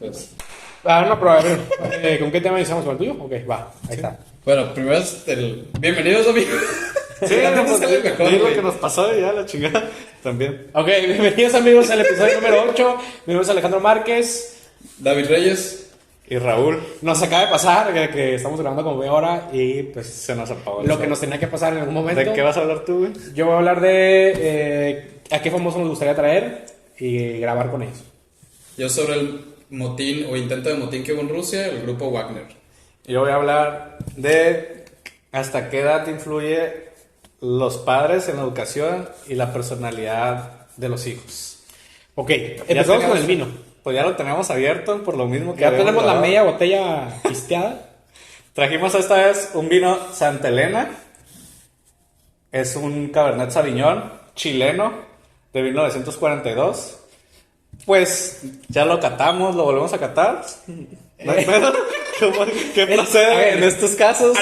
Pues. No, pero a ver, ¿con qué tema iniciamos? ¿Con el tuyo? Ok, va, ahí está. Bueno, primero es el. Bienvenidos, amigos. Sí, no pues, sale mejor, es lo güey. que nos pasó y ya la chingada también. Ok, bienvenidos amigos al episodio número 8. Mi nombre es Alejandro Márquez. David Reyes. Y Raúl Nos acaba de pasar que estamos grabando como media hora y pues se nos apagó. lo que nos tenía que pasar en algún momento. ¿De qué vas a hablar tú, güey? Yo voy a hablar de a qué famoso nos gustaría traer y grabar con ellos. Yo sobre el motín o intento de motín que hubo en Rusia, el grupo Wagner. Yo voy a hablar de hasta qué edad influye los padres en la educación y la personalidad de los hijos. Ok, empezamos con el vino. Pues ya lo tenemos abierto por lo mismo que Ya habíamos tenemos la grabado. media botella pisteada. Trajimos esta vez un vino Santa Elena. Es un Cabernet Sauvignon chileno de 1942. Pues ya lo catamos, lo volvemos a catar. ¿No hay pedo? ¿Qué a ver, procede en estos casos?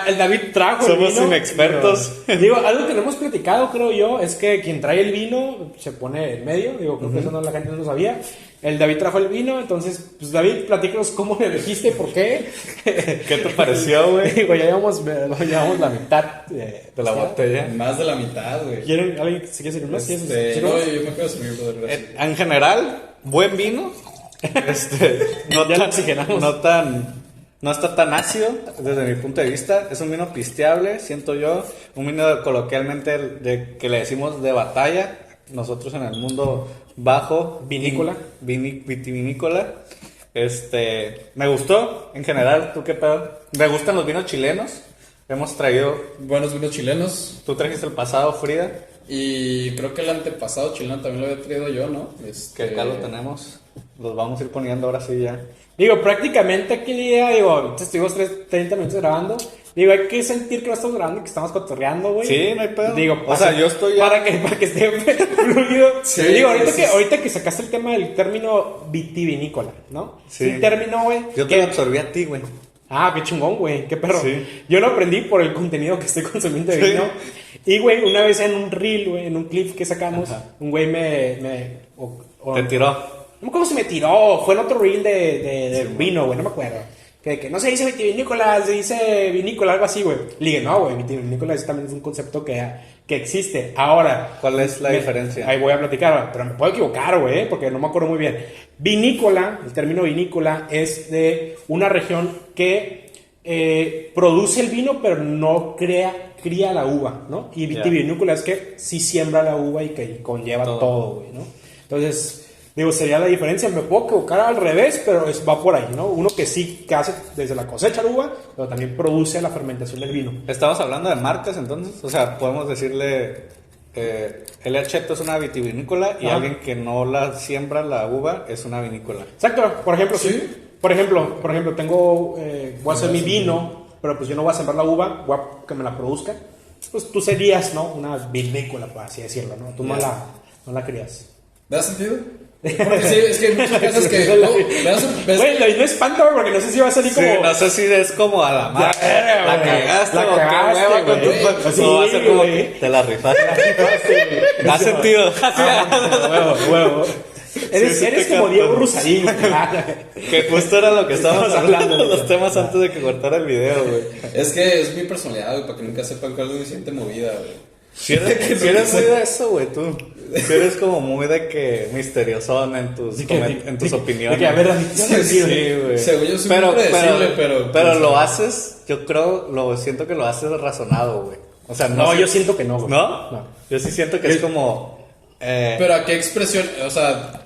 El David trajo Somos el vino. inexpertos. Digo, algo que no hemos platicado, creo yo, es que quien trae el vino se pone en medio. Digo, creo que eso no, la gente no lo sabía. El David trajo el vino, entonces, pues David, platícanos cómo le elegiste, por qué. ¿Qué te pareció, güey? Digo, ya llevamos la mitad De la botella. Más de la mitad, güey. ¿Quieren, alguien se quiere servir más? ¿Quieres No, servir más? yo me quedo sin mi brother, gracias. En general, buen vino. No Ya lo tan, oxigenamos. no está tan ácido desde mi punto de vista. Es un vino pisteable, siento yo. Un vino coloquialmente que le decimos de batalla. Nosotros en el mundo bajo. Vinícola. Vitivinícola. Me gustó en general. ¿Tú qué pedo? Me gustan los vinos chilenos. Hemos traído. Buenos vinos chilenos. Tú trajiste el pasado, Frida. Y creo que el antepasado chileno también lo había traído yo, ¿no? Que acá lo tenemos. Los vamos a ir poniendo ahora sí ya. Digo, prácticamente aquí día, digo, estuvimos 30 minutos grabando. Digo, hay que sentir que no estamos grabando y que estamos cotorreando, güey. Sí, no hay pedo. Digo, o sea, yo estoy ya... para que esté fluido. Sí, digo, sí. ahorita que sacaste el tema del término vitivinícola, ¿no? Sí. Es un término, güey. Yo te lo absorbí a ti, güey. Ah, qué chingón, güey, qué perro. Sí. Yo lo aprendí por el contenido que estoy consumiendo de Sí. vino. Y, güey, una vez en un reel, güey, en un clip que sacamos, Ajá. un güey Te tiró. no me acuerdo si me tiró, fue en otro reel de vino, güey, no me acuerdo. Que no se dice vitivinícola, se dice vinícola, algo así, güey. Le dije, no, güey, vitivinícola también es un concepto que existe. Ahora, ¿Cuál es la diferencia? Ahí voy a platicar, pero me puedo equivocar, güey, porque no me acuerdo muy bien. Vinícola, el término vinícola es de una región que produce el vino, pero no cría la uva, ¿no? Y vitivinícola es que sí siembra la uva y que conlleva todo, güey, ¿no? Entonces, digo, sería la diferencia. Me puedo equivocar al revés, pero va por ahí, ¿no? Uno que sí que hace desde la cosecha la uva, pero también produce la fermentación del vino. ¿Estamos hablando de marcas entonces? O sea, podemos decirle... el Archeto es una vitivinícola y Ajá. alguien que no la siembra la uva es una vinícola. Exacto, por ejemplo, ¿Sí? sí. Por ejemplo, tengo, voy a hacer mi vino, pero pues yo no voy a sembrar la uva, voy a que me la produzca. Pues tú serías, ¿no? Una vinícola, por así decirlo, ¿no? Tú no la crías. ¿Da sentido? Porque sí, es que hay muchas cosas que... ¿ves? Güey, no espanto, güey, porque no sé si va a salir como... Sí, no sé si es como a la marca. Ya, La güey. cagaste, La o qué cagaste, hueva con güey. tu... Sí, No, va a ser como güey. que te la rifaste. Da sentido. Huevo. Eres, Sí, eres te como capto. Diego Rusarín. Que justo era lo que estábamos Estamos hablando hablando, los temas antes de que cortara el video, güey. Es que es mi personalidad, güey, para que nunca sepan cuál es mi siguiente movida, güey. Si eres muy de eso, güey, tú. Si eres como muy de que misteriosón en tus opiniones. De que, a ver, Sí, güey. Según yo soy muy predecible, pero lo haces, yo creo, siento que lo haces razonado, güey. O sea, No, sé- yo siento que no, güey. ¿No? No. Yo sí siento que es como... Pero a qué expresión, o sea,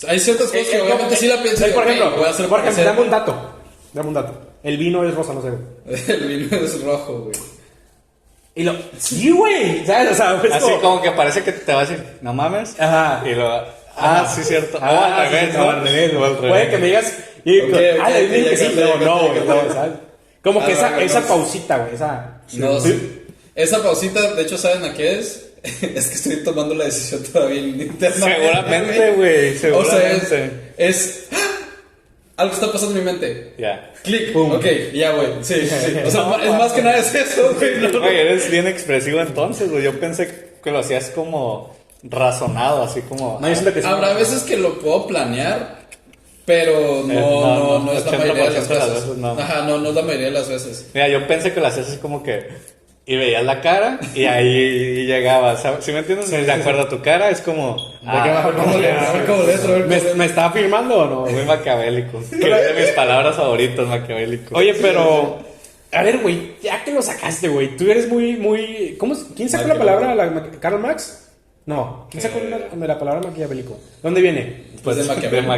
hay ciertas cosas que obviamente sí la pienso. Por y, ejemplo, ok, voy a hacer dame un dato. El vino es rosa, no sé, güey. El vino es rojo, güey. Sí, güey. ¿Sabes? O sea, es así como que parece que te va a decir, no mames. Ajá. Y luego... Ajá. sí, cierto. Ah, O al revés, sí, ¿no? o al revés, O al Puede revés. que me digas. Y, Ok, le ok, dije que ya sí. canté, No, ya no, canté, güey, ya no, ¿sabes? Como que Ah, esa no. pausita, güey, esa. No, esa pausita, de hecho, ¿saben a qué es? Es que estoy tomando la decisión todavía internamente. Seguramente, güey, O seguramente. sea, es algo está pasando en mi mente. Ya. Clic, Pum. ok, ya, güey. Sí. O sea, es más que nada es eso, güey. ¿no? Güey, eres bien expresivo entonces, güey. Yo pensé que lo hacías como razonado, así como... No, yo siento que sí. Habrá veces que lo puedo planear, Pero no es la mayoría de las 80% de las veces. veces, no. Ajá, no es la mayoría de las veces. Mira, yo pensé que lo hacías así como que... Y veías la cara y ahí llegabas. ¿Si me entiendes? De acuerdo a tu cara es como... ¿Me está firmando o no? Muy maquiavélico. Que es de mis palabras favoritas, maquiavélico. Oye, pero... A ver, güey, ya que lo sacaste, güey. Tú eres muy... ¿Quién sacó la palabra? ¿Karl Marx? No. ¿Quién sacó la palabra maquiavélico? ¿Dónde viene? Pues de Maquiavelo.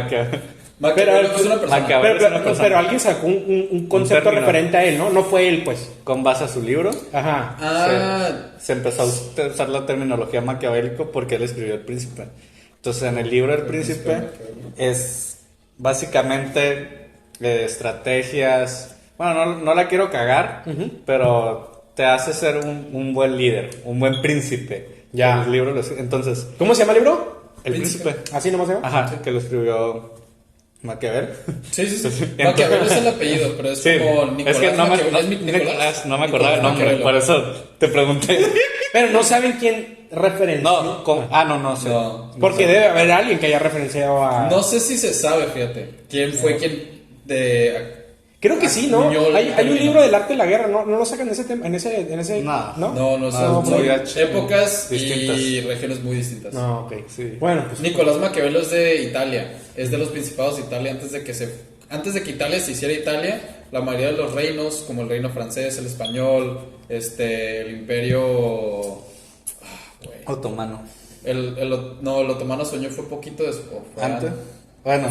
Pero, es una persona. Maquiavelo es una persona. pero alguien sacó un concepto término. referente a él, ¿no? No fue él, pues. Con base a su libro, Ajá. se empezó a usar la terminología maquiavélico porque él escribió El Príncipe. Entonces, en el libro El Príncipe es básicamente estrategias... Bueno, no la quiero cagar, pero te hace ser un buen líder, un buen príncipe. Ya. El libro entonces, ¿Cómo se llama el libro? El Príncipe. ¿Así nomás se llama? Ajá, que lo escribió Maquiavel. Sí. Maquiavelo es el apellido, pero es Sí, como Nicolás. es que Nicolás. no me acordaba el nombre, Maquiavelo. por eso te pregunté. Pero no saben quién referencia. No sé. No. Porque debe haber alguien que haya referenciado a... No sé si se sabe, fíjate. ¿Quién fue quien de... Creo que sí, ¿no? acuñó el Hay un término? libro del arte de la guerra, ¿no? ¿No lo sacan en ese tema? En ese No. No, son son muy épocas distintas. y regiones muy distintas. No, ok. Sí. Bueno, pues... Nicolás Maquiavelo es de Italia, es de los principados de Italia antes de que Italia se hiciera Italia, la mayoría de los reinos, como el reino francés, el español, el imperio Otomano. el otomano soñó fue poquito después. ¿Antes? Bueno.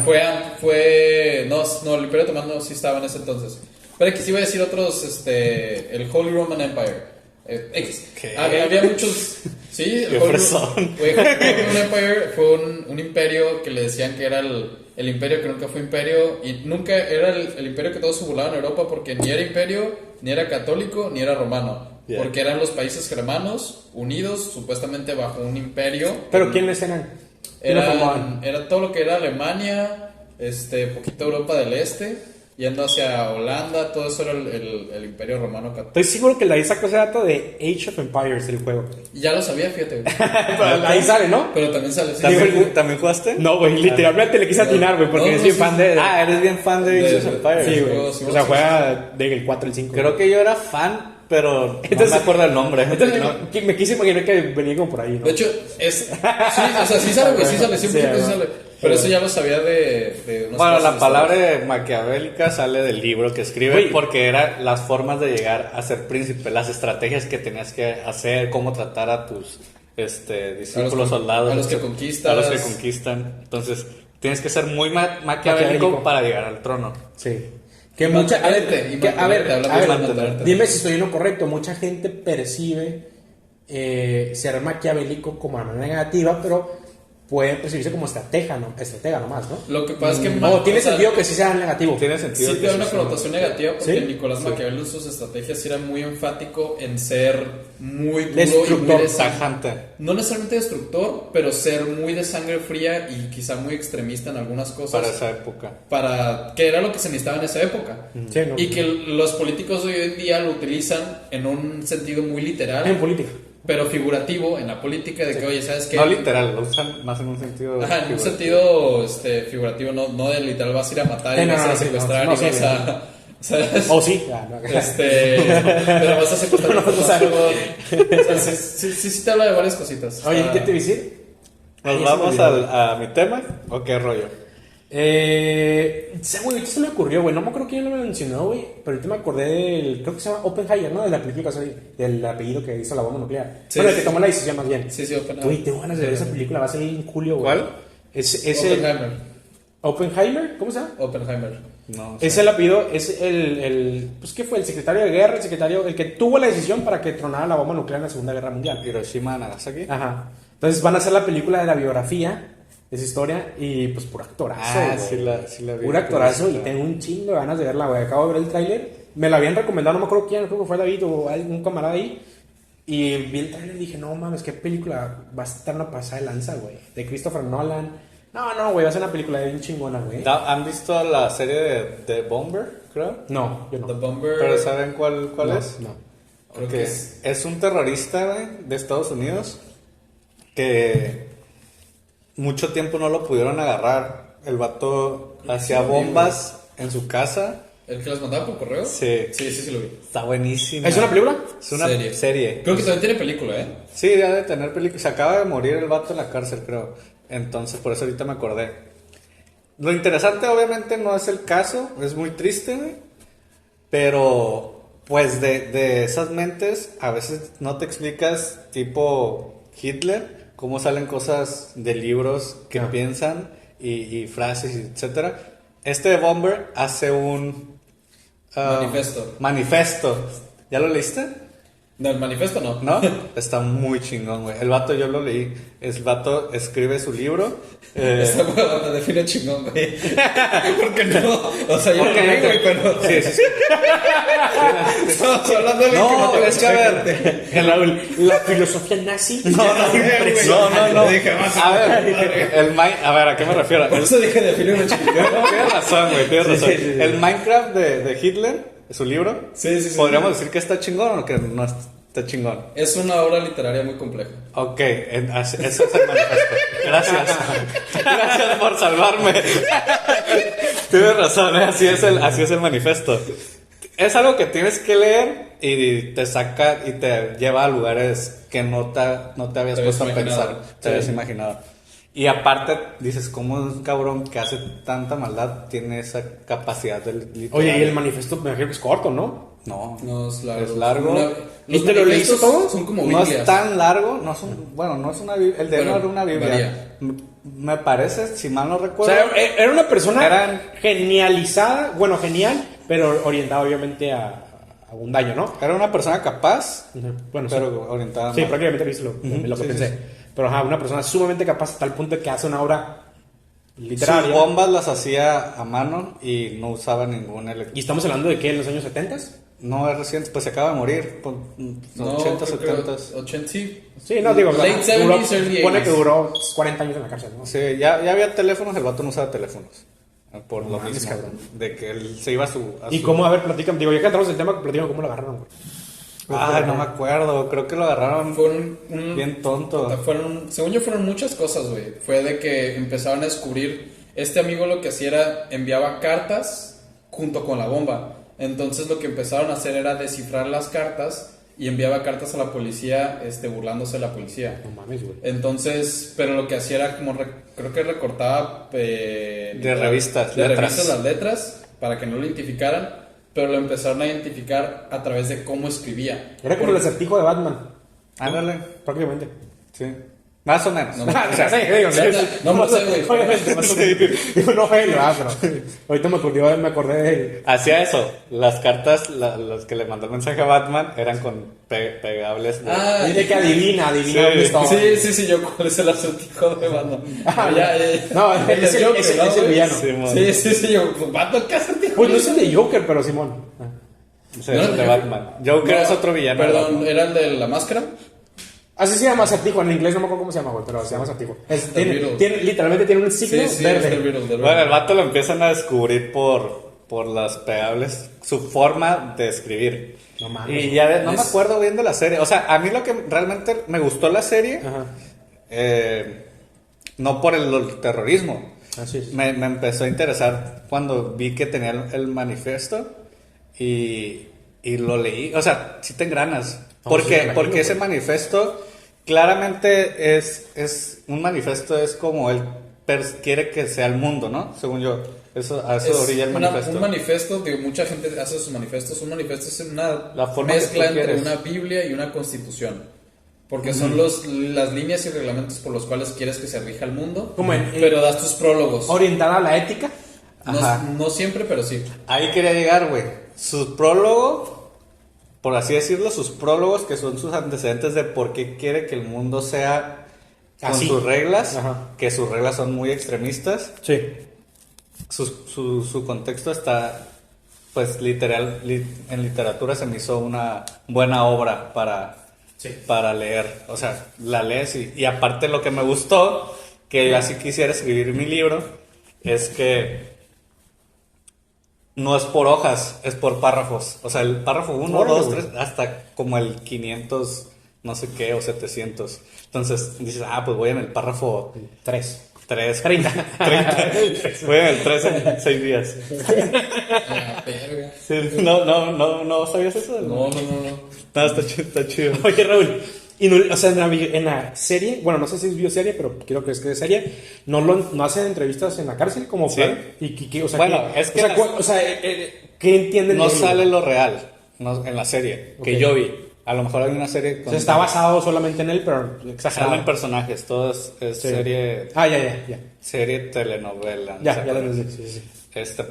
No, el imperio otomano sí estaba en ese entonces. Pero aquí sí iba a decir otros, el Holy Roman Empire. ¿Qué? Había muchos. Sí, Qué fresón. Holy Roman Empire fue un imperio que le decían que era el imperio que nunca fue imperio. Y nunca era el imperio que todos se burlaban en Europa porque ni era imperio, ni era católico, ni era romano. Yeah. Porque eran los países germanos unidos supuestamente bajo un imperio. ¿Pero quiénes eran? ¿Quiénes formaban? Era todo lo que era Alemania, poquito Europa del Este, yendo hacia Holanda, todo eso era el Imperio Romano Católico. Estoy seguro que ahí sacó ese dato de Age of Empires, el juego. Y ya lo sabía, fíjate. Ahí sale, ¿no? Pero también sale. Sí, ¿También jugaste? No, güey, literalmente le quise atinar, güey, porque No, eres no, bien sí, fan sí. de... Eres bien fan de Age of Empires. Sí, güey. Sí, O sea, sí. juega del 4 al 5. Creo que yo era fan, pero Entonces- no me acuerdo el nombre. Entonces, No. me quise imaginar que venía como por ahí, ¿no? De hecho, sí, o sea, sí sale, güey, sí sale, 100% sí Sí, sale. Pero eso ya lo sabía de unos Bueno, casos la de palabra historia. de maquiavélica sale del libro que escribe Güey. porque eran las formas de llegar a ser príncipe, las estrategias que tenías que hacer, cómo tratar a tus discípulos, soldados, a los que etc. conquistas. A los que conquistan. Entonces, tienes que ser muy Maquiavélico. maquiavélico para llegar al trono. Sí. Que mucha... A ver, hablando de mantenerte. dime si estoy en lo correcto. Mucha gente percibe ser maquiavélico como una manera negativa, pero puede percibirse como estratega nomás, ¿no? Lo que pasa es que... No, tiene o sea, sentido que sí sea negativo. Tiene sentido. Sí, que tiene una sí, connotación negativa porque ¿Sí? Nicolás Maquiavelo en sus estrategias era muy enfático en ser muy duro y Destructor, muy de sangre. tajante. No necesariamente destructor, pero ser muy de sangre fría y quizá muy extremista en algunas cosas. Para esa época. Que era lo que se necesitaba en esa época. Sí, ¿no? Y que los políticos de hoy en día lo utilizan en un sentido muy literal, En política. pero figurativo en la política de que, oye, ¿sabes qué? No literal, lo usan más en un sentido. Ajá, en un figurativo. sentido figurativo, no de literal vas a ir a matar Sí, y no, vas a ir no, a sí, secuestrar no, y sí, vas sí. a... ¿sabes? Oh, sí. No. Pero vas a secuestrar No, personas, o sea, luego- o sea, sí te habla de varias cositas. Oye, Está- ¿qué te iba a decir? ¿Nos Ahí vamos se me olvidó. a mi tema o qué rollo? Güey, ahorita se me ocurrió, güey. No me acuerdo quién lo mencionó, güey. Pero ahorita me acordé del. Creo que se llama Oppenheimer, ¿no? De la película, del apellido que hizo la bomba nuclear. Sí, bueno, el sí. que tomó la decisión más bien. Sí, Oppenheimer. Güey, tengo ganas de ver esa película. Va a salir en julio, güey. ¿Cuál? Es el. Oppenheimer. Oppenheimer, ¿cómo se llama? Oppenheimer. No. Es el apellido, es pues ¿qué fue? El secretario de guerra, el que tuvo la decisión para que tronara la bomba nuclear en la Segunda Guerra Mundial. Hiroshima, Nagasaki. Ajá. Entonces van a hacer la película de la biografía de esa historia y pues puro actorazo, güey. sí la vi. Puro actorazo y tengo un chingo de ganas de verla, güey. Acabo de ver el tráiler. Me la habían recomendado, no me acuerdo quién, creo que fue David o algún camarada ahí. Y vi el tráiler y dije, no mames, qué película va a estar una pasada de lanza, güey. De Christopher Nolan. No, güey, va a ser una película bien chingona, güey. ¿Han visto la serie de Bomber, creo? No, yo no. The Bomber. ¿Pero saben cuál No, es? No. Creo Ok, que es un terrorista, güey, de Estados Unidos que mucho tiempo no lo pudieron agarrar. El vato hacía bombas en su casa. ¿El que las mandaba por correo? Sí. Sí lo vi. Está buenísimo. ¿Es una película? Es una Serie. serie. Creo que también tiene película, ¿eh? Sí, debe de tener película. Se acaba de morir el vato en la cárcel, creo. Entonces, por eso ahorita me acordé. Lo interesante, obviamente, no es el caso. Es muy triste, güey. Pero, pues, de esas mentes, a veces no te explicas, tipo Hitler, cómo salen cosas de libros que piensan y frases, etcétera. Este Bomber hace un... manifiesto. ¿Ya lo leíste? No, el manifiesto no. ¿No? Está muy chingón, güey. El vato yo lo leí. El vato escribe su libro. Esta hueva me define chingón, güey. ¿Por qué no? O sea, yo lo leí, güey, pero... Sí. Estamos hablando de No, que es que a ver. La filosofía nazi. No. Dije, vas A ver, a ver, ¿a qué me refiero? Por eso dije definir un chingón. Tienes razón, güey, tienes razón. sí. El Minecraft de Hitler, su libro, Sí. ¿podríamos decir que está chingón o que no está chingón? Es una obra literaria muy compleja. Ok, eso es el manifiesto. Gracias. Gracias por salvarme. Tienes razón, ¿eh? Así es el manifiesto. Es algo que tienes que leer y te saca y te lleva a lugares que no te habías puesto a pensar, te habías imaginado. Y aparte, dices, ¿cómo un cabrón que hace tanta maldad tiene esa capacidad de literaria? Oye, y el manifiesto me imagino que es corto, ¿no? No, No es largo. es largo. ¿Y te lo leíste todo? Son como No Biblias. es tan largo, no es una Biblia. El de él no Bueno, era una Biblia. varía. Me parece, si mal no O recuerdo. sea, era una persona Eran- genializada, bueno, genial, pero orientada obviamente a un daño, ¿no? Era una persona capaz, Bueno, pero sí. orientada Sí, mal. prácticamente viste lo que sí, pensé. sí. Pero una persona sumamente capaz a tal punto de que hace una obra Sus literaria. bombas las hacía a mano y no usaba ningún ¿Y estamos hablando de qué? ¿En los años 70? No es reciente, pues se acaba de morir. No, 80, creo que 70. 80, sí. Sí, no, digo, Late duró, 70s, early supone 80s. que duró 40 años en la cárcel, ¿no? Sí, ya había teléfonos, el vato no usaba teléfonos. Por lo mames, mismo, cabrón. de que él se iba a su... ¿Y cómo? A ver, platican. Digo, ya que entramos en el tema, platican cómo lo agarraron, güey. Ay, no me acuerdo, creo que lo agarraron Fue un bien tonto. Según yo fueron muchas cosas, güey. Fue de que empezaron a descubrir, este amigo lo que hacía era enviaba cartas junto con la bomba. Entonces lo que empezaron a hacer era descifrar las cartas y enviaba cartas a la policía, burlándose de la policía. No mames, güey. Entonces, pero lo que hacía era como, creo que recortaba De revistas, de letras. revistas las letras para que no lo identificaran, pero lo empezaron a identificar a través de cómo escribía. Era como el acertijo de Batman, Ándale, prácticamente. sí. Más o menos. No, O sea, sí, digo, no me sé, güey. Obviamente, más o menos. Digo, no, güey, pero ahorita me acordé de... Hacía eso. Las cartas, las que le mandó el mensaje a Batman, eran con pegables. Ah, Dice que adivina Sí. dónde estaba. sí, yo cuál es el acertijo de Batman. Ya. No, es el Joker, ¿no, güey? villano. Simón. yo, pues, Batman, ¿qué acertijo? Pues no es el de Joker, pero Simón. Sí, es el de Batman. Joker No, es otro villano. de Perdón, Batman. ¿era el de la máscara? Así se llama acertijo, en inglés no me acuerdo cómo se llama, güey, pero se llama acertijo. Riddle. Literalmente tiene un signo Sí, verde. es el Riddle. Bueno, el vato lo empiezan a descubrir por las pegables, su forma de escribir. No mames. Y ya no me acuerdo bien de la serie. O sea, a mí lo que realmente me gustó la serie, Ajá. no por el terrorismo. Así es. Me empezó a interesar cuando vi que tenía el manifiesto y lo leí. O sea, sí te engranas. No, Porque, sí, me imagino, porque ese güey. manifiesto claramente es un manifiesto, es como él quiere que sea el mundo, ¿no? Según yo. A eso orilla el manifiesto. Un manifiesto, digo, mucha gente hace sus manifestos. Un manifiesto es una La forma que mezcla tú entre quieres. una Biblia y una constitución. Porque son las líneas y reglamentos por los cuales quieres que se rija el mundo. Como pero das tus prólogos. orientada a la ética. Ajá. No siempre, pero sí. Ahí quería llegar, güey. Su prólogo, por así decirlo, sus prólogos, que son sus antecedentes de por qué quiere que el mundo sea con Así. sus reglas, Ajá. que sus reglas son muy extremistas. Sí. Su contexto está, pues, en literatura se me hizo una buena obra para leer. O sea, la lees y aparte lo que me gustó, que yo así quisiera escribir mi libro, es que no es por hojas, es por párrafos. O sea, el párrafo 1, Órale, 2, güey. 3, hasta como el 500, no sé qué, o 700. Entonces dices, pues voy en el párrafo 3. 3. 30. 30. Fue en el 3 en 6 días. Ah, verga. Sí, no sabías eso. No. No, está chido, está chido. Oye, Raúl, y no, o sea, en la serie, bueno, no sé si es bioserie, pero quiero que es serie, no hacen entrevistas en la cárcel como Sí. o sea, Bueno, que, es que ¿qué entienden no de él, sale güey? lo real en la serie que Ok. yo vi. A lo mejor hay una serie O sea, está basado solamente en él, pero exagerado. salen personajes, todo es Sí. serie Ya. serie telenovela. no Ya sé lo cómo. entendí, sí.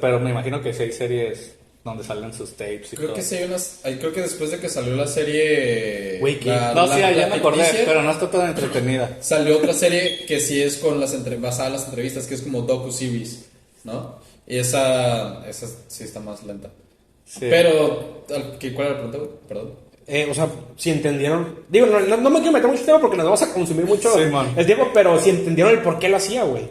Pero me imagino que sí hay series donde salen sus tapes y Creo todo. que sí hay creo que después de que salió la serie... Güey, ¿qué? No, sí, ya me acordé, ficticia, pero no está tan entretenida. salió otra serie que sí es con basada en las entrevistas, que es como docu-series, ¿no? Y esa sí está más lenta. Sí. Pero, ¿cuál era la pregunta, güey? Perdón. O sea, si entendieron. Digo, no me quiero meter mucho tema porque nos vamos a consumir mucho Sí, man. el tiempo, pero si entendieron el por qué lo hacía, güey.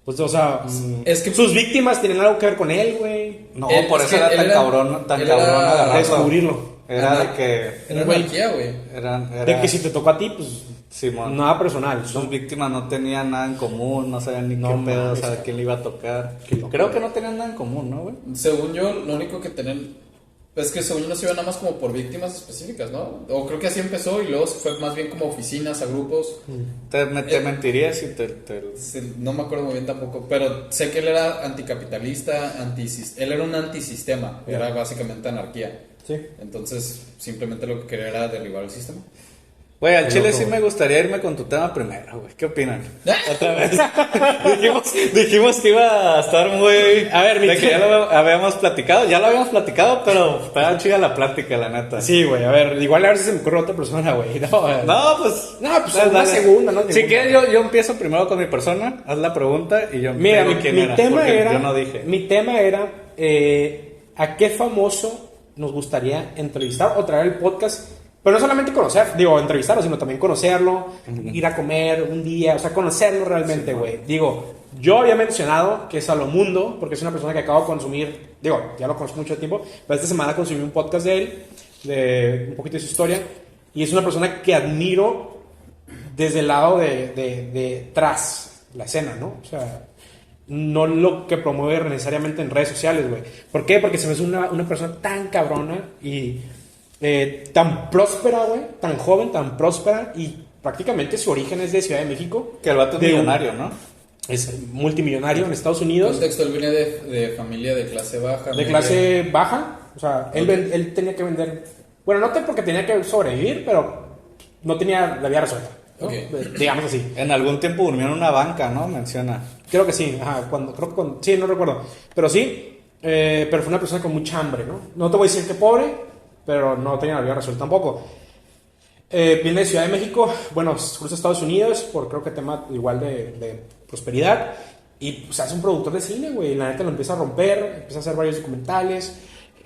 Pues, o sea, Es que- sus víctimas tienen algo que ver con él, güey. No, Él- por es eso que era él tan era- cabrón él era- agarrarlo. Descubrirlo. Era Ajá. de que Era Güey. anarquía, güey. De que si te tocó a ti, pues Simón. nada personal. Sus víctimas no tenían nada en común, no sabían ni No qué pedo, mames, o sea, quién le iba a tocar. Qué loco. Creo que no tenían nada en común, ¿no, güey? Según yo, lo único que tenían... Es que según yo no se iba nada más como por víctimas específicas, ¿no? O creo que así empezó y luego se fue más bien como oficinas, a grupos. Te mentiría si te... Sí, no me acuerdo muy bien tampoco, pero sé que él era anticapitalista, él era un antisistema, era básicamente anarquía. Sí. Entonces, simplemente lo que quería era derribar el sistema. Güey, al Qué chile loco. sí me gustaría irme con tu tema primero, güey. ¿Qué opinan? ¡Ah! Otra vez. dijimos que iba a estar muy... A ver, mi de que ya lo habíamos platicado. Ya lo habíamos platicado, pero estaba chida la plática, la neta. Sí, güey, a ver, igual a ver si se me ocurre otra persona, güey. No, pues... No, pues una segunda, ¿no? Si quieres, yo empiezo primero con mi persona. Haz la pregunta y yo Mira, digo quién mi era, tema porque era. yo no dije. Mi tema era ¿a qué famoso nos gustaría entrevistar o traer el podcast? Pero no solamente conocer, digo, entrevistarlo, sino también conocerlo, ir a comer un día, o sea, conocerlo realmente, güey. Digo, yo había mencionado que Salomundo, porque es una persona que acabo de consumir, digo, ya lo conozco mucho tiempo, pero esta semana consumí un podcast de él, de un poquito de su historia, y es una persona que admiro desde el lado de tras la escena, ¿no? O sea, no lo que promueve necesariamente en redes sociales, güey. ¿Por qué? Porque se me hace una persona tan cabrona y tan próspera, güey, tan joven, tan próspera, y prácticamente su origen es de Ciudad de México. Que el vato es De un- millonario, ¿no? Es multimillonario en Estados Unidos, Contexto, él venía de familia de clase baja. de media. clase baja. O sea, él tenía que vender. Bueno, no porque tenía que sobrevivir, pero no tenía la vida resuelta, ¿no? Ok. Digamos así. En algún tiempo durmió en una banca, ¿no? Menciona. Creo que sí, ajá, sí, no recuerdo. Pero sí, pero fue una persona con mucha hambre, ¿no? No te voy a decir que pobre, pero no tenía la vida resuelta tampoco. Viene de Ciudad de México, bueno, cruza a Estados Unidos por creo que tema igual de prosperidad. Y pues hace un productor de cine, güey. La neta lo empieza a romper, empieza a hacer varios documentales,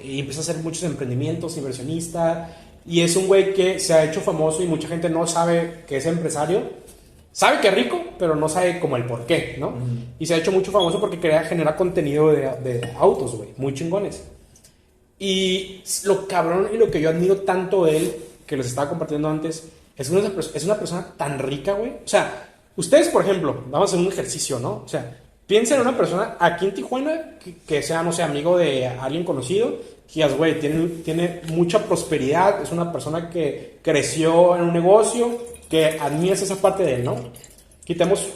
y empieza a hacer muchos emprendimientos, inversionista. Y es un güey que se ha hecho famoso y mucha gente no sabe que es empresario. Sabe que es rico, pero no sabe como el por qué, ¿no? Y se ha hecho mucho famoso porque quería generar contenido de autos, güey, muy chingones. Y lo cabrón y lo que yo admiro tanto de él, que les estaba compartiendo antes, es una persona tan rica, güey. O sea, ustedes, por ejemplo, vamos a hacer un ejercicio, ¿no? O sea, piensen en una persona aquí en Tijuana que sea, no sé, amigo de alguien conocido, que digas, güey, tiene mucha prosperidad, es una persona que creció en un negocio, que admiras esa parte de él, ¿no? Quitemos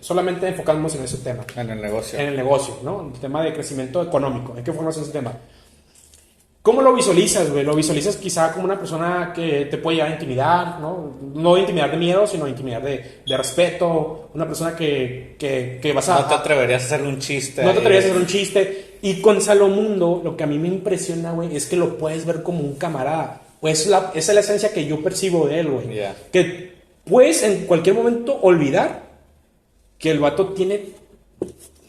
solamente enfocamos en ese tema. En el negocio. En el negocio, ¿no? El tema de crecimiento económico. Hay que enfocarnos en ese tema. ¿Cómo lo visualizas, güey? Lo visualizas quizá como una persona que te puede llegar a intimidar, ¿no? No intimidar de miedo, sino intimidar de respeto. Una persona que vas a... No te atreverías a hacerle un chiste. No te ahí. atreverías a hacer un chiste. Y con Salomundo, lo que a mí me impresiona, güey, es que lo puedes ver como un camarada. Pues esa es la esencia que yo percibo de él, güey. Yeah. Que puedes en cualquier momento olvidar que el vato tiene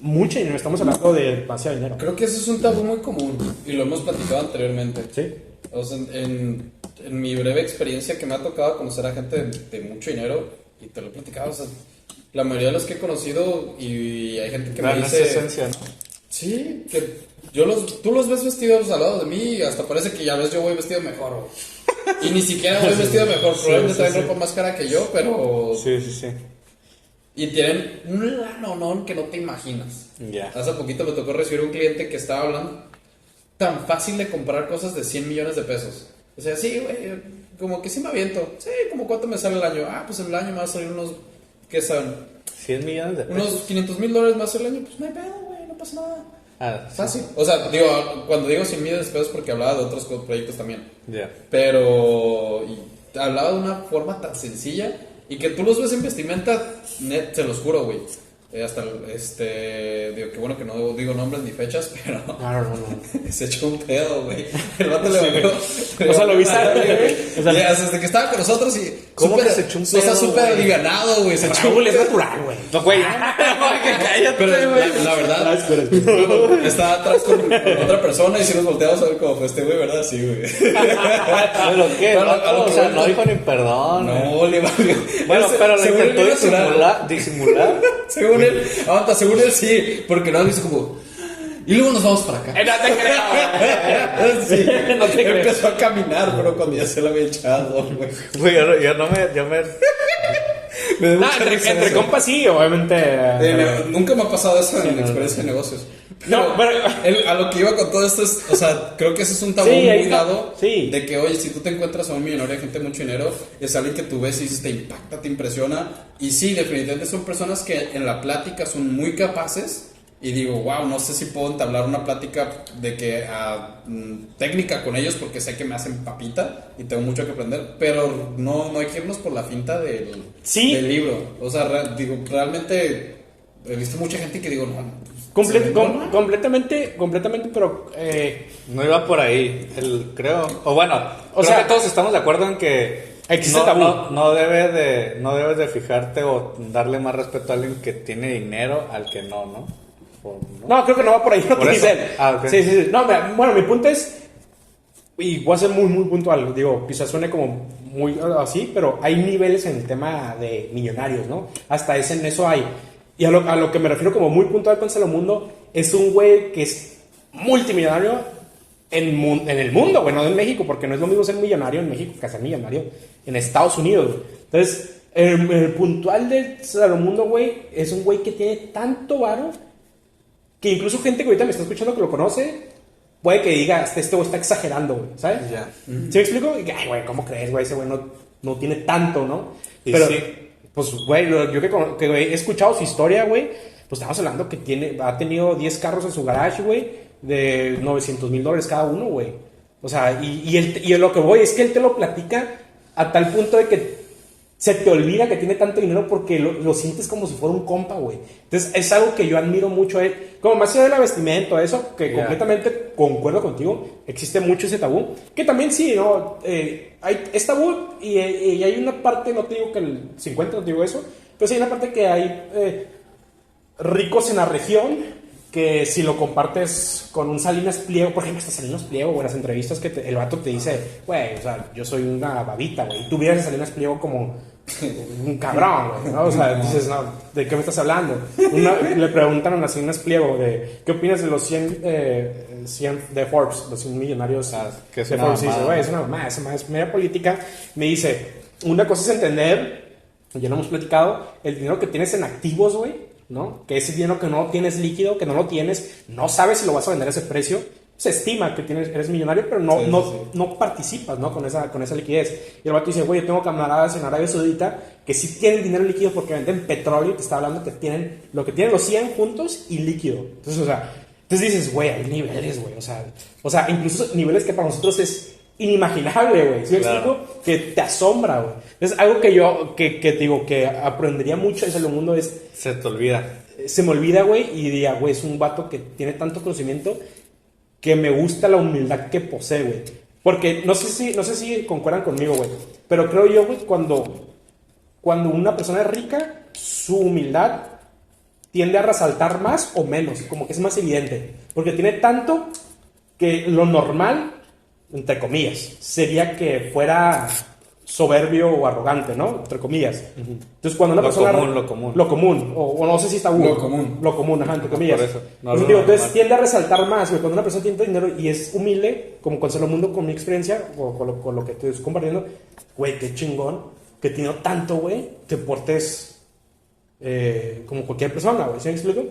mucho dinero. Estamos hablando de demasiado dinero. Creo que ese es un tabú muy común y lo hemos platicado anteriormente. Sí. O sea, en mi breve experiencia que me ha tocado conocer a gente de mucho dinero, y te lo he platicado, o sea, la mayoría de los que he conocido, y hay gente que me Vean esa dice... esencia, ¿no? Sí, que tú los ves vestidos al lado de mí y hasta parece que ya ves yo voy vestido mejor, güey. Y ni siquiera voy vestido mejor, probablemente traen ropa más cara que yo, pero... Sí, sí, sí. Y tienen un lanonón que no te imaginas. Ya. Hace poquito me tocó recibir un cliente que estaba hablando tan fácil de comprar cosas de 100 millones de pesos. O sea, sí, güey, como que sí me aviento. Sí, como cuánto me sale el año. Ah, pues el año me va a salir unos, ¿qué saben? 100 millones de pesos. Unos $500,000 más el año. Pues no hay pedo, güey, no pasa nada. Ah, sí. Fácil. O sea, digo, cuando digo 100 millones de pesos porque hablaba de otros proyectos también. Ya. Pero hablaba de una forma tan sencilla y que tú los ves en vestimenta, net, se los juro, güey. Hasta digo, que bueno que no digo nombres ni fechas, pero No. se echó un pedo, güey. El vato le valió. O sea, lo viste, güey. O sea, Desde que estaba con nosotros y. ¿Cómo súper- que se echó un O sea, pedo, súper güey? alivianado, güey. Se echó un Raúl es pedo. natural, güey. No, güey. Cállate, Pero güey. la verdad, Ah, espera. estaba atrás con otra persona y si nos volteamos a ver cómo fue este güey, ¿verdad? Sí, güey. ¿Pero qué? Pero No, a lo o que sea, voy- no dijo ni perdón. No, le valió. Bueno, Él pero lo según él intentó bien natural. disimular. Según él, aguanta, según él sí, porque no dice como. Y luego nos vamos para acá. No te creo. Sí, No te creo. empezó a caminar, pero cuando ya se lo había echado, güey. Güey, yo me... Me dio No, mucha risa entre eso. compas sí, obviamente. Nunca me ha pasado eso en experiencia de negocios. No, pero- A lo que iba con todo esto es, o sea, creo que ese es un tabú Sí, ahí muy está. dado. Sí. De que, oye, si tú te encuentras a un millonario de gente de mucho dinero, es alguien que tú ves y dices, te impacta, te impresiona. Y sí, definitivamente son personas que en la plática son muy capaces. Y digo, wow, no sé si puedo entablar una plática de que técnica con ellos porque sé que me hacen papita y tengo mucho que aprender, pero no hay que irnos por la finta Sí. del libro. O sea, realmente he visto mucha gente que digo, no. Completamente, pero No iba por ahí, creo. O bueno, O creo sea, que todos estamos de acuerdo en que existe no, tabú. no debes de fijarte o darle más respeto a alguien que tiene dinero al que no. no, creo que no va por ahí lo Por que eso. dice él. Ah, ok. Sí. No, mira, bueno, mi punto es, y voy a ser muy puntual, digo, quizás suene como muy así, pero hay niveles en el tema de millonarios, ¿no? Hasta en eso hay. Y a lo que me refiero como muy puntual con Mundo es un güey que es multimillonario en el mundo, güey, no en México, porque no es lo mismo ser millonario en México que ser millonario en Estados Unidos, güey. Entonces, el puntual de Mundo, güey, es un güey que tiene tanto varo que incluso gente que ahorita me está escuchando que lo conoce puede que diga, este güey está exagerando, güey, ¿sabes? Ya. ¿Sí me explico? Y que, ay, güey, ¿cómo crees, güey? Ese güey no tiene tanto, ¿no? Y Pero, sí. pues, güey, yo que he escuchado su historia, güey, pues estamos hablando que ha tenido 10 carros en su garage, güey, de $900,000 cada uno, güey. O sea, y lo que voy es que él te lo platica a tal punto de que se te olvida que tiene tanto dinero porque lo sientes como si fuera un compa, güey. Entonces, es algo que yo admiro mucho a él. Como más allá de la vestimenta, eso, que completamente concuerdo contigo, existe mucho ese tabú. Que también sí, ¿no? Es tabú y hay una parte, no te digo que el 50, no te digo eso, pero sí hay una parte que hay ricos en la región que si lo compartes con un Salinas Pliego, por ejemplo, este Salinas Pliego, güey, las entrevistas que el vato te dice, güey, o sea, yo soy una babita, güey, y tú vienes a Salinas Pliego como un cabrón, güey, ¿no? O sea, dices, no, ¿de qué me estás hablando? Le preguntaron a Salinas Pliego de, ¿qué opinas de los 100 de Forbes, los 100 millonarios que es de una Forbes? Y dice, mamada. güey, es una mamada, es media política. Me dice, una cosa es entender, ya lo hemos platicado, el dinero que tienes en activos, güey, ¿no? Que ese dinero que no tienes líquido, que no lo tienes, no sabes si lo vas a vender a ese precio. Se estima que eres millonario, pero no participas, ¿no? Con esa liquidez. Y el vato dice, güey, yo tengo camaradas en Arabia Saudita que sí tienen dinero líquido porque venden petróleo y te está hablando que tienen lo que tienen los 100 juntos y líquido. Entonces, o sea, dices, güey, hay niveles, güey. O sea, incluso niveles que para nosotros es inimaginable, güey. ¿Sí me Claro. explico? Que te asombra, güey. Es algo que yo, que digo, que aprendería mucho en el mundo es, Se te olvida. se me olvida, güey, y diría, güey, es un vato que tiene tanto conocimiento que me gusta la humildad que posee, güey. Porque no sé si concuerdan conmigo, güey, pero creo yo, güey, cuando una persona es rica, su humildad tiende a resaltar más o menos, como que es más evidente, porque tiene tanto que lo normal, entre comillas, sería que fuera soberbio o arrogante, ¿no? Entre comillas. Entonces, cuando una Lo persona... común. Lo común. O no sé si está Lo común. Lo común, ajá, entre comillas. Por eso. No, Entonces, no, digo, no, entonces no. tiende a resaltar más, güey. Cuando una persona tiene dinero y es humilde, como con Mundo, con mi experiencia, o con lo que te estoy compartiendo, güey, qué chingón que teniendo tanto, güey, te portes como cualquier persona, güey. ¿Sí me explico?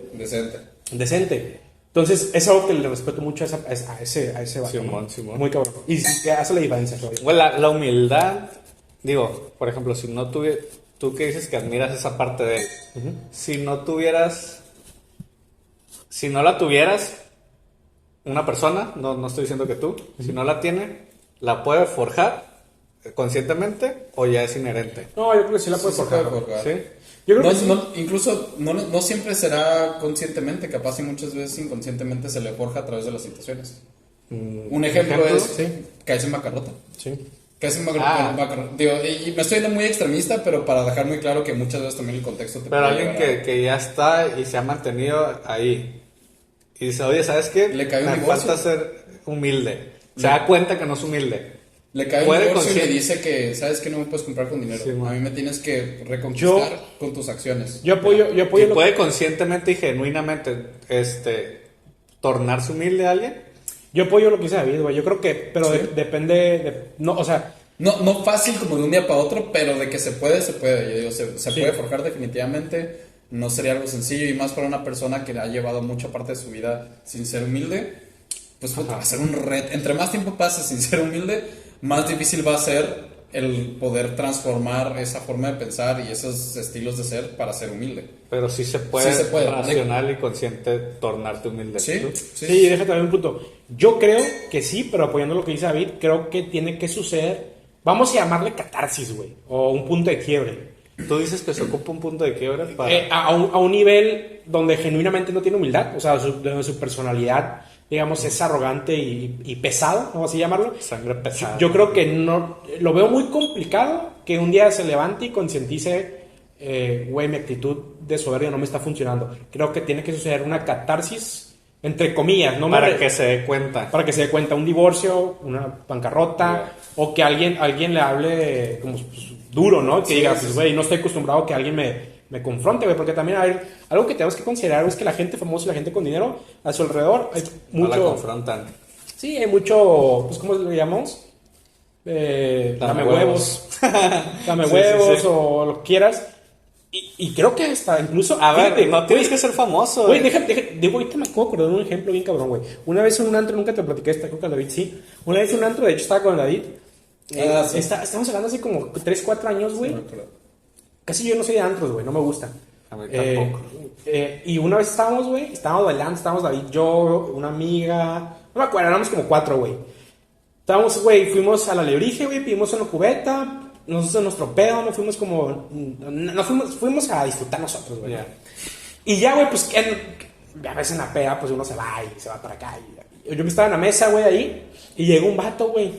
Decente. Entonces, es algo que le respeto mucho a ese vato. Simón, ¿no? Simón. Muy cabrón. Y que hace la diferencia, güey. Bueno, la humildad, digo, por ejemplo, si no tuviera, tú que dices que admiras esa parte de él, si no la tuvieras, una persona, no estoy diciendo que tú, si no la tiene, ¿la puede forjar conscientemente o ya es inherente? No, yo creo que sí la puedes Sí, forjar. se puede forjar. ¿Sí? Yo creo que sí. Incluso no siempre será conscientemente, capaz y muchas veces inconscientemente se le forja a través de las situaciones. Un ejemplo es sí. caerse en bancarrota. Sí. Caerse en bancarrota. Digo, y me estoy yendo muy extremista, pero para dejar muy claro que muchas veces también el contexto te Pero puede alguien llevar que ya está y se ha mantenido ahí y dice, oye, ¿sabes qué? Le cae un Me divorcio. falta ser humilde. Se da cuenta que no es humilde. Le cae un Puede divorcio y le conscien- dice que, ¿sabes que no me puedes comprar con dinero? Sí, a mí me tienes que reconquistar con tus acciones. Yo apoyo Y lo puede conscientemente y genuinamente tornarse humilde a alguien. Yo apoyo lo que dice David, güey. Yo creo que, pero Sí. depende no, o sea, No fácil como de un día para otro, pero de que se puede, se puede. Yo digo, se Sí. puede forjar definitivamente. No sería algo sencillo y más para una persona que ha llevado mucha parte de su vida sin ser humilde. Pues puta, va a ser un reto. Entre más tiempo pase sin ser humilde, más difícil va a ser el poder transformar esa forma de pensar y esos estilos de ser para ser humilde. Pero sí se puede, Sí se puede. racional y consciente tornarte humilde. Sí, ¿Tú? sí, déjate ver un punto. Yo creo que sí, pero apoyando lo que dice David, creo que tiene que suceder, vamos a llamarle catarsis, güey, o un punto de quiebre. Tú dices que se ocupa un punto de quiebre para... A un nivel donde genuinamente no tiene humildad, o sea, donde su personalidad, digamos, es arrogante y pesado, vamos a llamarlo. Sangre pesada. Yo creo que no, lo veo muy complicado que un día se levante y concientice, güey, mi actitud de soberbia no me está funcionando. Creo que tiene que suceder una catarsis, entre comillas, no Para que se dé cuenta. para que se dé cuenta, un divorcio, una bancarrota, o que alguien le hable como pues, duro, ¿no? Que Sí, diga, sí, pues, sí. güey, no estoy acostumbrado a que alguien me confronte, güey, porque también hay algo que tenemos que considerar es que la gente famosa y la gente con dinero a su alrededor hay No la mucho, confrontan. sí, hay mucho, pues, ¿cómo le llamamos? Dame huevos, dame Sí, huevos sí, sí. o lo que quieras. Y creo que hasta incluso, A ver, fíjate, no tienes que ser famoso. Güey, ahorita me acuerdo de acordar de un ejemplo bien cabrón, güey. Una vez en un antro, nunca te platiqué esta, creo que David sí. Una vez en un antro, de hecho estaba con David. Sí. Estamos hablando hace como 3, 4 años, güey. Casi yo no soy de antros, güey, no me gusta. A mí tampoco. Y una vez estábamos, güey, estábamos bailando, estábamos David, yo, una amiga, no me acuerdo, éramos como 4, güey. Estábamos, güey, fuimos a la Lebrige, güey, pedimos una cubeta, nosotros nuestro pedo, nos fuimos como, fuimos a disfrutar nosotros, güey. Ya. Y ya, güey, pues, a veces en la peda, pues uno se va y se va para acá. Yo me estaba en la mesa, güey, ahí, y llegó un vato, güey.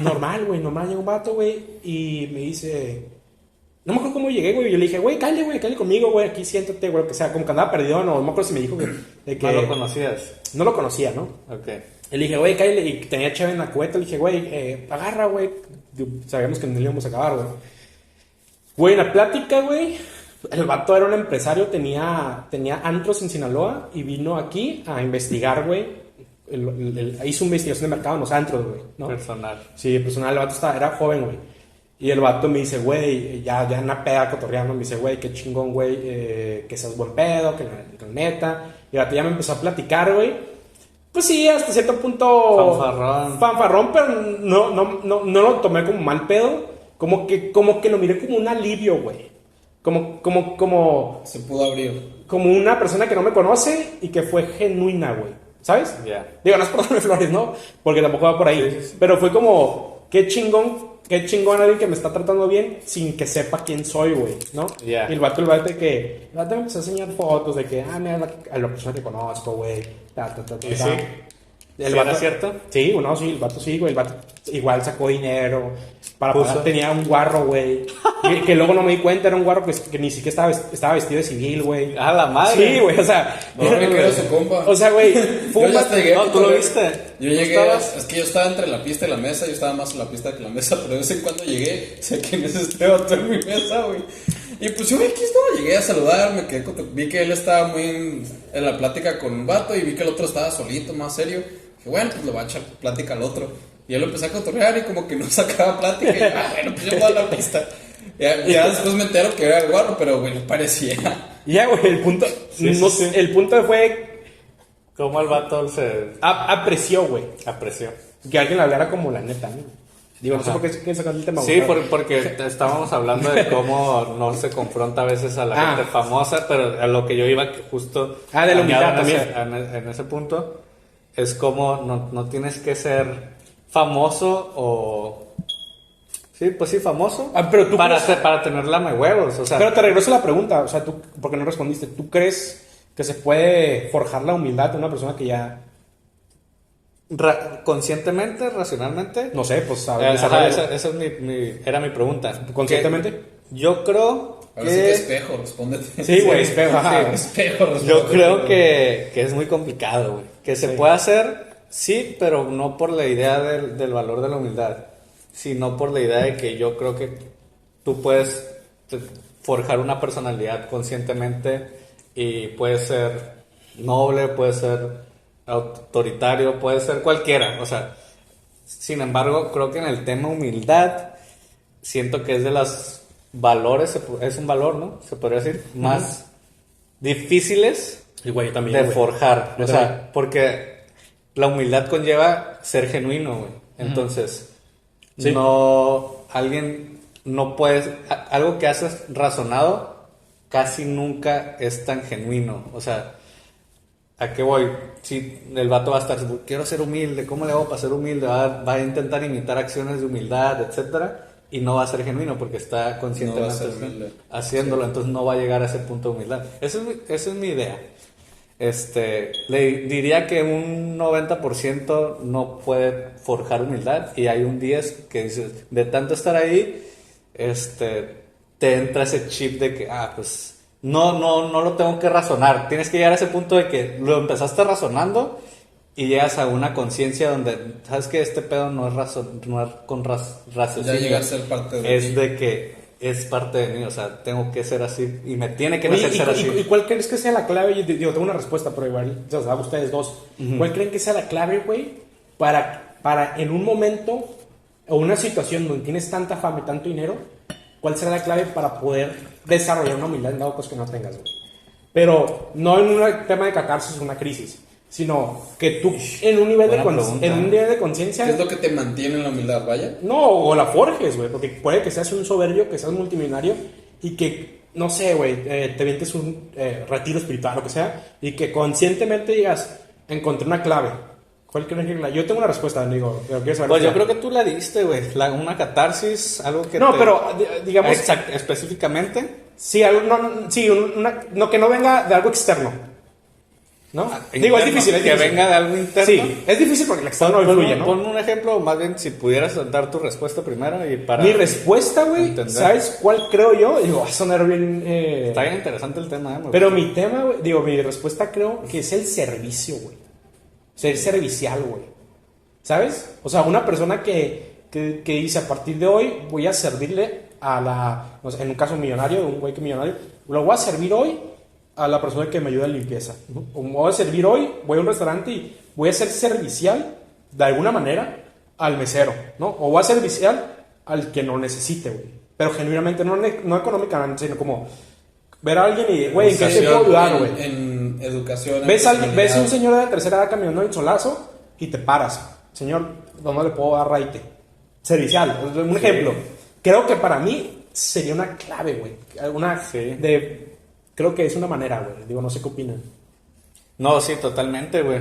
Normal, llegó un vato, güey, y me dice, no me acuerdo cómo llegué, güey, yo le dije, güey, cállate conmigo, güey, aquí siéntate, güey, lo que sea, como que andaba perdido, no me acuerdo si me dijo de que... No lo conocías. No lo conocía, ¿no? Ok. Y le dije, güey, cállate, y tenía chave en la cubeta, le dije, güey, agarra, güey, sabíamos que no le íbamos a acabar, güey. Güey, en la plática, güey, el vato era un empresario, tenía antros en Sinaloa y vino aquí a investigar, güey. Hizo investigación de mercado en los antros, güey, ¿no? Personal. Sí, personal, el vato era joven, güey. Y el vato me dice, güey, ya en una peda cotorreando, me dice, güey, qué chingón, güey, que seas buen pedo, que la neta. Y el vato ya me empezó a platicar, güey. Pues sí, hasta cierto punto... Fanfarrón, pero no lo tomé como mal pedo. Como que lo miré como un alivio, güey. Como Se pudo abrir. como una persona que no me conoce y que fue genuina, güey. ¿Sabes? Ya. Digo, no es por darme flores, ¿no? Porque tampoco va por ahí. Sí, sí. Pero fue como, qué chingón alguien que me está tratando bien sin que sepa quién soy, güey, ¿no? Ya. Y el vato me empezó a enseñar fotos de que, mira a la persona que conozco, güey. ¿Y sí? El ¿Sí vato, era cierto? Sí, no, sí, el vato sí, güey. El vato igual sacó dinero. Para Puso. pagar tenía un guarro, güey. que luego no me di cuenta, era un guarro que ni siquiera estaba vestido de civil, güey. ¡Ah, la madre! Sí, güey, o sea. No, que era su compa. O sea, güey, fue Yo un ya vato. hasta llegué a No, ¿tú lo cotorrear. viste? Yo ¿Tú llegué, estabas? es que yo estaba entre la pista y la mesa, yo estaba más en la pista que en la mesa, pero de vez en cuando llegué, sé quién es este vato en mi mesa, güey. Y pues yo aquí estaba, llegué a saludar, vi que él estaba muy en la plática con un vato y vi que el otro estaba solito, más serio. Dije, bueno, pues le voy a echar plática al otro. Y él lo empecé a cotorrear y como que no sacaba plática. Y bueno, pues yo voy a la pista. Ya después me entero que era el guarro, pero güey, no parecía. Ya, güey, el punto. Sí, no, sí. El punto fue. Como el vato se Apreció, güey. apreció. Que alguien le hablara como la neta, ¿no? Digo, no sé Ajá. por qué sacaste el tema. Sí, güey. porque estábamos hablando de cómo no se confronta a veces a la gente famosa, pero a lo que yo iba que justo De la humildad añado también. en ese punto es como no tienes que ser famoso o sí, pues sí, famoso pero tú para crees- para tener lame huevos, o sea, Pero te regreso la pregunta, o sea, tú, porque no respondiste. ¿Tú crees que se puede forjar la humildad de una persona que ya, conscientemente, racionalmente, no sé, pues ajá, desarrolla- esa es era mi pregunta. conscientemente? Que yo creo Ahora sí que espejo, respóndete. Sí, güey, espejo, ajá. Espejo, Yo respóndete. creo que es muy complicado, güey. Que se puede hacer, sí, pero no por la idea del valor de la humildad, sino por la idea de que yo creo que tú puedes forjar una personalidad conscientemente y puede ser noble, puede ser autoritario, puede ser cualquiera. O sea, sin embargo, creo que en el tema humildad, siento que es de los valores, es un valor, ¿no? Se podría decir, más difíciles Y güey, yo también, de güey. forjar. Yo O también. sea, porque la humildad conlleva ser genuino, güey. Entonces, Sí. alguien no puede, algo que haces razonado casi nunca es tan genuino. O sea, ¿a qué voy? Si el vato va a estar, quiero ser humilde, ¿cómo le hago para ser humilde? Va a intentar imitar acciones de humildad, etcétera, y no va a ser genuino porque está conscientemente No va a ser humilde. haciéndolo, entonces no va a llegar a ese punto de humildad. Esa es mi idea. Le diría que un 90% no puede forjar humildad y hay un 10 que dices, de tanto estar ahí, te entra ese chip de que, pues no lo tengo que razonar. Tienes que llegar a ese punto de que lo empezaste razonando y llegas a una conciencia donde sabes que este pedo no es con raciocinio. Ya llega a ser parte de es ti. de que es parte de mí, o sea, tengo que ser así y me tiene que Oye, nacer ser así. ¿y cuál crees que sea la clave? Yo digo, tengo una respuesta, pero igual, o sea, ustedes dos. ¿Cuál creen que sea la clave, güey, para en un momento o una situación donde tienes tanta fama y tanto dinero, cuál será la clave para poder desarrollar una humildad en dado caso que no tengas, güey? Pero no en un tema de catarsis o una crisis, sino que tú en un nivel, Buena pregunta. en un nivel de conciencia... ¿Qué es lo que te mantiene en la humildad, vaya? No, o la forjes, güey, porque puede que seas un soberbio, que seas multimillonario y que, no sé, güey, te vientes un retiro espiritual, lo que sea, y que conscientemente digas, encontré una clave. ¿Cuál crees que es la? Yo tengo una respuesta, digo, pero quiero saber. Pues yo creo que tú la diste, güey, una catarsis, algo que No, pero digamos... específicamente. Sí, algo, no, que no venga de algo externo. ¿No? Digo, es interno, difícil, es que difícil. venga de algo interno. Sí, es difícil porque el externo no influye, ¿no? Pon un ejemplo, más bien, si pudieras dar tu respuesta primero y para... Mi respuesta, güey, entender. ¿sabes cuál creo yo? Digo, va a sonar bien... Está bien interesante el tema, ¿eh? Pero mi tema, güey, digo, mi respuesta creo que es el servicio, güey. Ser servicial, güey. ¿Sabes? O sea, una persona que dice, a partir de hoy voy a servirle a la... O sea, en un caso millonario, un güey que es millonario, lo voy a servir hoy a la persona que me ayuda en limpieza. ¿No? O me voy a servir hoy, voy a un restaurante y voy a ser servicial, de alguna manera, al mesero, ¿no? O voy a ser servicial al que lo necesite, güey. Pero genuinamente, no económicamente, sino como ver a alguien y, güey, ¿en qué te puedo ayudar, güey? En educación. Ves en un personalidad. señor de la tercera edad caminando en solazo y te paras. Señor, ¿dónde le puedo dar raite? Servicial, un ejemplo. Creo que para mí sería una clave, güey. Creo que es una manera, güey. Digo, no sé qué opinan. No, sí, totalmente, güey.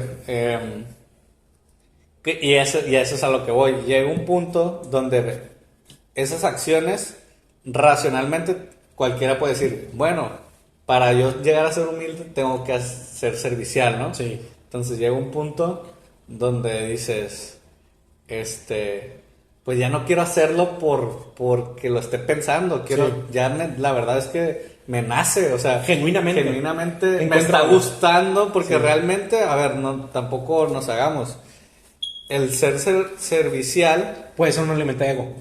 Y eso es a lo que voy. Llega un punto donde esas acciones, racionalmente, cualquiera puede decir, bueno, para yo llegar a ser humilde tengo que ser servicial, ¿no? Sí. Entonces llega un punto donde dices, pues ya no quiero hacerlo porque lo esté pensando. Quiero, Sí. la verdad es que me nace, o sea, Genuinamente. me Encuentra está algo. gustando porque Sí. realmente, a ver, tampoco nos hagamos. El ser servicial, Puede ser un elemento de ego.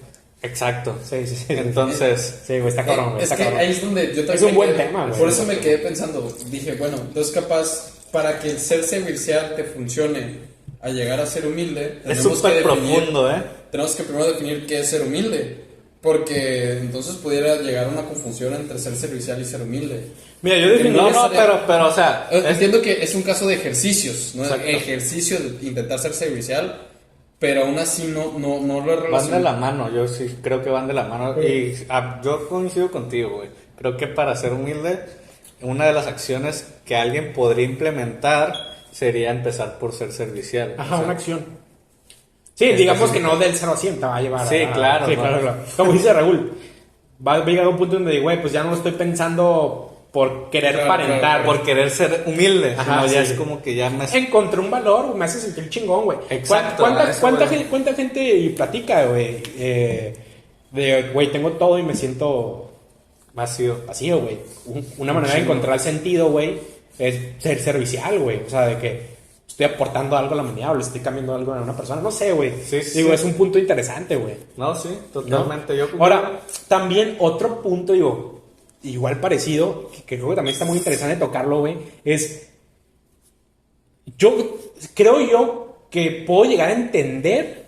exacto. Sí, sí, sí. Entonces, Sí, güey, está cabrón, güey. Es Está que cabrón. ahí es donde yo también Es un me buen quedé- tema, güey. Por eso me quedé pensando, dije, bueno, entonces capaz para que el ser servicial te funcione a llegar a ser humilde, es súper profundo, ¿eh? tenemos que primero definir qué es ser humilde. Porque entonces pudiera llegar a una confusión entre ser servicial y ser humilde. Mira, yo Que definí... No, no pero, o sea, Entiendo que es un caso de ejercicios, ¿no? Exacto. Ejercicio de intentar ser servicial, pero aún así no lo van de relaciono. la mano, yo sí creo que van de la mano. Y yo coincido contigo, güey. Creo que para ser humilde, una de las acciones que alguien podría implementar sería empezar por ser servicial. Ajá, O sea, una acción. Sí, digamos que no del 0 a 100 te va a llevar Sí, claro, Sí, ¿no? claro. Como dice Raúl, va a llegar a un punto donde digo, güey, pues ya no lo estoy pensando por querer Claro, aparentar. por querer ser humilde, Ajá, sino ya sí. es como que ya me... Encontré un valor, me hace sentir chingón, güey. Exacto, ¿Cuánta gente y platica, güey? De, güey, tengo todo y me siento vacío. vacío, güey. Una manera de encontrar sentido, güey, es ser servicial, güey. O sea, de que estoy aportando algo a la humanidad o le estoy cambiando algo a una persona. No sé, güey. Sí, sí, Digo, sí. es un punto interesante, güey. No, sí, totalmente. ¿No? Yo Ahora, también otro punto, digo, igual parecido, que creo que también está muy interesante tocarlo, güey, es, creo yo que puedo llegar a entender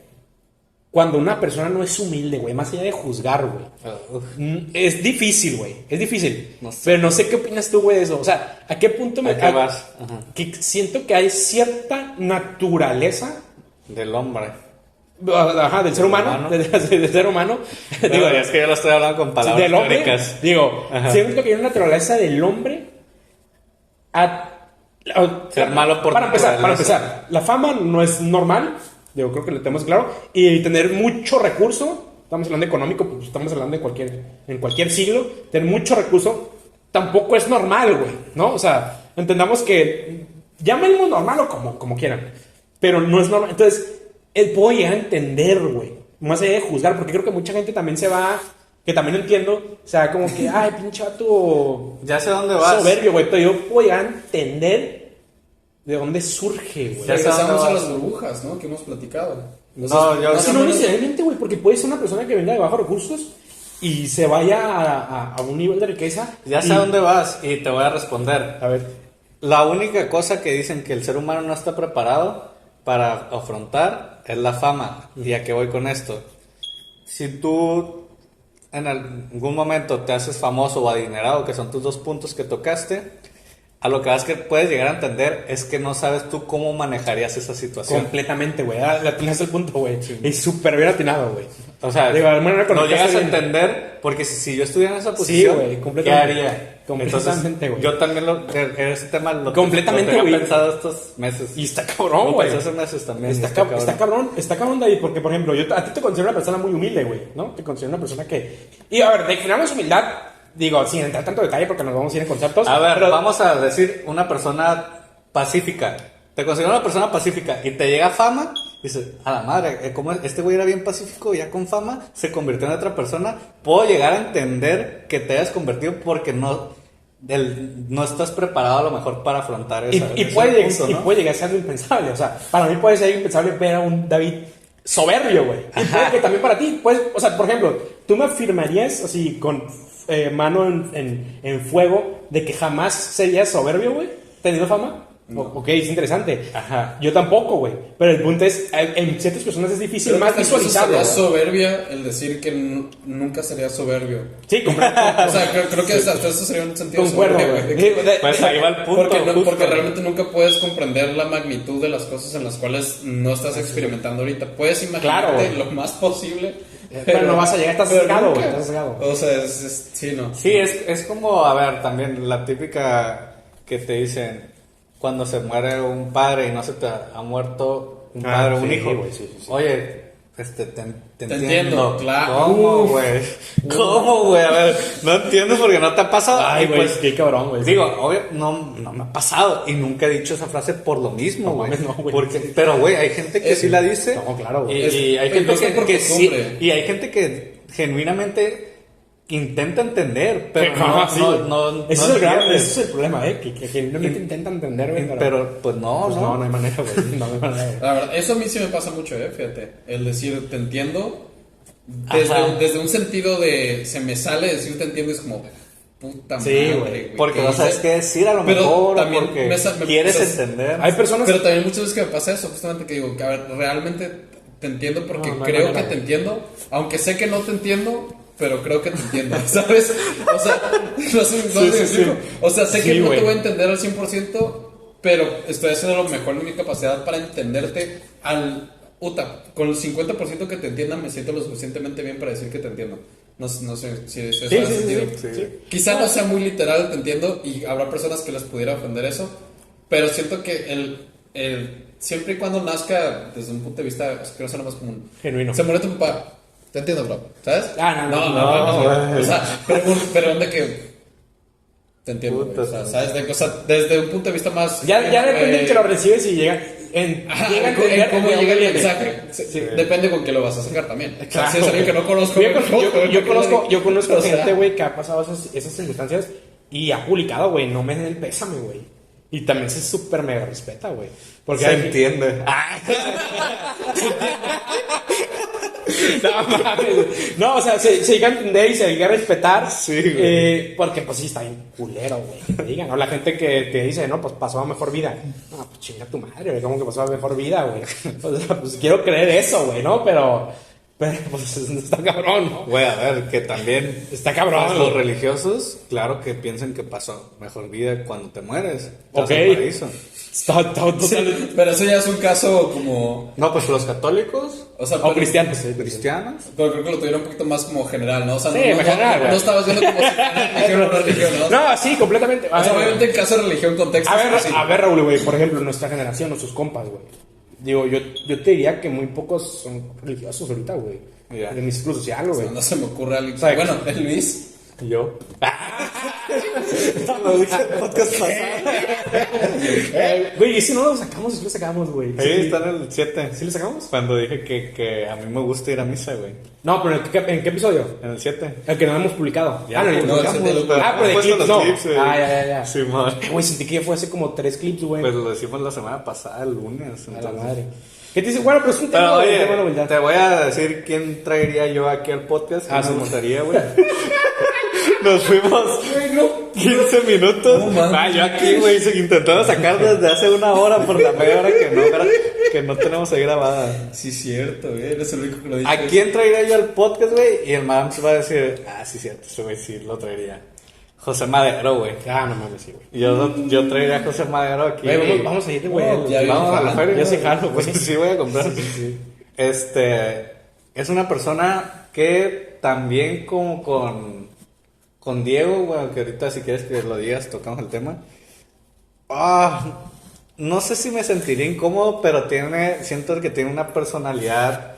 cuando una persona no es humilde, güey, más allá de juzgar, güey. Es difícil, güey, es difícil. No sé. Pero no sé qué opinas tú, güey, de eso. O sea, ¿a qué punto ¿A qué vas? Ajá. Que siento que hay cierta naturaleza Del hombre. ajá, del ser humano, humano. del ser humano. Digo, es que yo lo estoy hablando con palabras del hombre, teóricas. digo, Ajá. siento que hay una naturaleza del hombre Ser malo por para empezar, naturaleza. la fama no es normal, digo, creo que lo tenemos claro, y tener mucho recurso, estamos hablando económico, pues estamos hablando en cualquier siglo, tener mucho recurso tampoco es normal, güey, ¿no? O sea, entendamos que llámenlo normal o como quieran, pero no es normal. Entonces, él puedo llegar a entender, güey, más allá de juzgar, porque creo que mucha gente también se va, que también no entiendo, o sea, como que, ay, pinche vato Ya sé dónde vas. soberbio, güey, pero yo puedo llegar a entender de dónde surge, güey. Ya sé Regresamos dónde a vas. las burbujas, ¿no? Que hemos platicado. No, yo- más Sí, o no menos- necesariamente, güey, porque puede ser una persona que venga de bajos recursos y se vaya a un nivel de riqueza. Ya sé y- a dónde vas y te voy a responder. A ver. La única cosa que dicen que el ser humano no está preparado para afrontar es la fama. ¿Y a qué voy con esto? Si tú en algún momento te haces famoso o adinerado, que son tus dos puntos que tocaste, a lo que vas que puedes llegar a entender es que no sabes tú cómo manejarías esa situación. Completamente, güey. Atinaste el punto, güey. Es súper bien atinado, güey. O sea, Digo, de alguna manera lo llegas a conectaste bien. entender porque si yo estuviera en esa posición, güey, ¿qué completamente. haría? Completamente, Entonces, güey. yo también ese tema lo Completamente, lo tenía güey. pensado estos meses. Y está cabrón, Lo güey. pensé hace meses también. Está cabrón, David, porque, por ejemplo, a ti te considero una persona muy humilde, güey, ¿no? Te considero una persona que... Y, a ver, definamos humildad, digo, sin entrar tanto detalle porque nos vamos a ir en conceptos. A ver, pero- vamos a decir una persona pacífica. Te considero una persona pacífica y te llega fama, dices, a la madre, como este güey era bien pacífico, ya con fama, se convirtió en otra persona. Puedo llegar a entender que te hayas convertido porque no estás preparado a lo mejor para afrontar Y, esa, y ese puede, punto, y ¿no? puede llegar a ser algo impensable. O sea, para mí puede ser algo impensable ver a un David soberbio, güey. Y puede que también para ti, pues, o sea, por ejemplo, tú me afirmarías así con mano en fuego de que jamás serías soberbio, güey, teniendo fama. No. Ok, es interesante. Ajá. Yo tampoco, güey. Pero el punto es, en ciertas personas es difícil Creo más que incluso visualizarlo. sería ¿no? soberbia el decir que nunca sería soberbio. Sí, completamente. O sea, creo que hasta eso sería un sentido Concuerdo, soberbia, güey. güey. Pues ahí va el punto. justo. Porque realmente nunca puedes comprender la magnitud de las cosas en las cuales no estás experimentando ahorita. Puedes Claro, imaginarte güey. lo más posible, Pero no vas a llegar, estás pero sesgado, nunca. güey, estás sesgado. O sea, sí, no. Sí, es como, a ver, también la típica que te dicen cuando se muere un padre y no se te ha muerto un padre o un sí, hijo. güey, sí. Oye, te entiendo, entiendo. claro. ¿Cómo, güey? ¿Cómo, güey? A ver, no entiendo porque no te ha pasado. Ay, Y güey, pues, qué cabrón, güey. digo, obvio, no me ha pasado y nunca he dicho esa frase por lo mismo, No güey. mames, no, güey. Pero, güey, hay gente que sí la dice. No, claro, güey. Y hay gente incluso por que sí. costumbre. Y hay gente que genuinamente intenta entender, pero Ajá, sí, güey. no ese, es el entiende. ese es el problema, que genuinamente intentan entender, güey. Pero, pues no, pues no hay manera, güey. No hay manera. La verdad, eso a mí sí me pasa mucho, fíjate. El decir te entiendo, Ajá. desde un sentido de se me sale decir te entiendo, es como puta Sí, madre, güey, Porque ¿qué no sabes hice? qué decir a lo Pero mejor, o también porque me quieres pasa- entender. Hay personas... Pero también muchas veces que me pasa eso, justamente que digo, que a ver, realmente te entiendo porque No, no hay creo manera, que te güey. entiendo, aunque sé que no te entiendo, pero creo que te entiendo, ¿sabes? O sea, no sé, Sí. O sea, sé que Sí, no güey. te voy a entender al 100%, pero estoy haciendo lo mejor en mi capacidad para entenderte al... Uta, con el 50% que te entiendan me siento lo suficientemente bien para decir que te entiendo. No sé si eso hace sentido. Sí. Quizá no sea muy literal, te entiendo, y habrá personas que les pudiera ofender eso, pero siento que siempre y cuando nazca desde un punto de vista, es que no sea lo más común. Genuino. Se muere tu papá. Te entiendo, bro. ¿Sabes? No. O sea, pero de que te entiendo, güey. O sea, ¿sabes? O sea, desde un punto de vista más... Ya depende de que lo recibes y llega Ajá, llega a en entender cómo de llega el dónde mensaje. viene. Depende con qué lo vas a sacar también. O sea, Exacto, si es alguien que no conozco. Yo conozco o sea, gente, güey, que ha pasado esas circunstancias y ha publicado, güey, no me den el pésame, güey. Y también se súper mega respeta, güey. Porque Se hay- entiende. No, mames. No, o sea, se llega a entender y se llega a respetar. Sí, güey. Porque, pues sí, está bien culero, güey. Que te digan, ¿no? La gente que dice, no, pues pasó a mejor vida. No, pues chinga tu madre, güey. ¿Cómo que pasó a mejor vida, güey? O sea, pues quiero creer eso, güey, ¿no? Pero, pues está cabrón, ¿no? Güey, a ver, que también Está cabrón. pues, los religiosos, claro que piensan que pasó mejor vida cuando te mueres. Estás Ok. en el paraíso. Está total. pero eso ya es un caso como... No, pues los católicos, O sea, O cristianos, sí. cristianos. Pero creo que lo tuvieron un poquito más como general, ¿no? O sea, Sí, no, general, güey. no estabas viendo como si fuera religión o no religión, ¿no? No, sí, completamente. O sea, obviamente en caso de religión, contexto. sí. A ver, Raúl, güey, por ejemplo, nuestra generación, nuestros compas, güey. Digo, yo te diría que muy pocos son religiosos ahorita, güey. Ya. De mi círculo social, güey. No se me ocurre alguien. O sea, Bueno, el Luis. ¿Y yo? Lo dije en el podcast pasado. Güey, ¿y si no lo sacamos? ¿Sí lo sacamos, güey? Sí, está en el 7. ¿Sí lo sacamos? Cuando dije que a mí me gusta ir a misa, güey. No, pero ¿en qué episodio? En el 7. El que no hemos publicado. Ya, no, pues, lo no, publicamos. ese te lo- Ah, pero de He puesto clips, los no. clips, güey. Ya. Simón. Güey, sentí que ya fue hace como 3 clips, güey. Pues lo decimos la semana pasada, el lunes. A la entonces. madre. ¿Qué te dice? Bueno, pero es un Pero tema oye, de tema de novedad. te voy a decir quién traería yo aquí al podcast. Ah, Ah, sí. me gustaría, güey. Nos fuimos 15 minutos. No mames. Ah, yo aquí, güey, intentando sacar desde hace una hora por la media hora que no tenemos ahí grabada. Sí, cierto, güey. Eres el único que lo dice. ¿A quién traería yo al podcast, güey? Y el Mams va a decir, ah, sí, cierto, ese güey sí lo traería. José Madero, güey. Ah, no mames, sí, güey. Yo traería a José Madero aquí. Güey, vamos a ir, güey. No, ya vi. Vamos a la feria. Yo sí jalo, güey. Sí, voy a comprar. Es una persona que también como con Diego, güey, que ahorita si quieres que lo digas, tocamos el tema. No sé si me sentiría incómodo, pero siento que tiene una personalidad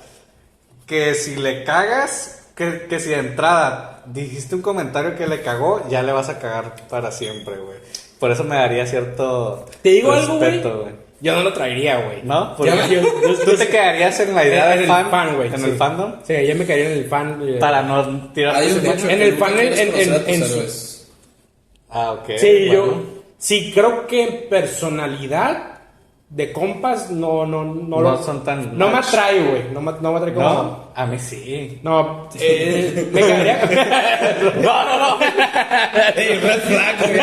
que si le cagas, que si de entrada dijiste un comentario que le cagó, ya le vas a cagar para siempre, güey. Por eso me daría cierto Te digo algo, respeto, güey. Yo no lo traería, güey. ¿No? Ya, Porque tú te quedarías en la idea en de el fan, güey. en sí. el fandom, Sí, ya me caería en el fan. para no tirarte Hay un ese dicho macho. En que el nunca panel, quieres conocer a tus en su- héroes. Ah, ok. Sí, bueno. yo sí creo que en personalidad de compas no No son tan no me match. atrae, güey. No me atrae como. No, a mí sí. No, me caería. no. Red flag, güey.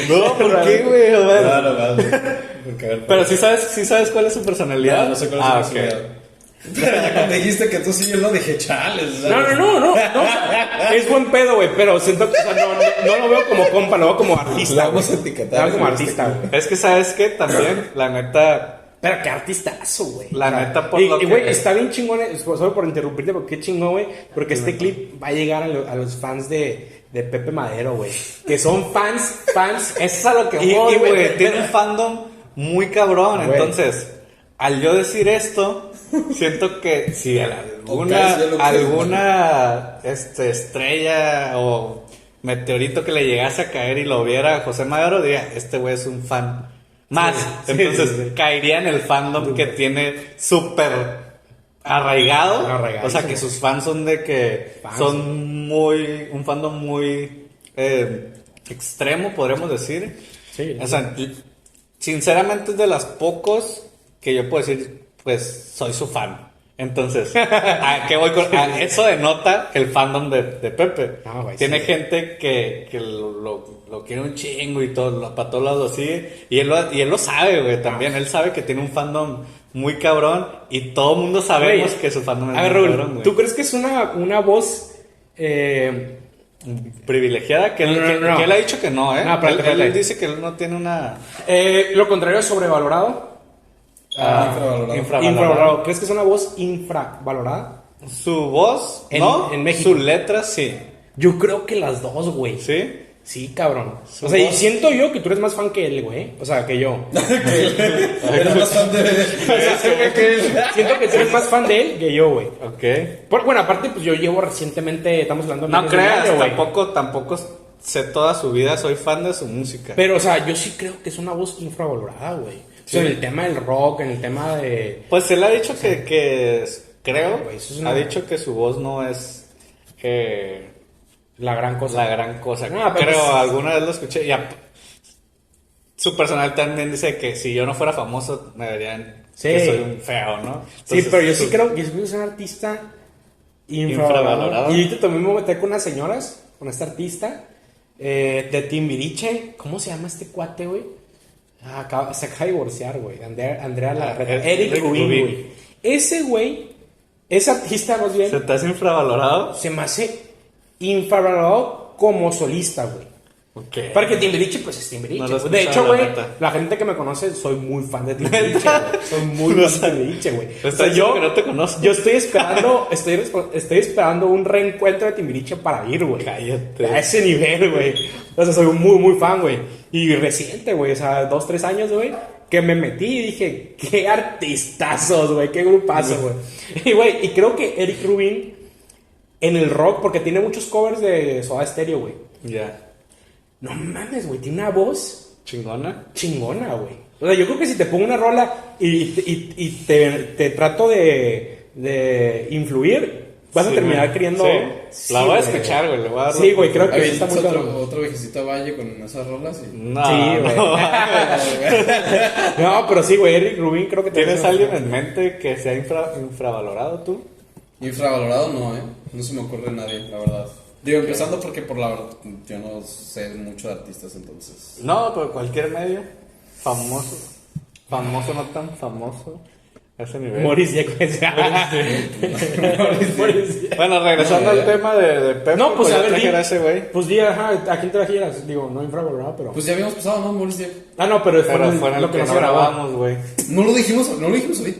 No, ¿por qué, güey? A ver. No, por cagar. Pero sí sabes cuál es su personalidad. No sé cuál es Ah, su ok. personalidad. Pero ya cuando dijiste que tú sí, yo lo dije, chales. No. Es buen pedo, güey, pero siento que o sea, no lo veo como compa, lo veo como artista. La vamos güey. a etiquetar. Lo veo como artista, güey. Es que sabes que también, la neta, Pero qué artistazo, güey. La O sea, neta, por y, lo y, güey, que- está bien chingón, solo por interrumpirte, porque qué chingón, güey. Porque este clip va a llegar a los fans de Pepe Madero, güey. Que son fans. es a lo que Y- voy, y, güey, güey. Tiene pero- un fandom muy cabrón. Güey. Entonces, al yo decir esto, siento que si alguna estrella o meteorito que le llegase a caer y lo viera a José Madero, diría, este güey es un fan más. Sí, Entonces, sí. caería en el fandom que tiene súper arraigado. Arraigadísimo. O sea, que sus fans son de que Fans. son un fandom muy extremo, podríamos decir. Sí. O sea, sinceramente es de las pocos que yo puedo decir, pues soy su fan. Entonces, ¿a qué voy con? Eso denota el fandom de Pepe. Ah, güey, Tiene sí. gente que lo quiere un chingo y todo, para todos lados lo sigue. Y él lo sabe, güey, también. Él sabe que tiene un fandom muy cabrón y todo el mundo sabemos Güey, que su fandom es a ver, muy Raúl, cabrón, güey. ¿tú crees que es una voz... Privilegiada, que No. que él ha dicho que no, ¿eh? No, espérate. Él dice que él no tiene una... lo contrario es sobrevalorado? Infravalorado. Infravalorado. ¿Crees que es una voz infravalorada? Su voz, ¿no? En México. Sus letras, sí. Yo creo que las dos, güey. ¿Sí? Sí, cabrón. Su O sea, y voz. siento yo que tú eres más fan que él, güey. O sea, que yo. Eres más fan de... Siento que tú eres más fan de él que yo, güey. Ok. Bueno, aparte, pues yo llevo recientemente, estamos hablando de No menos de un creas, año, güey. tampoco sé toda su vida, soy fan de su música. Pero, o sea, yo sí creo que es una voz infravalorada, güey. O sea, en el tema del rock, en el tema de... Pues él ha dicho que creo, Güey, eso es una- ha dicho que su voz no es La gran cosa. la gran cosa. No, pero creo, pues- alguna vez lo escuché. Su personal también dice que si yo no fuera famoso me verían Sí. que soy un feo, ¿no? Sí, Entonces, pero yo sí su- creo que es un artista infravalorado. Infravalorado. Y ahorita también me metí con unas señoras, con esta artista de Timbiriche. ¿Cómo se llama este cuate, güey? Se acaba de divorciar, güey. Andrea Larreta. Eric Rubin, güey. Ese güey, ese artista más bien, ¿Se te hace infravalorado? se me hace infravalorado como solista, güey. Ok. Porque Timbiriche, pues es Timbiriche. No lo güey. De escuchaba, hecho, la güey, neta. la gente que me conoce, soy muy fan de Timbiriche, güey. Soy muy fan de Timbiriche, güey. Pues está diciendo que no te conozco. Yo estoy esperando, estoy esperando un reencuentro de Timbiriche para ir, güey. Cállate. A ese nivel, güey. O sea, soy muy fan, güey. Y reciente, güey, o sea, 2-3 años, güey, que me metí y dije, qué artistazos, güey, qué grupazo, güey. Y, güey, y creo que Eric Rubin en el rock, porque tiene muchos covers de Soda Stereo, güey. Ya. No mames, güey, tiene una voz ¿Chingona? chingona, güey. O sea, yo creo que si te pongo una rola y te trato de influir, vas a Sí, terminar güey. queriendo... Sí. Sí, La voy a güey. escuchar, güey. Le voy a dar Sí, güey, creo que Oye, sí está muy cabrón. otro viejecito Valle con esas rolas y... No, Sí, güey. no. No, pero sí, güey, Eric Rubin creo que ¿Tienes alguien en mente que sea infravalorado tú? Infravalorado no, no se me ocurre nadie, la verdad. Digo, empezando porque por la verdad yo no sé mucho de artistas, entonces... No, pero cualquier medio. Famoso. Famoso, no tan famoso. A ese nivel. Morris Dieck, güey. Morris Dieck. Bueno, regresando No, al ya. tema de Pepe. No, pues a ver, trajera ese güey. Pues di, ajá, ¿a quién trajieras? Digo, no infravalorado, pero... Pues ya habíamos pasado, ¿no? Maurice Dieck. Ah, no, pero Pero fue fue en el lo que que no no se grabó. grabamos, güey. No lo dijimos ahorita,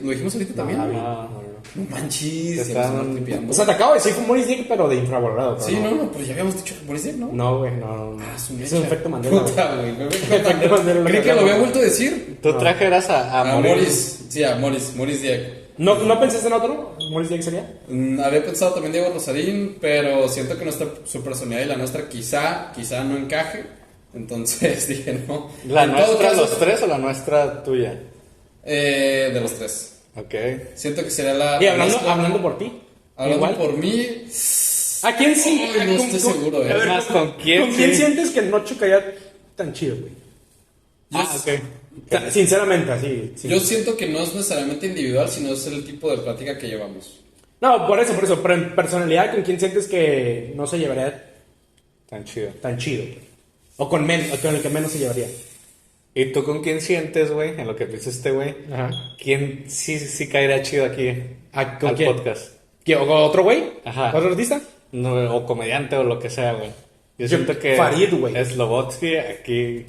lo dijimos ahorita también. Ah, güey. No. No manches, Te ya nos estaban- están tripeando. O sea, te acabo de decir fue Morris Dieck, pero de infravalorado. pero Sí, no, pero ya habíamos dicho Maurice Dieck, ¿no? No, güey, no. Ah, su Es mecha. un efecto Mandela, güey. Puta, güey. Efecto Mandela, lo Creí que que lo había hablamos. vuelto a decir. Tú trajeras a A Morris. Morris, sí, a Morris Dieck. ¿No pensaste en otro? ¿Morris Dieck sería? Había pensado también Diego Rosarín, pero siento que su personalidad y la nuestra quizá no encaje. Entonces dije no. ¿La En todo nuestra caso, los tres o la nuestra tuya? De los tres. Ok. Siento que sería la. Y hablando, nuestra. hablando por ti. Hablando igual. por mí. ¿A quién sí? Ay, no estoy seguro, a ver, Es más, ¿con quién? ¿Con quién Sí. sientes que no chocaría tan chido, güey? Ok. Sinceramente, así. Sí. Yo siento que no es necesariamente individual, sino es el tipo de plática que llevamos. No, por eso. Pero en personalidad, ¿con quién sientes que no se llevaría Tan chido. tan chido? O con el que menos se llevaría. ¿Y tú con quién sientes, güey? En lo que piensa este güey. Ajá. ¿Quién sí caería chido aquí ¿Con al quién? podcast? ¿O con otro güey? Ajá. ¿Otro artista? No, o comediante o lo que sea, güey. Yo siento que Farid, güey. Slobotsky aquí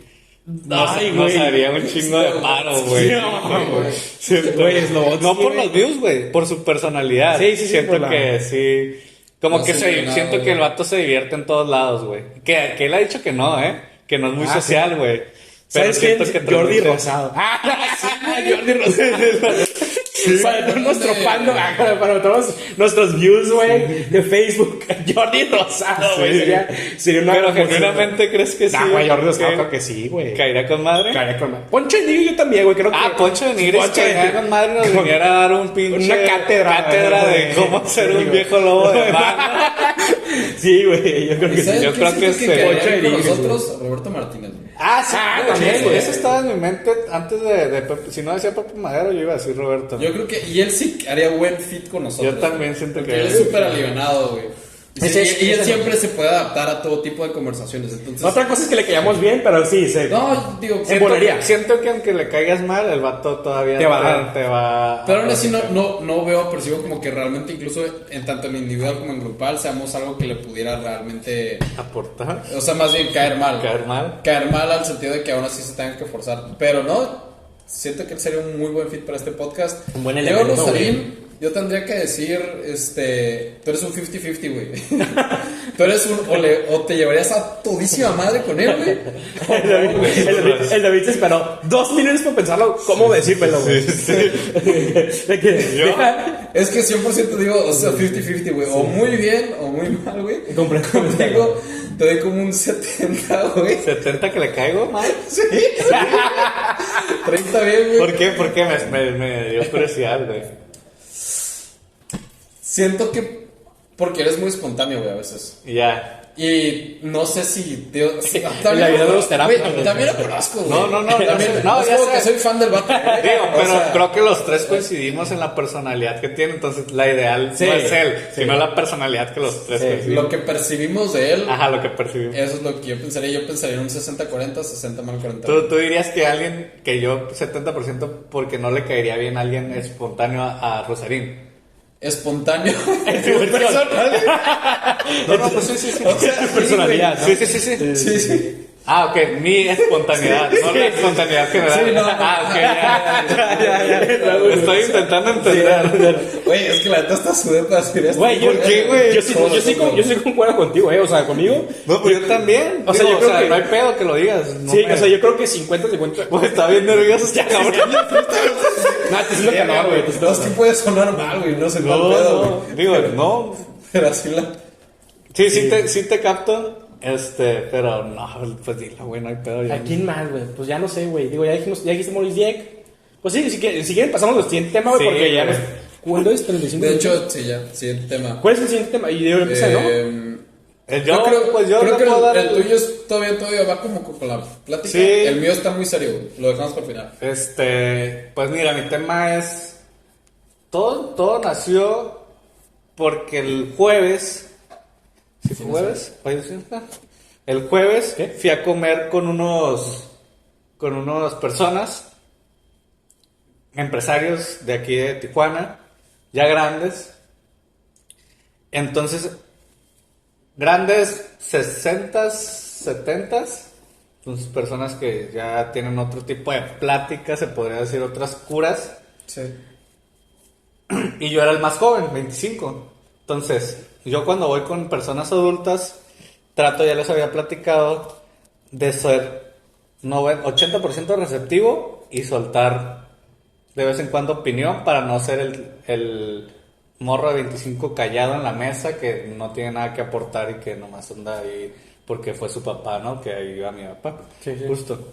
Ay, nos güey. haría un chingo de paro, güey. Sí, no, güey. Siento- Güey, Slobotsky, no por güey. los views, güey, por su personalidad. Sí, sí, sí, Siento por la- que sí. Como No que se ve nada, siento güey. que el vato se divierte en todos lados, güey. Que él ha dicho que no, que no es muy Ah, social, güey. ¿Sabes quién? siento que Jordi transmite- Rosado. Sí, Jordi Rosado. Para todos nuestro fandom, para todos nuestros views, güey, de Facebook. Jordi Rosado, güey. Sería una. Pero como- genuinamente crees que sí. Nah, güey, Jordi Rosado que creo que sí, güey. ¿Caería con madre? Caería con madre. Poncho de Nigris yo también, güey. Creo que. Poncho de Nigris Poncho de caería Nigris. con madre nos viniera a dar un pinche... Una cátedra, de güey. cómo ser Sí, un güey. viejo lobo de mar. Sí, güey. Yo creo que sí. Yo creo que caería sí. bien Poncho de con Nigris, nosotros? Roberto Martínez. Güey. Sí, también, güey. eso estaba en mi mente antes de Pepe. Si no decía Pepe Madero, yo iba a decir Roberto. Yo creo que, y él sí haría buen fit con nosotros. Yo también güey. siento Porque que él es súper alivianado, güey. Y, Ese sí, es- y él ese- siempre se puede adaptar a todo tipo de conversaciones. Entonces, Otra cosa es que le caíamos bien, pero sí, no, digo, Siento que aunque le caigas mal, el vato todavía Te va a dar. te va pero aún así no veo, percibo como que realmente incluso en tanto en individual como en grupal seamos algo que le pudiera realmente, aportar. o sea, más bien caer mal. Caer mal. Caer mal al sentido de que aún así se tengan que forzar. Pero no, siento que él sería un muy buen fit para este podcast. Un buen Diego elemento, Rosarín, yo tendría que decir, tú eres un 50-50, güey. Tú eres o te llevarías a todísima madre con él, güey. El David se esperó 2 minutos para pensarlo, cómo decírmelo, güey. De que, ¿Yo? Es que 100% digo, o sea, 50-50, güey. O muy bien o muy mal, güey. Comprendo. Contigo te doy como un 70, güey. 70 que le caigo mal. Sí. 30 bien, güey. ¿Por qué? Porque me dio curiosidad, güey. Siento que porque eres muy espontáneo, güey, a veces. Ya. Y no sé si... La vida de los terapeutas, güey, güey. también lo conozco, güey. No, También, no, es ya como sé. que soy fan del vato, güey. Digo, O pero sea, creo que los tres coincidimos en la personalidad que tiene, entonces la ideal Sí, no es él, sí. sino la personalidad que los tres Sí. coincidimos. lo que percibimos de él, Ajá, lo que percibimos. eso es lo que yo pensaría. Yo pensaría en un 60-40, 60 mal 40. ¿Tú dirías que alguien, que yo 70% porque no le caería bien a alguien espontáneo a Rosarín? Espontáneo. No, pues sí. O sea, Tu personalidad, ¿no? Sí. Sí, sí. Ah, ok, mi espontaneidad, no la espontaneidad que me da. Sí, no. Ah, ok, ya. Estoy intentando entender. Güey, es que la neta está sudé para decir esto. Güey, ¿Por qué, güey? yo sí concuerdo contigo, o sea, conmigo. No, pues yo también. O sea, yo creo que- no hay pedo que lo digas. No Sí, me- o sea, yo creo que 50-50. Pues está bien nervioso este cabrón. No, te siento calor, güey. No, es que puede sonar mal, güey. No sé cuál pedo, No, güey. digo, no. Pero así la. Sí te capto. Pero no, pues dilo, güey, no hay pedo. Ya. ¿A quién más, güey? Pues ya no sé, güey. Digo, ya dijiste Maurice Dieck. Pues sí, si quieren pasamos al siguiente tema, güey, Sí, porque ya güey. nos... ¿Cuándo es? 35 De minutos. hecho, sí, ya. Siguiente tema. ¿Cuál es el siguiente tema? Y yo empecé, ¿no? Yo creo no que puedo dar el tuyo todavía va como con la plática. Sí. El mío está muy serio, güey. Lo dejamos para el final. Pues mira, mi tema es. Todo nació porque el jueves. ¿Sí fue jueves? Oye, sí, el jueves ¿Qué? fui a comer con unas personas, empresarios de aquí de Tijuana, ya grandes. Entonces, grandes 60s, 70s. Entonces, personas que ya tienen otro tipo de pláticas, se podría decir otras curas. Sí. Y yo era el más joven, 25. Entonces, yo cuando voy con personas adultas, ya les había platicado, de ser 80% receptivo y soltar de vez en cuando opinión para no ser el morro de 25 callado en la mesa que no tiene nada que aportar y que nomás anda ahí porque fue su papá, ¿no? Que ahí iba mi papá. Sí. Justo.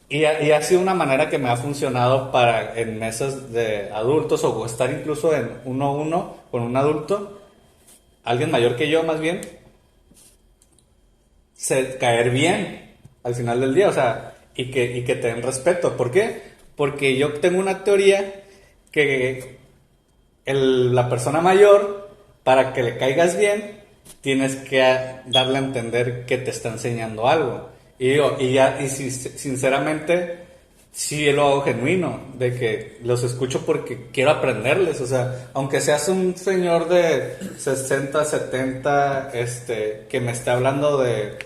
Y ha sido una manera que me ha funcionado para en mesas de adultos o estar incluso en 1-1 con un adulto, alguien mayor que yo más bien, caer bien al final del día, o sea, y que te den respeto. ¿Por qué? Porque yo tengo una teoría que la persona mayor, para que le caigas bien, tienes que darle a entender que te está enseñando algo. Y sinceramente, sí lo hago genuino, de que los escucho porque quiero aprenderles. O sea, aunque seas un señor de 60, 70, que me esté hablando de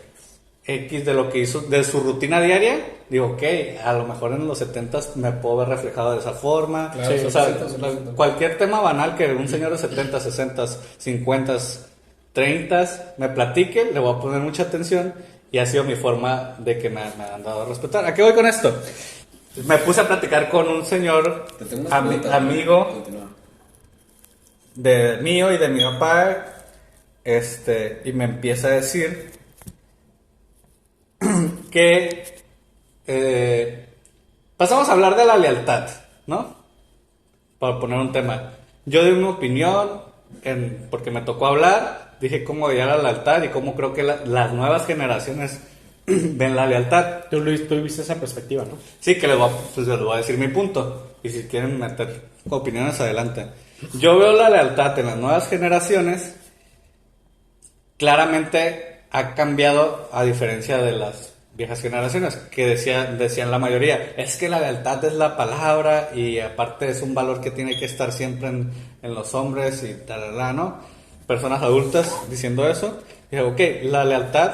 X, de lo que hizo, de su rutina diaria, digo, ok, a lo mejor en los 70 me puedo ver reflejado de esa forma. Claro, O sea, 100%. cualquier tema banal que un señor de 70, 60, 50, 30 me platique, le voy a poner mucha atención. Y ha sido mi forma de que me han dado a respetar. ¿A qué voy con esto? Me puse a platicar con un señor Te tengo unas preguntas, amigo Continúa. de mío y de mi papá, y me empieza a decir que pasamos a hablar de la lealtad, ¿no? Para poner un tema. Yo di una opinión porque me tocó hablar, dije cómo veía la lealtad y cómo creo que las nuevas generaciones ven la lealtad. Tú viste esa perspectiva, ¿no? Sí, que pues les voy a decir mi punto. Y si quieren meter opiniones, adelante. Yo veo la lealtad en las nuevas generaciones. Claramente ha cambiado a diferencia de las viejas generaciones, que decían la mayoría, es que la lealtad es la palabra y aparte es un valor que tiene que estar siempre en los hombres y tal, ¿no? Personas adultas diciendo eso. Y digo, ok, la lealtad,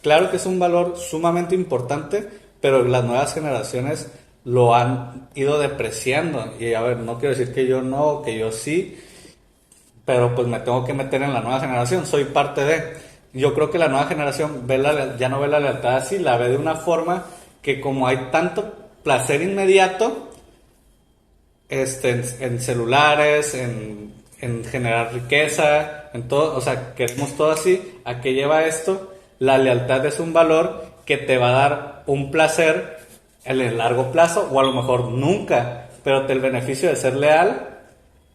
claro que es un valor sumamente importante, pero las nuevas generaciones lo han ido depreciando. Y a ver, no quiero decir que yo no, que yo sí, pero pues me tengo que meter en la nueva generación, soy parte de... Yo creo que la nueva generación ya no ve la lealtad así, la ve de una forma que como hay tanto placer inmediato en celulares, en generar riqueza, en todo, o sea, queremos todo así. ¿A qué lleva esto? La lealtad es un valor que te va a dar un placer en el largo plazo o a lo mejor nunca, pero el beneficio de ser leal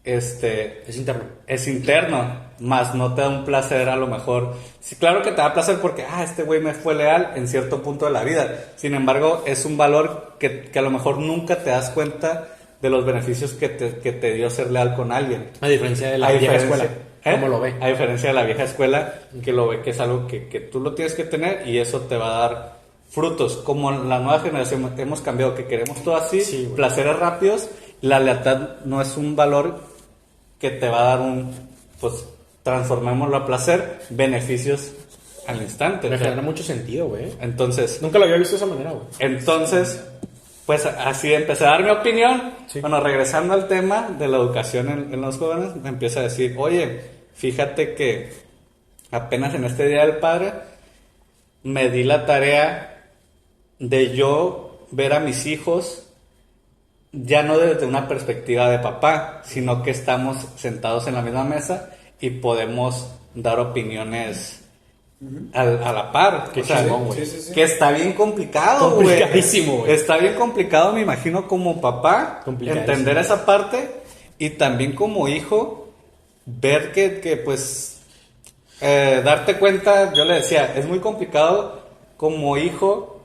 es interno, más no te da un placer a lo mejor. Sí, claro que te da placer porque este güey me fue leal en cierto punto de la vida. Sin embargo, es un valor que a lo mejor nunca te das cuenta de los beneficios que te dio ser leal con alguien. A diferencia de la vieja escuela. ¿Cómo lo ve? A diferencia de la vieja escuela, que lo ve que es algo que tú lo tienes que tener y eso te va a dar frutos. Como la nueva generación hemos cambiado, que queremos todo así, sí, placeres rápidos, la lealtad no es un valor que te va a dar transformémoslo a placer, beneficios al instante. Me genera mucho sentido, güey. Entonces... Nunca lo había visto de esa manera, güey. Entonces, pues así empecé a dar mi opinión. Sí. Bueno, regresando al tema de la educación en los jóvenes, me empieza a decir, oye, fíjate que apenas en este Día del Padre me di la tarea de yo ver a mis hijos ya no desde una perspectiva de papá, sino que estamos sentados en la misma mesa y podemos dar opiniones a la par. Qué chingón, güey. Sí. Que está bien complicado, güey. Complicadísimo, güey. Está bien complicado, me imagino, como papá, entender esa parte y también como hijo, ver que pues, darte cuenta, yo le decía, es muy complicado como hijo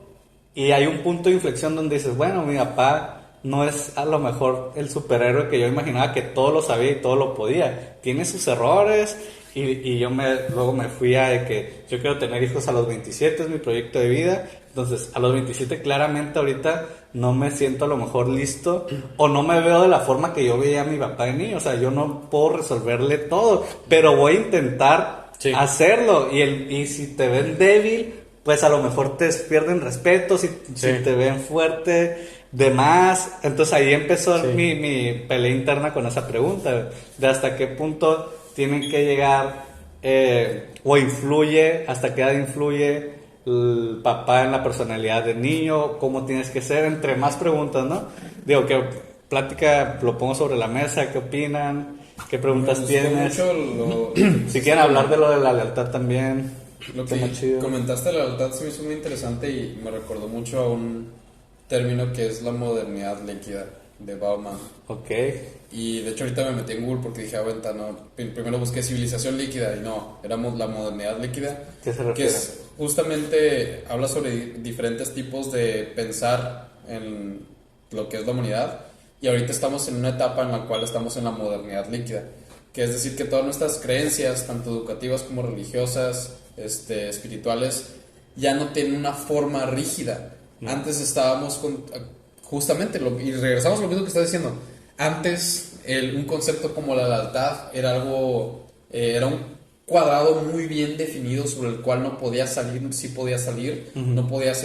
y hay un punto de inflexión donde dices, bueno, mi papá no es a lo mejor el superhéroe que yo imaginaba que todo lo sabía y todo lo podía. Tiene sus errores y yo luego me fui a de que yo quiero tener hijos a los 27, es mi proyecto de vida. Entonces, a los 27 claramente ahorita no me siento a lo mejor listo o no me veo de la forma que yo veía a mi papá de niño. O sea, yo no puedo resolverle todo, pero voy a intentar hacerlo. Y si te ven débil, pues a lo mejor te pierden respeto. Si te ven fuerte... de más, entonces ahí empezó mi pelea interna con esa pregunta, de hasta qué punto tienen que llegar o influye, hasta qué edad influye el papá en la personalidad del niño, cómo tienes que ser, entre más preguntas, ¿no? Digo, que plática lo pongo sobre la mesa, ¿qué opinan? ¿Qué preguntas tienes? Si quieren hablar de lo de la lealtad también. Lo que comentaste de la lealtad se me hizo muy interesante y me recordó mucho a un término que es la modernidad líquida de Bauman. Ok. Y de hecho ahorita me metí en Google porque dije, primero busqué civilización líquida y no, éramos la modernidad líquida. ¿Qué se refiere? Que es justamente, habla sobre diferentes tipos de pensar en lo que es la humanidad y ahorita estamos en una etapa en la cual estamos en la modernidad líquida, que es decir que todas nuestras creencias, tanto educativas como religiosas, espirituales, ya no tienen una forma rígida. Antes estábamos justamente, y regresamos a lo mismo que estás diciendo, antes un concepto como la lealtad era era un cuadrado muy bien definido sobre el cual no podías salir, sí podías salir, no podías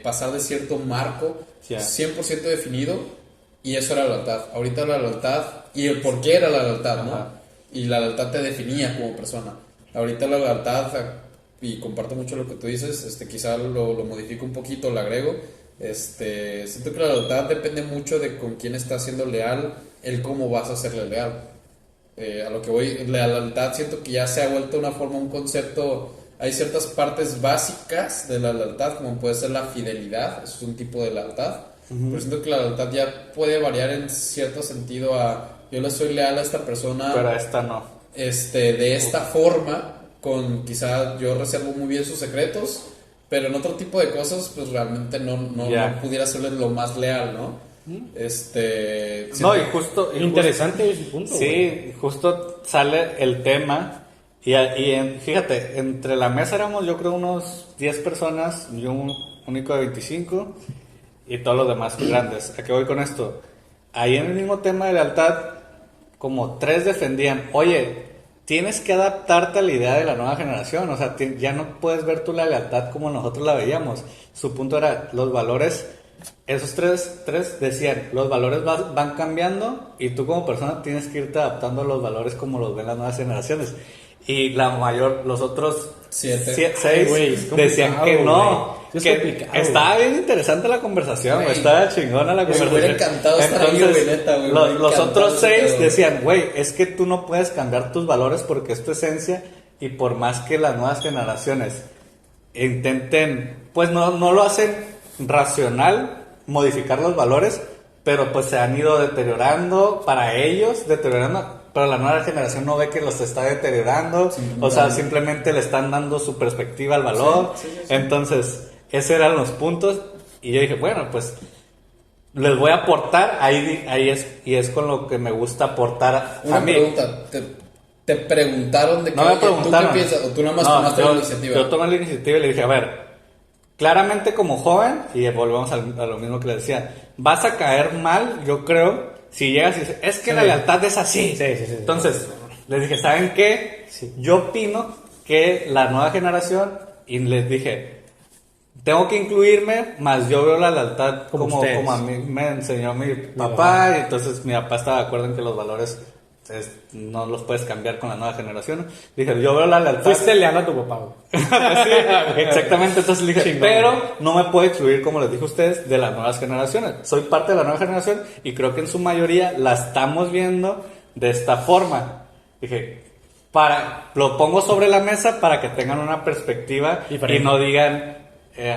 pasar de cierto marco 100% definido, y eso era la lealtad. Ahorita la lealtad, y el por qué era la lealtad, ¿no? Y la lealtad te definía como persona. Ahorita la lealtad... y comparto mucho lo que tú dices, quizá lo modifico un poquito, lo agrego, siento que la lealtad depende mucho de con quién estás siendo leal, el cómo vas a serle leal. A lo que voy, la lealtad siento que ya se ha vuelto una forma, un concepto, hay ciertas partes básicas de la lealtad, como puede ser la fidelidad, es un tipo de lealtad, pero siento que la lealtad ya puede variar en cierto sentido a, yo le soy leal a esta persona, pero a esta no. De esta forma, quizá yo reservo muy bien sus secretos, pero en otro tipo de cosas, pues realmente Ya. no pudiera serle lo más leal, ¿no? No, y justo... Interesante ese punto, güey. Sí, justo sale el tema fíjate, entre la mesa éramos yo creo unos 10 personas, yo un único de 25 y todos los demás grandes. ¿A qué voy con esto? Ahí en el mismo tema de lealtad, como 3 defendían, oye, tienes que adaptarte a la idea de la nueva generación, o sea, ya no puedes ver tú la lealtad como nosotros la veíamos. Su punto era, los valores... Esos tres decían, los valores van cambiando y tú como persona tienes que irte adaptando a los valores como los ven las nuevas generaciones. Y los otros 7. 6 güey, es decían complicado, que no. güey. Es Que complicado, estaba bien interesante la conversación, güey, Güey, estaba chingona la me conversación. hubiera encantado estar ahí, güey, neta, güey, me hubiera los encantado otros ese 6 pedo. decían, güey, es que tú no puedes cambiar tus valores porque es tu esencia y por más que las nuevas generaciones intenten, pues no lo hacen racional, modificar los valores, pero pues se han ido deteriorando para ellos, pero la nueva generación no ve que los está deteriorando, o sea, simplemente le están dando su perspectiva al valor. Sí. Entonces, esos eran los puntos y yo dije, bueno, pues les voy a aportar, es con lo que me gusta aportar Una a mí. pregunta, ¿te preguntaron de No me oye, ¿tú preguntaron. qué piensas? ¿O tú nada más No, tomaste la iniciativa? Yo tomé la iniciativa y le dije, a ver, claramente como joven, y volvemos a lo mismo que le decía, vas a caer mal, yo creo, si llegas y dices, es que la lealtad es así. Sí. Entonces, les dije, ¿saben qué? Sí. Yo opino que la nueva generación, y les dije, tengo que incluirme, más yo veo la lealtad Como como ustedes. a mí me enseñó mi papá, y entonces mi papá estaba de acuerdo en que los valores no los puedes cambiar con la nueva generación. Dije, yo veo la lealtad. Fuiste leal a tu papá, güey. Sí, exactamente, entonces le dije, Chingón, pero no me puedo excluir, como les dije a ustedes, de las nuevas generaciones. Soy parte de la nueva generación y creo que en su mayoría la estamos viendo de esta forma. Dije, lo pongo sobre la mesa para que tengan una perspectiva Diferente. y no digan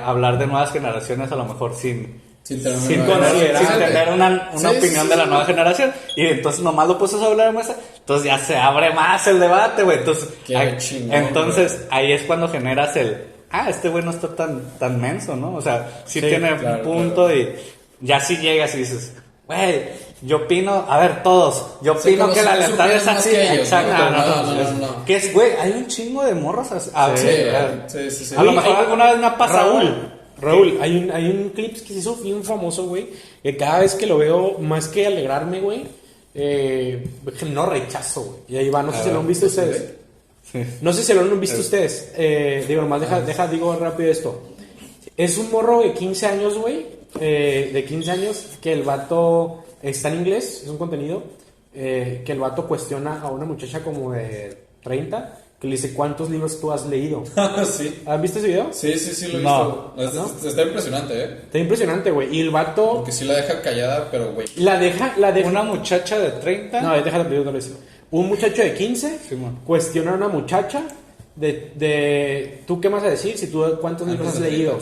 hablar de nuevas generaciones a lo mejor sin tener sin una considerar. tener una Sí, opinión sí, de la sí. nueva generación. Y entonces nomás lo puse sobre la mesa. Entonces ya se abre más el debate, güey. Entonces, Qué chingón, ahí es cuando generas este güey no está tan menso, ¿no? O sea, sí tiene claro, un punto y ya si llegas y dices, güey, yo opino, a ver, todos, yo Sí, opino como que si la tú lealtad es supieras más así. que ellos, Exacto. no. Que es, güey, hay un chingo de morros así. Sí. A lo mejor alguna vez me ha pasado. Raúl, hay un clip que se hizo bien famoso, güey, que cada vez que lo veo, más que alegrarme, güey, no rechazo, güey. Y ahí va, no sé si lo han visto ustedes. Sí. No sé si lo han visto ustedes. Digo, nomás digo rápido esto. Es un morro de 15 años, güey, de 15 años, que el vato está en inglés, es un contenido, que el vato cuestiona a una muchacha como de 30, que le dice, ¿cuántos libros tú has leído? Sí. ¿Han visto ese video? Sí, lo he No. visto. Está impresionante, Está impresionante, güey. Y el vato Porque sí la deja callada, pero güey. la deja. Una muchacha de 30. No, déjala pedir otra vez. Un muchacho de 15 Simón. cuestiona a una muchacha de ¿tú qué vas a decir si tú cuántos libros has Antes de leído?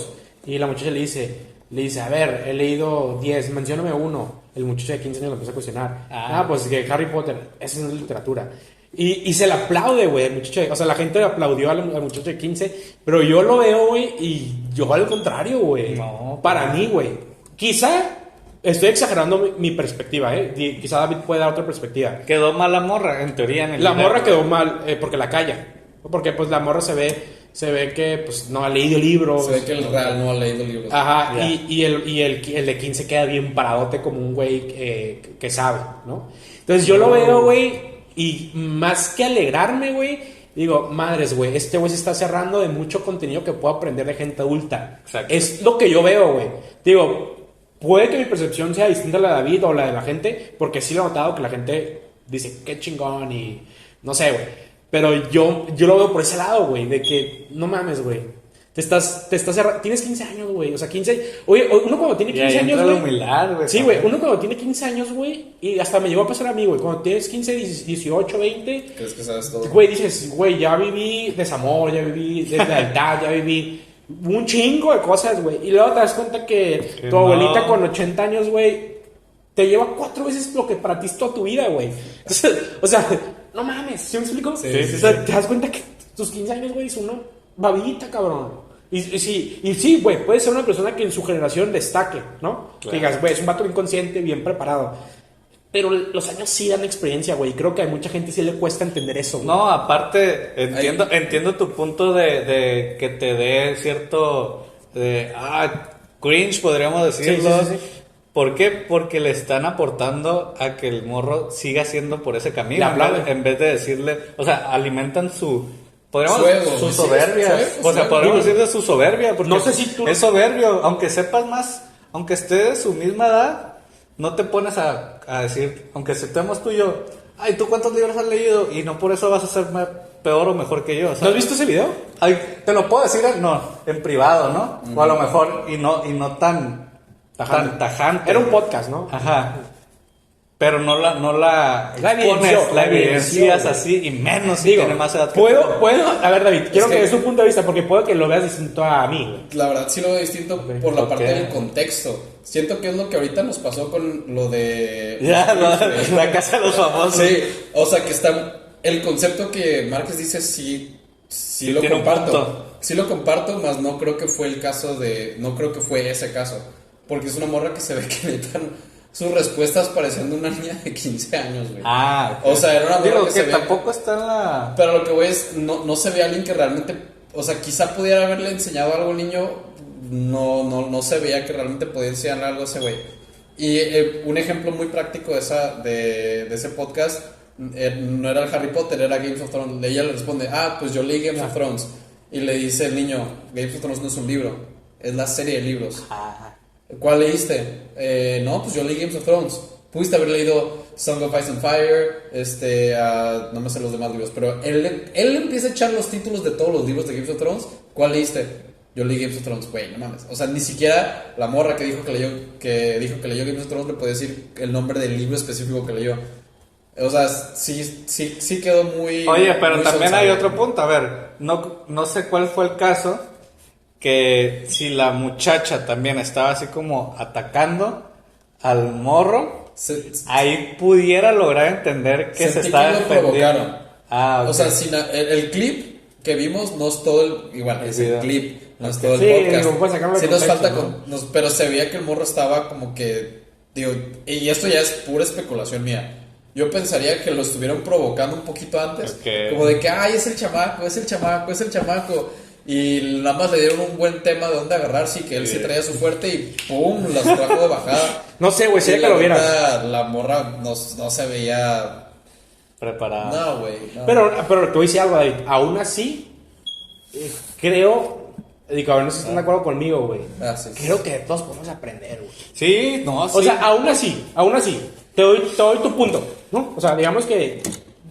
Y la muchacha le dice, a ver, he leído 10, mencióname uno. El muchacho de 15 años lo empieza a cuestionar. Pues que Harry Potter, esa no es literatura. Y se le aplaude, güey, al muchacho. O sea, la gente le aplaudió al muchacho de 15, pero yo lo veo, güey, y yo al contrario, güey. No, para mí, güey. Quizá estoy exagerando mi perspectiva, Quizá David puede dar otra perspectiva. Quedó mal la morra, en teoría. En el La video. morra quedó mal porque la calla. Porque pues la morra se ve que pues no ha leído libros. Se ve que el real no ha leído libros. Ajá, Ya. y el de 15 queda bien paradote como un güey que sabe, ¿no? Entonces yo lo veo, güey, y más que alegrarme, güey, digo, madres, güey, este güey se está cerrando de mucho contenido que puedo aprender de gente adulta. Exacto. Es lo que yo veo, güey. Digo, puede que mi percepción sea distinta a la de David o la de la gente, porque sí lo he notado que la gente dice, qué chingón y no sé, güey. Pero yo lo veo por ese lado, güey, de que no mames, güey. Te estás cerrando. Tienes 15 años, güey. O sea, 15. Oye, uno cuando tiene Y ahí 15 años, entra la güey. humildad, güey. Sí, güey. Uno cuando tiene 15 años, güey. Y hasta me llegó a pasar a mí, güey. Cuando tienes 15, 18, 20. ¿Crees que sabes todo? Güey, dices, güey, ya viví desamor, ya viví deslealtad, ya viví un chingo de cosas, güey. Y luego te das cuenta que tu no. abuelita con 80 años, güey, te lleva 4 veces lo que para ti es toda tu vida, güey. O sea, no mames, ¿sí me explico? Sí, O sea, te das cuenta que tus 15 años, güey, es una babita, cabrón. Y sí, güey, puede ser una persona que en su generación destaque, ¿no? Claro. Que digas, güey, es un vato bien consciente, bien preparado. Pero los años sí dan experiencia, güey. Y creo que a mucha gente sí le cuesta entender eso, güey. No, aparte, entiendo tu punto de que te dé cierto cringe, podríamos decirlo. Sí. ¿Por qué? Porque le están aportando a que el morro siga siendo por ese camino. Le aplauden. En vez de decirle, o sea, alimentan podríamos Su ego, su sí, soberbia. su ego, O sea, su podríamos ego. decir de su soberbia. Porque No sé si tú- es soberbio, aunque sepas más, aunque esté de su misma edad, no te pones a decir, aunque aceptemos tú y yo, ay, ¿tú cuántos libros has leído? Y no por eso vas a ser peor o mejor que yo. ¿No has ¿sabes? visto ese video? Ay, te lo puedo decir en privado, ¿no? O a lo mejor y no tan tajante. Era un podcast, ¿no? Ajá. Pero no la La evidenció, expones, la la evidenció, evidencias güey. así, y menos si Digo, tiene más edad que puedo, tú. a ver, David, quiero que- que des tu punto de vista, porque puedo que lo veas distinto a mí, güey. La verdad sí lo veo distinto por la parte Ok. del contexto. Siento que es lo que ahorita nos pasó con lo de... Ya, la casa de los famosos. Sí, o sea que está... El concepto que Márquez dice sí lo tiene un comparto. punto. Sí lo comparto, más no creo que fue el caso de... No creo que fue ese caso. Porque es una morra que se ve que necesitan sus respuestas pareciendo una niña de 15 años, güey. Ok. O sea, era una morra Digo que que se ve- tampoco está en la... Pero lo que voy es, no se ve a alguien que realmente, o sea, quizá pudiera haberle enseñado algo al niño, no se veía que realmente podía enseñarle algo a ese güey. Y un ejemplo muy práctico de ese podcast, no era el Harry Potter, era Games of Thrones. Ella le responde, pues yo leí Games of Thrones. Y le dice el niño, Games of Thrones no es un libro, es la serie de libros. ¿Cuál leíste? No, pues yo leí Games of Thrones. Pudiste haber leído Song of Ice and Fire, no me sé los demás libros, pero él empieza a echar los títulos de todos los libros de Games of Thrones. ¿Cuál leíste? Yo leí Games of Thrones, güey, no mames. O sea, ni siquiera la morra que dijo que leyó Games of Thrones le puede decir el nombre del libro específico que leyó. O sea, sí quedó muy... Oye, pero muy también hay solitario. otro punto. A ver, no sé cuál fue el caso, que si la muchacha también estaba así como atacando al morro, ahí pudiera lograr entender que se Sentí estaba que lo defendiendo. provocaron. Ok. O sea, el clip que vimos no es todo igual, es el video. clip, no es Ok. todo el Sí, podcast. digo, puedes sacarlo de Sí nos contexto, falta ¿no? pero se veía que el morro estaba como que, digo, y esto ya es pura especulación mía. Yo pensaría que lo estuvieron provocando un poquito antes, Ok. como de que, es el chamaco, es el chamaco, es el chamaco. Y nada más le dieron un buen tema de dónde agarrarse y que él sí traía su fuerte y ¡pum! Las trajo de bajada. No sé, güey, Y sería la que lo vieras. neta, la morra no se veía... Preparado. No, güey. No. Pero te voy a decir algo, David. Aún así, creo. Digo, a ver, no sé si están de acuerdo conmigo, güey. Sí. Creo que todos podemos aprender, güey. Sí, no, sí. O sea, aún así, te doy tu punto, ¿no? O sea, digamos que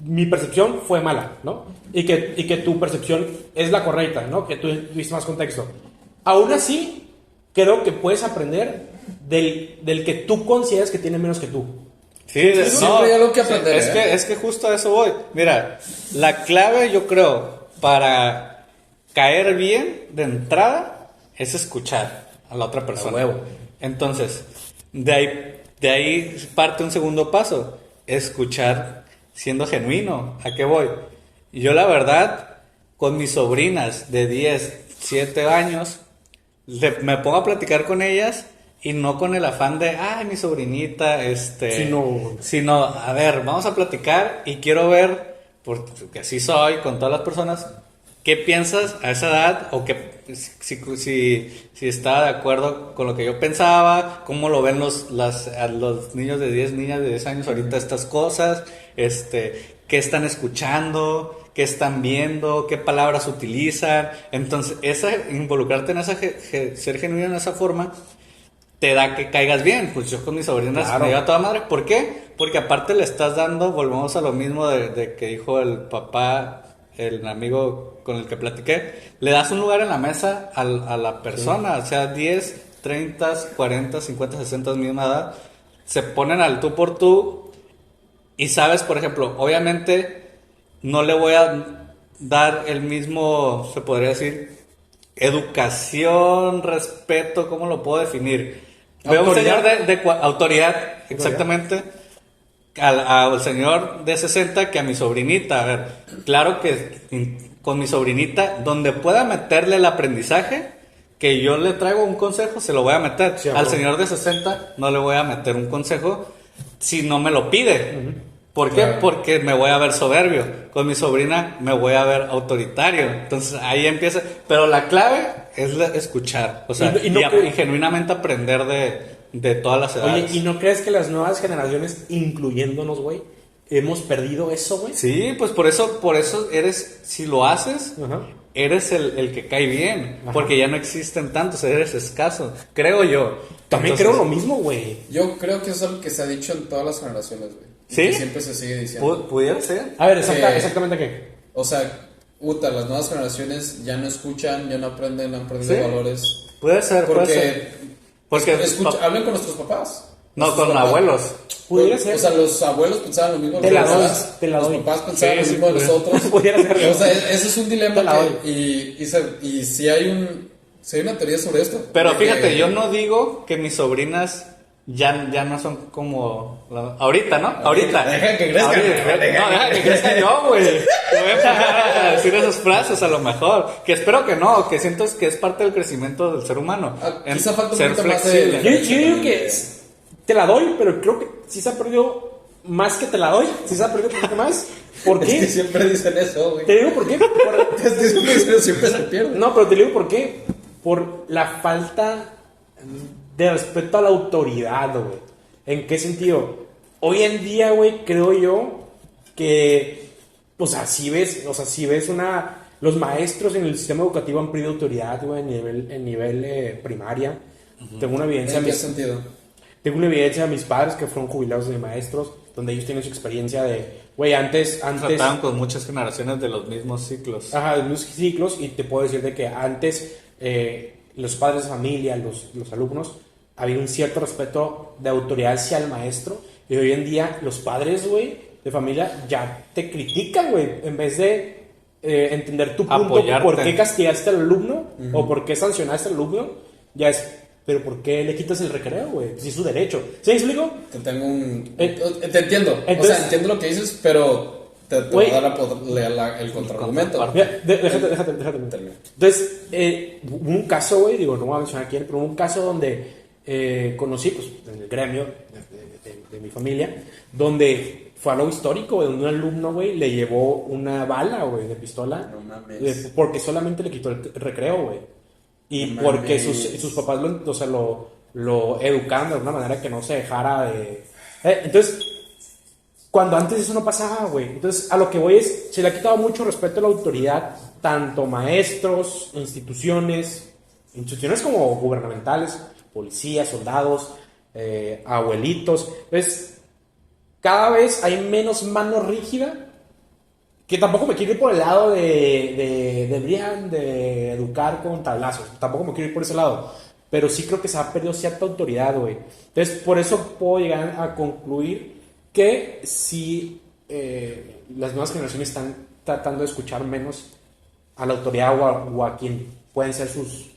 mi percepción fue mala, ¿no? Y que tu percepción es la correcta, ¿no? Que tú tuviste más contexto. Aún así, creo que puedes aprender del que tú consideras que tiene menos que tú. Sí, siempre hay algo que aprender, Es que justo a eso voy. Mira, la clave yo creo para caer bien de entrada es escuchar a la otra persona. huevo. Entonces, de ahí parte un segundo paso, escuchar siendo genuino. ¿A qué voy? Yo la verdad, con mis sobrinas de 10, 7 años, me pongo a platicar con ellas y no con el afán de, mi sobrinita, sino, a ver, vamos a platicar y quiero ver, porque así soy con todas las personas, ¿qué piensas a esa edad? O que si está de acuerdo con lo que yo pensaba, cómo lo ven a los niños de 10, niñas de 10 años ahorita estas cosas, qué están escuchando, qué están viendo, qué palabras utilizan. Entonces, involucrarte en ser genuino en esa forma, te da que caigas bien. Pues yo con mis sobrinas Claro. me iba a toda madre. ¿Por qué? Porque aparte le estás dando, volvemos a lo mismo de que dijo el papá, el amigo con el que platiqué, le das un lugar en la mesa a la persona, o sea, 10, 30, 40, 50, 60 misma edad, se ponen al tú por tú y sabes, por ejemplo, obviamente no le voy a dar el mismo, se podría decir, educación, respeto, ¿cómo lo puedo definir? Veo un señor de autoridad, exactamente, al señor de 60 que a mi sobrinita. A ver, claro que con mi sobrinita, donde pueda meterle el aprendizaje, que yo le traigo un consejo, se lo voy a meter. Sí, al señor de 60 no le voy a meter un consejo si no me lo pide. ¿Por qué? Claro. Porque me voy a ver soberbio. Con mi sobrina me voy a ver autoritario. Entonces ahí empieza. Pero la clave es escuchar. O sea, y genuinamente aprender de todas las edades. Oye, ¿y no crees que las nuevas generaciones, incluyéndonos, güey, hemos perdido eso, güey? Sí, pues por eso eres, si lo haces, Ajá. eres el que cae bien. Ajá. Porque ya no existen tantos, eres escaso. Creo yo. También Entonces, creo lo mismo, güey. Yo creo que eso es algo que se ha dicho en todas las generaciones, güey. Y ¿Sí? que siempre se sigue diciendo. Pudiera ser. A ver, Que- exactamente qué. O sea, las nuevas generaciones ya no escuchan, ya no aprenden, no han aprendido Sí. valores. Puede ser, puede Porque, ser. Porque hablen con nuestros papás. no, Nuestros con papás. abuelos. Pudiera ser. O sea, los abuelos pensaban lo mismo de Te la los doy, papás. te la Los doy. papás pensaban Sí, lo mismo de pudiera. nosotros. Pudiera ser. O sea, ese es un Te la dilema doy. y si hay una teoría sobre esto. Pero de que- fíjate, yo no digo que mis sobrinas ya no son como ahorita, ¿no? Ahorita. Deja que crezcan. Ahorita. No, deja que crezcan yo, güey. Te voy a empezar a decir esas frases a lo mejor. Que espero que no, que siento que es parte del crecimiento del ser humano. Quizá falta un ser poquito más flexible. Yo digo que te la doy, pero creo que sí se ha perdido más que te la doy. Sí se ha perdido un poquito más. ¿Por Es que qué? siempre dicen eso, güey. Te digo por qué. Es que siempre dicen eso, siempre se pierde. No, pero te digo por qué. Por la falta de respeto a la autoridad, güey. ¿En qué sentido? Hoy en día, güey, creo yo que, si ves los maestros en el sistema educativo han perdido autoridad, güey, en nivel primaria. Tengo una evidencia. ¿En qué sentido? Tengo una evidencia de mis padres que fueron jubilados de maestros, donde ellos tienen su experiencia de, güey, antes. Trataban con muchas generaciones de los mismos ciclos. Ajá, de los ciclos, y te puedo decir de que antes los padres de familia, los alumnos, había un cierto respeto de autoridad hacia el maestro, y hoy en día los padres, güey, de familia ya te critican, güey, en vez de entender tu punto, Apoyarte. por qué castigaste al alumno o por qué sancionaste al alumno, ya es, pero ¿por qué le quitas el recreo, güey? Si es su derecho. ¿Sí me explico? Te tengo un... Eh, te entiendo. entonces- o sea, entiendo lo que dices, pero te voy Güey. a dar el contraargumento. contraparte. Mira, déjate. Termina. Entonces, hubo un caso, güey, digo, no voy a mencionar quién, pero hubo un caso donde conocí, pues, en el gremio de mi familia, donde fue algo histórico, güey, donde un alumno, güey, le llevó una bala, güey, de pistola, No mames. porque solamente le quitó el recreo, güey. Y No porque mames. sus papás lo educaron de alguna manera que no se dejara de... entonces, cuando antes eso no pasaba, güey. Entonces, a lo que voy es, se le ha quitado mucho respeto a la autoridad, tanto maestros, instituciones como gubernamentales, policías, soldados, abuelitos. Entonces, cada vez hay menos mano rígida, que tampoco me quiero ir por el lado deberían de educar con tablazos, tampoco me quiero ir por ese lado, pero sí creo que se ha perdido cierta autoridad, güey. Entonces, por eso puedo llegar a concluir que sí, las nuevas generaciones están tratando de escuchar menos a la autoridad o a quien pueden ser sus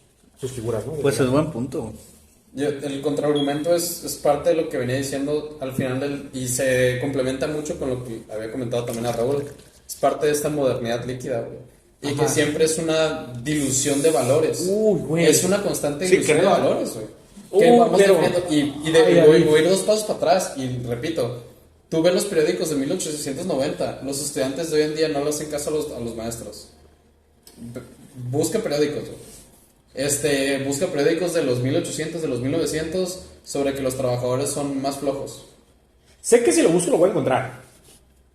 figuras, ¿no? Pues es buen punto. El contraargumento es parte de lo que venía diciendo al final y se complementa mucho con lo que había comentado también a Raúl. Es parte de esta modernidad líquida, güey. Y Ajá. que siempre es una dilución de valores. Uy, güey. Es una constante Sí, dilución de creo. valores, güey. Que vamos pero- definiendo. Voy a ir 2 pasos para atrás y repito. Tú ves los periódicos de 1890. Los estudiantes de hoy en día no le hacen caso a los maestros. Busca periódicos, güey. Busca periódicos de los 1800, de los 1900, sobre que los trabajadores son más flojos. Sé que si lo busco lo voy a encontrar.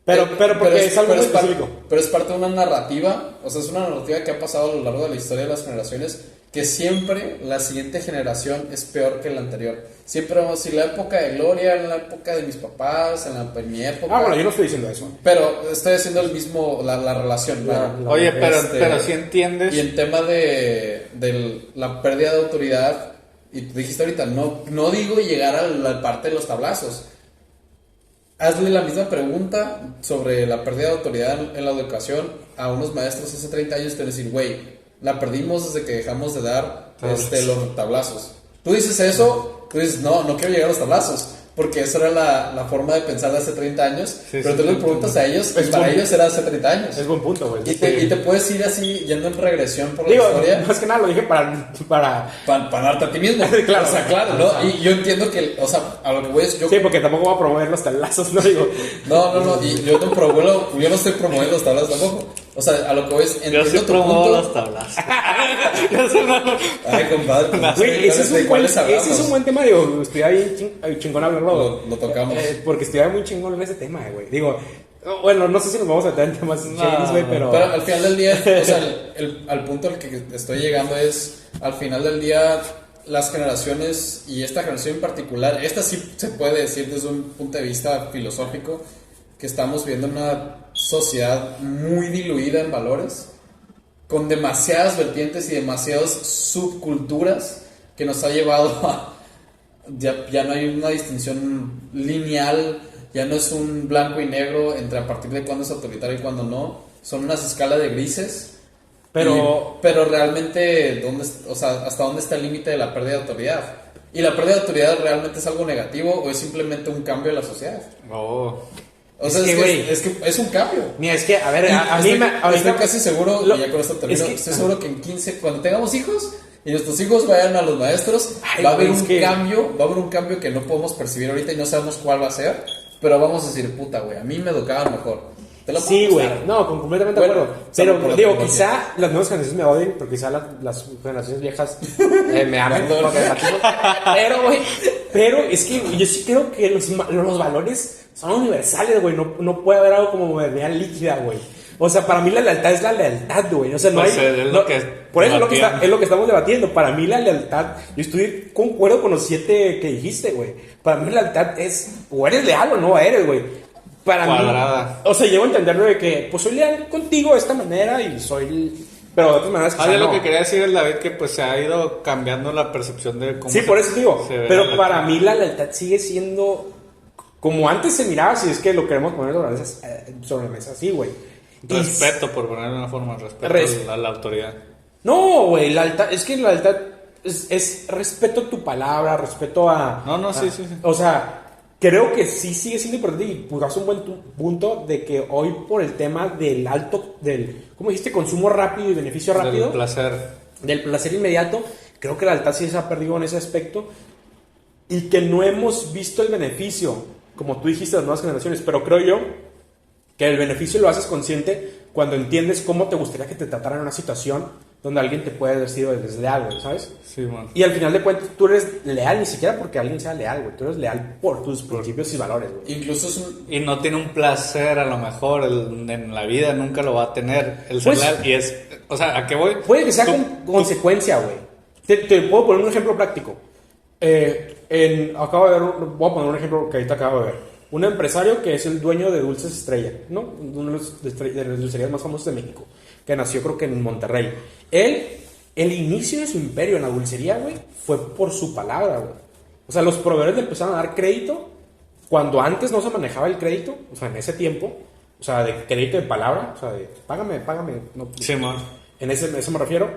Pero porque es algo muy específico. Pero es parte de una narrativa, o sea, es una narrativa que ha pasado a lo largo de la historia de las generaciones, que siempre la siguiente generación es peor que la anterior. Siempre vamos a decir la época de gloria, en la época de mis papás, en mi época. Ah, bueno, yo no estoy diciendo eso. Pero estoy haciendo la relación. ¿no? Oye, pero Este, si entiendes. Y en tema de la pérdida de autoridad, y tú dijiste ahorita, no digo llegar a la parte de los tablazos. Hazle la misma pregunta sobre la pérdida de autoridad en la educación a unos maestros hace 30 años. Te van a decir, güey, la perdimos desde que dejamos de dar los tablazos. Tú dices eso, tú dices, no quiero llegar a los tablazos. porque esa era la forma de pensar de hace 30 años, Sí, pero sí, tú les sí, preguntas a ellos, y Es para buen- ellos era hace 30 años. Es buen punto, güey. Y te puedes ir así, yendo en regresión por la Digo, historia, más que nada lo dije para para darte a ti mismo. Claro. O sea, claro, ¿no? Y yo entiendo que, o sea, a lo que voy es, yo... sí, porque tampoco voy a promover los talazos, no digo. No, y yo no estoy promoviendo los tablas tampoco. O sea, a lo que voy es, Yo entiendo sí tu promuevo punto. las tablas. Yo soy una- Ay, compadre, pues, no sé Güey, ese es de un cuáles buen, ese es hablamos. un buen tema, digo, estuviera bien chingón hablarlo. Lo tocamos. Porque estuviera muy chingón en ese tema, güey. Digo, bueno, no sé si nos vamos a meter en temas shadys, güey, pero... Pero al final del día, o sea, al punto al que estoy llegando es, al final del día, las generaciones, y esta generación en particular, esta sí se puede decir desde un punto de vista filosófico, que estamos viviendo una sociedad muy diluida en valores, con demasiadas vertientes y demasiadas subculturas que nos ha llevado a... Ya no hay una distinción lineal, ya no es un blanco y negro entre a partir de cuándo es autoritario y cuándo no, son unas escalas de grises. Pero realmente, o sea, ¿hasta dónde está el límite de la pérdida de autoridad? ¿Y la pérdida de autoridad realmente es algo negativo o es simplemente un cambio de la sociedad? Oh. O sea, es que es un cambio. Mira, es que, a ver, a mí Estoy, me... estoy ahorita- casi seguro, lo- y ya con esto termino, es que- estoy seguro que en 15, cuando tengamos hijos y nuestros hijos vayan a los maestros, Ay, va a haber güey, es un que- cambio, va a haber un cambio que no podemos percibir ahorita y no sabemos cuál va a ser, pero vamos a decir, puta, güey, a mí me educaban mejor. ¿Te lo Sí, puedo güey, prestar? no, completamente de Bueno, acuerdo. solo Pero por la digo, tecnología. quizá las nuevas generaciones me odien, pero quizá las generaciones viejas me amen. Perdón. Pero es que yo sí creo que los valores son universales, güey. No puede haber algo como modernidad líquida, güey. O sea, para mí la lealtad es la lealtad, güey. O sea, no Pues hay. es no- lo que por eso debatían. es lo que estamos debatiendo. Para mí la lealtad, yo estoy concuerdo con los 7 que dijiste, güey. Para mí la lealtad es o eres leal o no eres, güey. Para Cuadrada. mí, o sea, llego a entenderlo de que, pues soy leal contigo de esta manera y soy. Pero de otras maneras, quizá Yo no. lo que quería decir es, David, que pues se ha ido cambiando la percepción de cómo Sí, por eso digo. se ve Pero la para lealtad. mí la lealtad sigue siendo como antes se miraba, si es que lo queremos poner sobre la mesa, sí, güey. Y Respeto, por ponerlo de una forma, respeto Res- a la autoridad. No, güey, la lealtad, es que la lealtad es respeto a tu palabra, respeto a... No, sí, a- sí, sí. O sea, creo que sí sigue siendo importante y pues un buen punto de que hoy por el tema del ¿cómo dijiste? Consumo rápido y beneficio rápido. Del placer. Del placer inmediato, creo que la lealtad sí se ha perdido en ese aspecto y que no hemos visto el beneficio, como tú dijiste, de las nuevas generaciones, pero creo yo que el beneficio lo haces consciente cuando entiendes cómo te gustaría que te trataran en una situación donde alguien te puede haber sido desleal, güey, ¿sabes? Sí, man. Y al final de cuentas tú eres leal ni siquiera porque alguien sea leal, güey, tú eres leal por tus principios y valores, güey. Incluso es un... Y no tiene un placer, a lo mejor, en la vida nunca lo va a tener el ser Pues- leal. Y es, o sea, ¿a qué voy? Puede que sea Tú- con consecuencia, güey. Te puedo poner un ejemplo práctico. Acabo de ver, voy a poner un ejemplo que ahorita acabo de ver. Un empresario que es el dueño de Dulces Estrella, ¿no? Uno de las dulcerías más famosas de México, que nació creo que en Monterrey. El inicio de su imperio en la dulcería, güey, fue por su palabra, güey. O sea, los proveedores le empezaron a dar crédito cuando antes no se manejaba el crédito, o sea, en ese tiempo, o sea, de crédito de palabra, o sea, de págame, no, Sí, man. eso me refiero.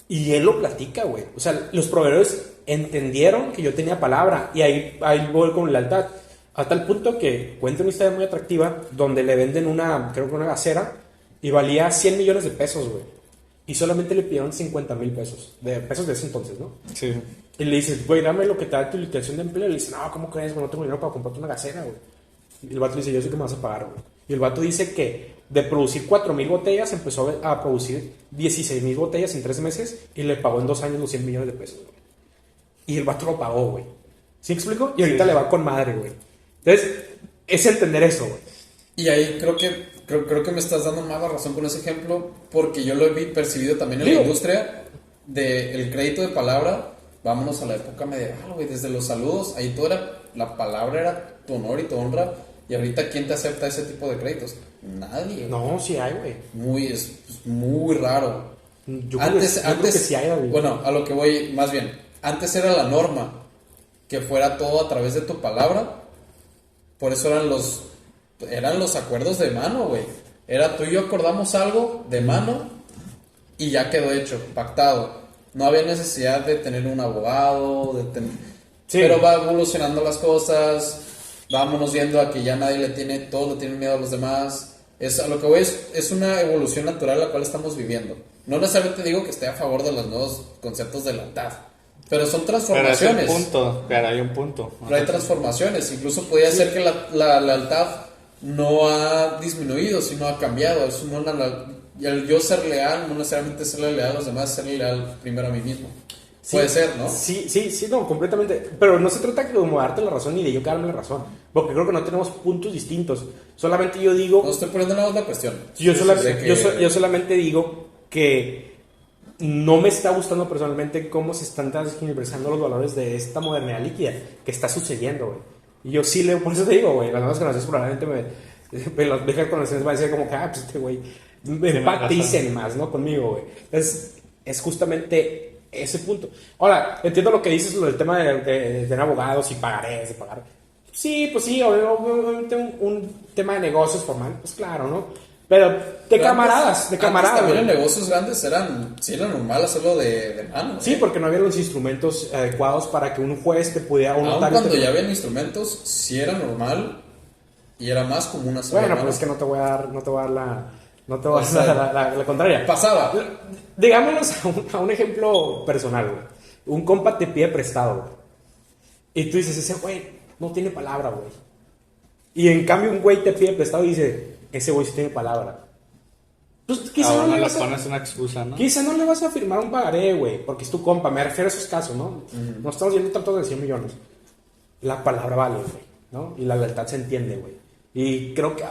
Y él lo platica, güey. O sea, los proveedores entendieron que yo tenía palabra. Y ahí voy con lealtad. A tal punto que cuenta una historia muy atractiva donde le venden creo que una gasera y valía 100 millones de pesos, güey. Y solamente le pidieron 50,000 pesos. De pesos de ese entonces, ¿no? Sí. Y le dices, güey, dame lo que te da tu liquidación de empleo. Y le dice, no, ¿cómo crees? Güey, no tengo dinero para comprarte una gasera, güey. Y el vato le dice, yo sé que me vas a pagar, güey. Y el vato dice que de producir 4,000 botellas empezó a producir 16,000 botellas en 3 meses y le pagó en 2 años los 100 millones de pesos, güey. Y el vato lo pagó, güey. ¿Sí me explico? Y ahorita le va con madre, güey. Entonces, es entender eso, güey. Y ahí creo que me estás dando más la razón con ese ejemplo, porque yo lo he percibido también en Digo. la industria del crédito de palabra. Vámonos a la época medieval, güey, desde los saludos, ahí la palabra era tu honor y tu honra, y ahorita ¿quién te acepta ese tipo de créditos? Nadie. No, sí hay, güey. Es muy raro. Yo creo que sí hay, David. Bueno, a lo que voy, más bien, antes era la norma que fuera todo a través de tu palabra. Por eso eran los acuerdos de mano, güey. Era tú y yo acordamos algo de mano y ya quedó hecho, pactado. No había necesidad de tener un abogado, Sí. Pero va evolucionando las cosas, vámonos viendo a que ya nadie le tiene, todos le tienen miedo a los demás. A lo que voy es una evolución natural la cual estamos viviendo. No necesariamente digo que esté a favor de los nuevos conceptos de lealtad, pero son transformaciones. Pero hay un punto. Pero hay transformaciones, incluso podría ser que la lealtad no ha disminuido, sino ha cambiado. Es el yo ser leal, no necesariamente serle leal a los demás, ser leal primero a mí mismo. Sí, puede ser, ¿no? Sí, no, completamente. Pero no se trata de como darte la razón ni de yo quedarme la razón. Porque creo que no tenemos puntos distintos. Solamente yo digo... No estoy poniendo nada más la cuestión. Yo solamente digo que no me está gustando personalmente cómo se están transgiversando los valores de esta modernidad líquida que está sucediendo, güey. Y yo sí leo, por eso te digo, güey, las nuevas generaciones probablemente las viejas generaciones van a decir como que, pues este güey, empaticen más, ¿no? Conmigo, güey. Es justamente ese punto. Ahora, entiendo lo que dices, lo del tema de tener abogados y pagarés, de pagar. Sí, pues sí, obviamente un tema de negocios formal, pues claro, ¿no? Pero de camaradas. También en negocios grandes era normal hacerlo de mano. Sí, porque no había los instrumentos adecuados para que un juez te pudiera... Aún cuando ya habían instrumentos, sí era normal y era más común hacerlo. Bueno, pero es que no te voy a dar la contraria. Pasaba. Digámonos a un ejemplo personal, güey. Un compa te pide prestado, güey. Y tú dices, ese güey no tiene palabra, güey. Y en cambio un güey te pide prestado y dice, ese güey sí tiene palabra. Pues quizá no le pones una excusa, ¿no? Quizá no le vas a firmar un pagaré, güey, porque es tu compa. Me refiero a esos casos, ¿no? No estamos viendo tanto de 100 millones. La palabra vale, güey, ¿no? Y la lealtad se entiende, güey. Y creo que,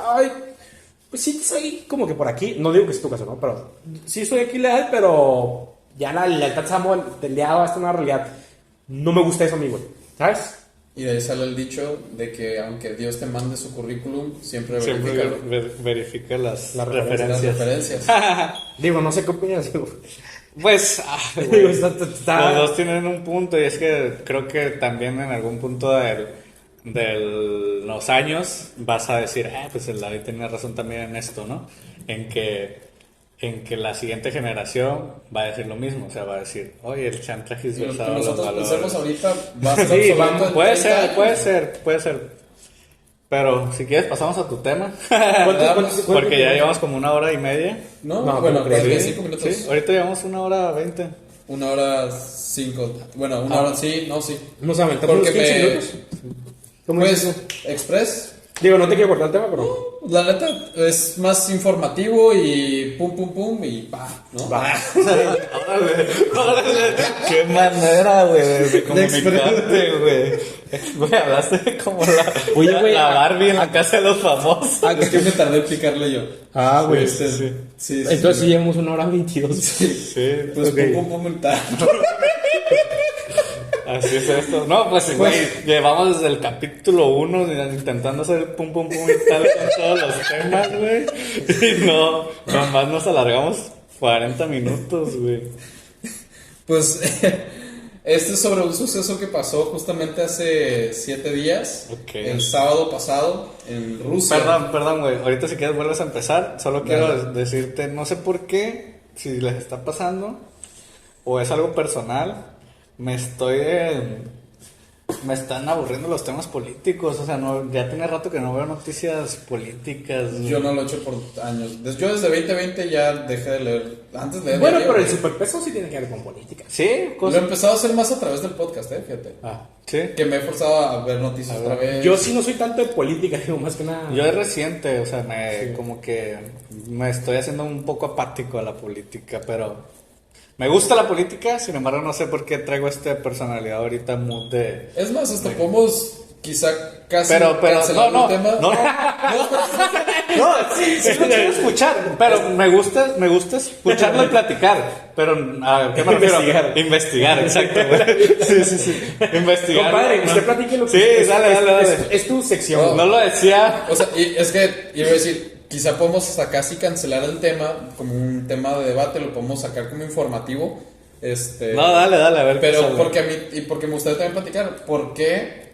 pues sí soy como que por aquí, no digo que es tu caso, ¿no? Pero sí soy aquí leal, pero ya la lealtad se ha moldeado hasta una realidad. No me gusta eso a mí, güey, ¿sabes? Y de ahí sale el dicho de que aunque Dios te mande su currículum, siempre verifica las referencias. Digo, no sé qué opinas, digo. Pues, Digo, los dos tienen un punto y es que creo que también en algún punto de los años vas a decir, pues el David tenía razón también en esto, ¿no? En que la siguiente generación va a decir lo mismo, o sea, va a decir, oye, el chantaje es basado en los nosotros valores. pensemos ahorita va a ser Sí, obsoleto en puede 30 ser, años. puede ser. Pero si quieres pasamos a tu tema. ¿Cuánto Porque ya llevamos como 1 hora y media. No, No, bueno, ¿cómo crees? 5 minutos. Sí, ahorita llevamos 1 hora 20. 1 hora 5. Bueno, 1 hora, sí. ¿Nos aventamos unos Porque 15 minutos? ¿Cómo es Pues, eso? Express, Digo, no te quiero cortar el tema, pero... la neta, es más informativo y pum, pum, pum y pa, ¿no? Órale, qué manera, güey, de comunicarte, güey. Güey, hablaste como Oye, güey, la Barbie en la casa de los famosos. Es que me tardé en explicarle yo. güey. Sí. Entonces sí llevamos 1 hora 22. Sí, Pues Ok. pum, pum, pum, tal. así es esto. No, pues, güey, llevamos desde el capítulo 1 intentando hacer el pum, pum, pum y tal con todos los temas, güey. Y nomás nos alargamos 40 minutos, güey. Pues este es sobre un suceso que pasó justamente hace 7 días, Ok. el sábado pasado en Rusia. Perdón, güey. Ahorita si quieres vuelves a empezar. Solo quiero Dale. decirte, no sé por qué, si les está pasando o es algo personal, me están aburriendo los temas políticos. O sea, ya tiene rato que no veo noticias políticas. Yo no lo he hecho por años. Yo desde 2020 ya dejé de leer. Antes leía Bueno, diario, pero el güey. superpeso sí tiene que ver con política. Sí, Lo he cosas. empezado a hacer más a través del podcast, fíjate. Sí. Que me he forzado a ver noticias otra vez. Yo sí no soy tanto de política, digo, más que nada. Yo es reciente, o sea, como que me estoy haciendo un poco apático a la política, pero me gusta la política, sin embargo no sé por qué traigo esta personalidad ahorita mood de... Es más, hasta podemos quizá casi Pero, cancelar no, el tema. no, sí lo quiero escuchar, pero me gusta escucharlo y platicar, pero ¿a ver, qué me refiero? Investigar, exacto, güey. Sí, investigar. Compadre, usted platique lo que Sí, dale. Es tu sección. No lo decía. O sea, y es que iba a decir, quizá podemos hasta casi cancelar el tema como un tema de debate, lo podemos sacar como informativo. No, dale, a ver. Pero qué sale. porque a mí, y porque me gustaría también platicar, ¿por qué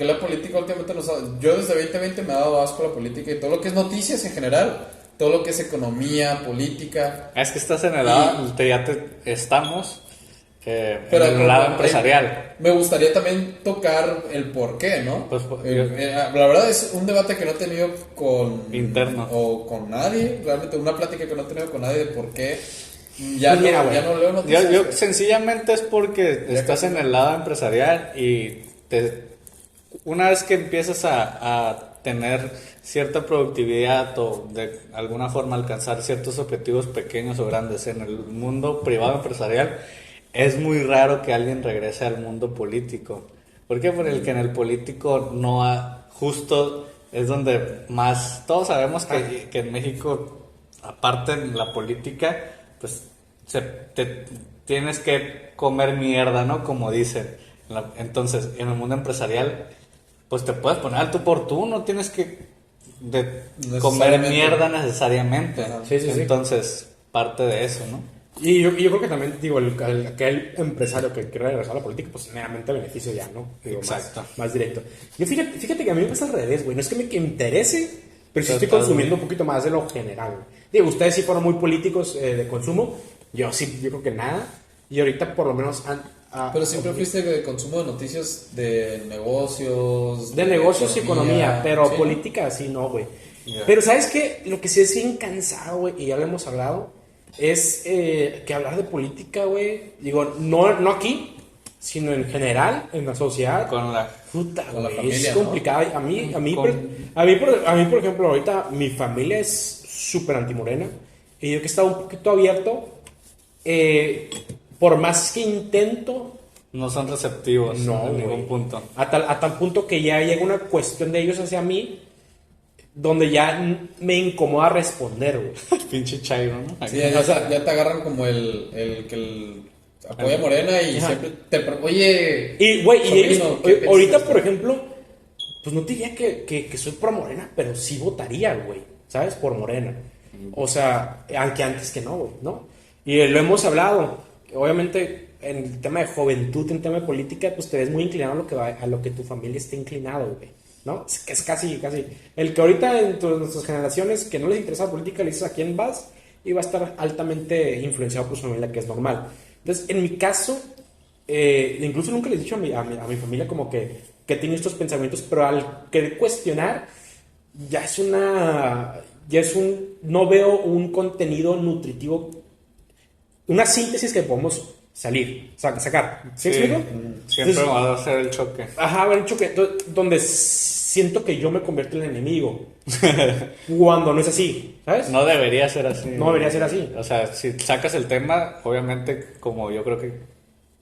la política últimamente nos ha... Yo desde 2020 me he dado asco a la política y todo lo que es noticias en general, todo lo que es economía, política. Es que estás en el lado, estamos Pero en el lado empresarial. Me gustaría también tocar el por qué, ¿no? Pues, La verdad es un debate que no he tenido con... Interno. O con nadie, realmente una plática que no he tenido con nadie de por qué. Ya, Pues mira, ya no leo noticias. Yo sencillamente es porque estás en el lado empresarial y una vez que empiezas a tener cierta productividad o de alguna forma alcanzar ciertos objetivos pequeños o grandes en el mundo privado empresarial, es muy raro que alguien regrese al mundo político. ¿Por qué? Porque en el político no justo es donde más, todos sabemos que en México, aparte en la política, pues tienes que comer mierda, ¿no? Como dicen. Entonces, en el mundo empresarial, pues te puedes poner al tú por tú, no tienes que comer mierda necesariamente. Sí. Entonces, parte de eso, ¿no? Y yo creo que también, digo, aquel empresario que quiere regresar a la política, pues meramente beneficio ya, ¿no? Digo, Exacto. Más directo. Yo fíjate que a mí me pasa al revés, güey. No es que me interese, pero sí estoy Total, consumiendo güey. un poquito más de lo general, güey. Digo, ustedes sí fueron muy políticos de consumo. Yo creo que nada. Y ahorita por lo menos... Pero siempre fuiste de consumo de noticias de negocios. De negocios y economía, pero ¿sí? política sí no, güey. Ya. Pero ¿sabes qué? Lo que sí es bien cansado, güey, y ya lo hemos hablado, es que hablar de política, güey, digo, no aquí, sino en general, en la sociedad. Con la... Puta, con la güey, familia, es ¿no? complicado. A mí, Con- por ejemplo, ahorita mi familia es súper antimorena. Y yo que he estado un poquito abierto, por más que intento, No son receptivos no, en ningún güey. punto. A tal punto que ya llega una cuestión de ellos hacia mí, donde ya me incomoda responder, güey. Pinche chairo, ¿no? Sí, ya, ya te agarran como el que apoya a Morena y Ajá. siempre oye. Y, güey, y sobrino, ellos, ¿qué piensas ahorita, de esto? por ejemplo, pues no te diría que soy pro Morena, pero sí votaría, güey, ¿sabes? Por Morena. O sea, aunque antes que no, güey, ¿no? Y lo hemos hablado. Obviamente, en el tema de juventud, en el tema de política, pues te ves muy inclinado a lo que tu familia esté inclinado, güey, ¿no? Es casi. El que ahorita en nuestras generaciones que no les interesa la política, le dices a quién vas y va a estar altamente influenciado por su familia, que es normal. Entonces, en mi caso, incluso nunca les he dicho a mi familia como que tengo estos pensamientos, pero al querer cuestionar, no veo un contenido nutritivo, una síntesis que podemos sacar. ¿Sí me explico? Siempre Entonces, va a ser el choque. ajá, haber dicho que donde siento que yo me convierto en el enemigo, cuando no es así, ¿sabes? No debería ser así. No debería ser así. O sea, si sacas el tema, obviamente, como yo creo que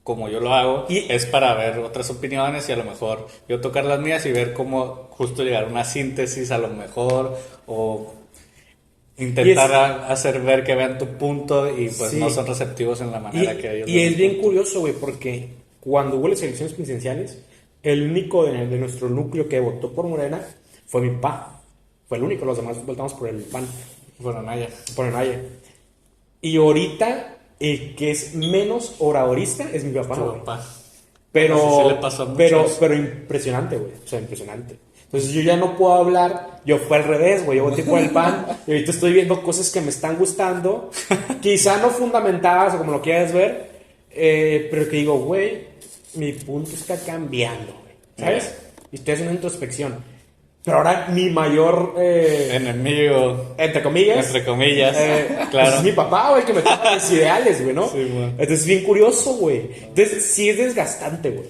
como yo lo hago, es para ver otras opiniones y a lo mejor yo tocar las mías y ver cómo justo llegar a una síntesis a lo mejor o intentar hacer ver que vean tu punto y pues Sí. no son receptivos en la manera que ellos Y ven es el bien punto. curioso, güey, porque cuando hubo las elecciones presidenciales, el único de nuestro núcleo que votó por Morena fue mi papá. Fue el único, los demás votamos por el PAN, Bueno, Naya. por el Naya. Y ahorita, el que es menos oradorista es mi papá, Tu güey. papá. Pero, Eso sí le pasó a muchos. pero impresionante, güey. O sea, impresionante. Entonces yo ya no puedo hablar. Yo fue al revés, güey. Yo voté por el PAN. Y ahorita estoy viendo cosas que me están gustando. Quizá no fundamentadas o como lo quieras ver. Pero que digo, güey, mi punto está cambiando, güey. ¿Sabes? Y estoy haciendo una introspección. Pero ahora mi mayor... Enemigo, entre comillas. entre comillas, Pues claro. es mi papá, güey, que me toma mis ideales, güey, ¿no? Sí, güey. Entonces es bien curioso, güey. Entonces sí es desgastante, güey.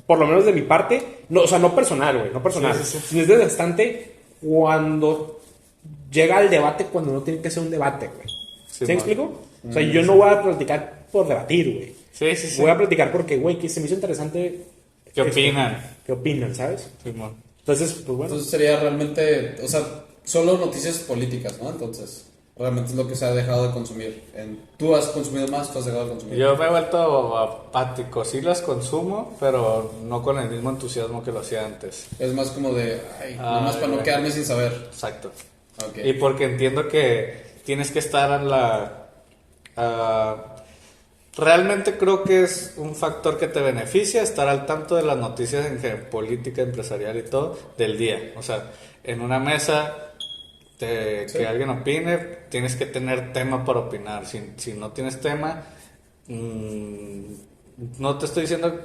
Por lo menos de mi parte. No, o sea, no personal, güey, no personal. Sí. Sino es desgastante cuando llega al debate cuando no tiene que ser un debate, güey. ¿Sí me man. explico? O sea, yo no voy a platicar por debatir, güey. Sí. Voy a platicar porque, güey, que se me hizo interesante. ¿Qué opinan? ¿Qué opinan, sabes? Simón. Entonces, pues bueno. Entonces sería realmente, o sea, solo noticias políticas, ¿no? Entonces, realmente es lo que se ha dejado de consumir. Tú has consumido más, tú has dejado de consumir. Yo me he vuelto apático, sí las consumo, pero no con el mismo entusiasmo que lo hacía antes. Es más como de, nomás para no güey. quedarme sin saber. Exacto. Ok. Y porque entiendo que tienes que estar realmente creo que es un factor que te beneficia estar al tanto de las noticias en política, empresarial y todo del día. O sea, en una mesa que alguien opine, tienes que tener tema para opinar. Si no tienes tema, no te estoy diciendo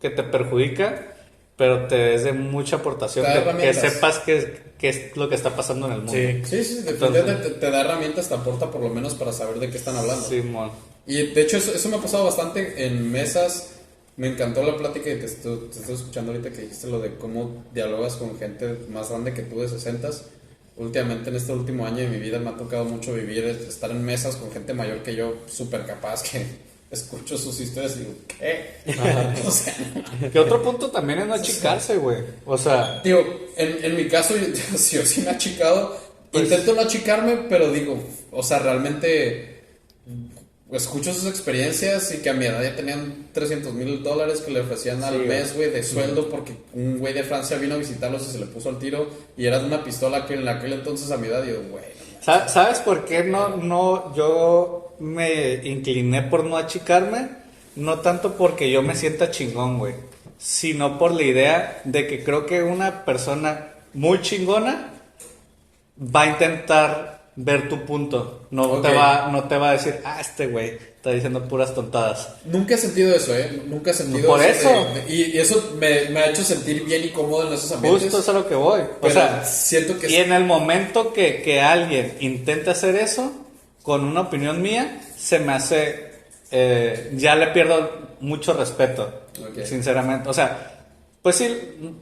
que te perjudica, pero te es de mucha aportación, Te da que herramientas. sepas qué es lo que está pasando en el mundo. Sí. Sí, Entonces- definitivamente te da herramientas, te aporta por lo menos para saber de qué están hablando. Simón. Y de hecho eso me ha pasado bastante en mesas. Me encantó la plática y te estoy escuchando ahorita que dijiste lo de cómo dialogas con gente más grande que tú de 60. Últimamente en este último año de mi vida me ha tocado mucho vivir, estar en mesas con gente mayor que yo, súper capaz, que escucho sus historias y digo, ¿qué? O sea, Que otro punto también es no achicarse, güey. O sea, digo, en mi caso, yo sí me he achicado. Pues- Intento no achicarme, pero digo, o sea, realmente escucho sus experiencias y que a mi edad ya tenían $300,000 que le ofrecían al Sí, mes, güey, de sueldo porque un güey de Francia vino a visitarlos y se le puso al tiro y era de una pistola que en aquel entonces a mi edad, yo, güey, no mames. ¿sabes por qué yo me incliné por no achicarme? No tanto porque yo me sienta chingón, güey, sino por la idea de que creo que una persona muy chingona va a intentar ver tu punto. No Ok. no te va a decir, este güey está diciendo puras tontadas. Nunca he sentido eso, Nunca he sentido Por eso. eso. Y eso me ha hecho sentir bien y cómodo en esos ambientes. Justo es a lo que voy. O Pero sea, siento que y en el momento que alguien intente hacer eso, con una opinión mía, se me hace, ya le pierdo mucho respeto, Ok. sinceramente. O sea, pues sí,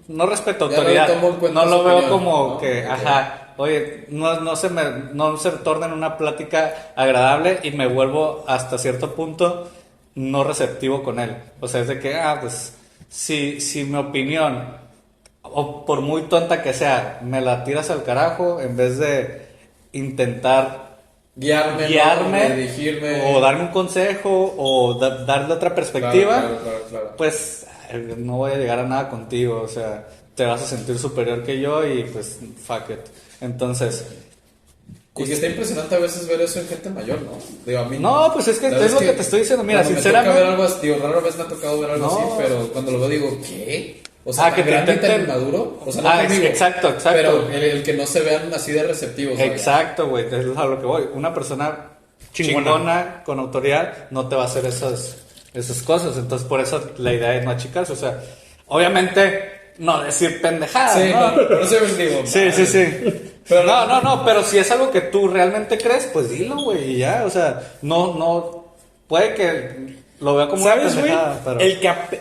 no respeto Ya no autoridad, le tomo en cuenta no su lo veo opinión, como ¿no? que, Ok. ajá, oye, no se torna en una plática agradable y me vuelvo hasta cierto punto no receptivo con él. O sea, es de que, pues, si mi opinión, o por muy tonta que sea, me la tiras al carajo en vez de intentar guiarme, guiarme ¿no? Dirigirme. o darme un consejo o darle otra perspectiva, Claro. pues no voy a llegar a nada contigo. O sea, te vas a sentir superior que yo y pues fuck it. Entonces, Y que está impresionante a veces ver eso en gente mayor, ¿no? Digo, a mí. no, pues es que la es verdad lo que te estoy diciendo. Mira, cuando sinceramente. Me toca ver algo así, digo, rara vez me ha tocado ver algo No. así, pero cuando lo veo digo, ¿qué? O sea, Ah, tan que te grande y tan intenten- inmaduro. O sea, no Ah, conmigo. exacto. Pero el que no se vean así de receptivos. ¿sabes? Exacto, güey, es a lo que voy. Una persona chingona, con autoridad, no te va a hacer esas cosas. Entonces, por eso la idea es no achicarse. O sea, obviamente, no decir pendejadas, Sí, ¿no? no, por eso yo digo. Sí. Pero- no, pero si es algo que tú realmente crees, pues dilo, güey, y ya. O sea, no, puede que lo vea como ¿Sabes, una güey? pendejada, pero...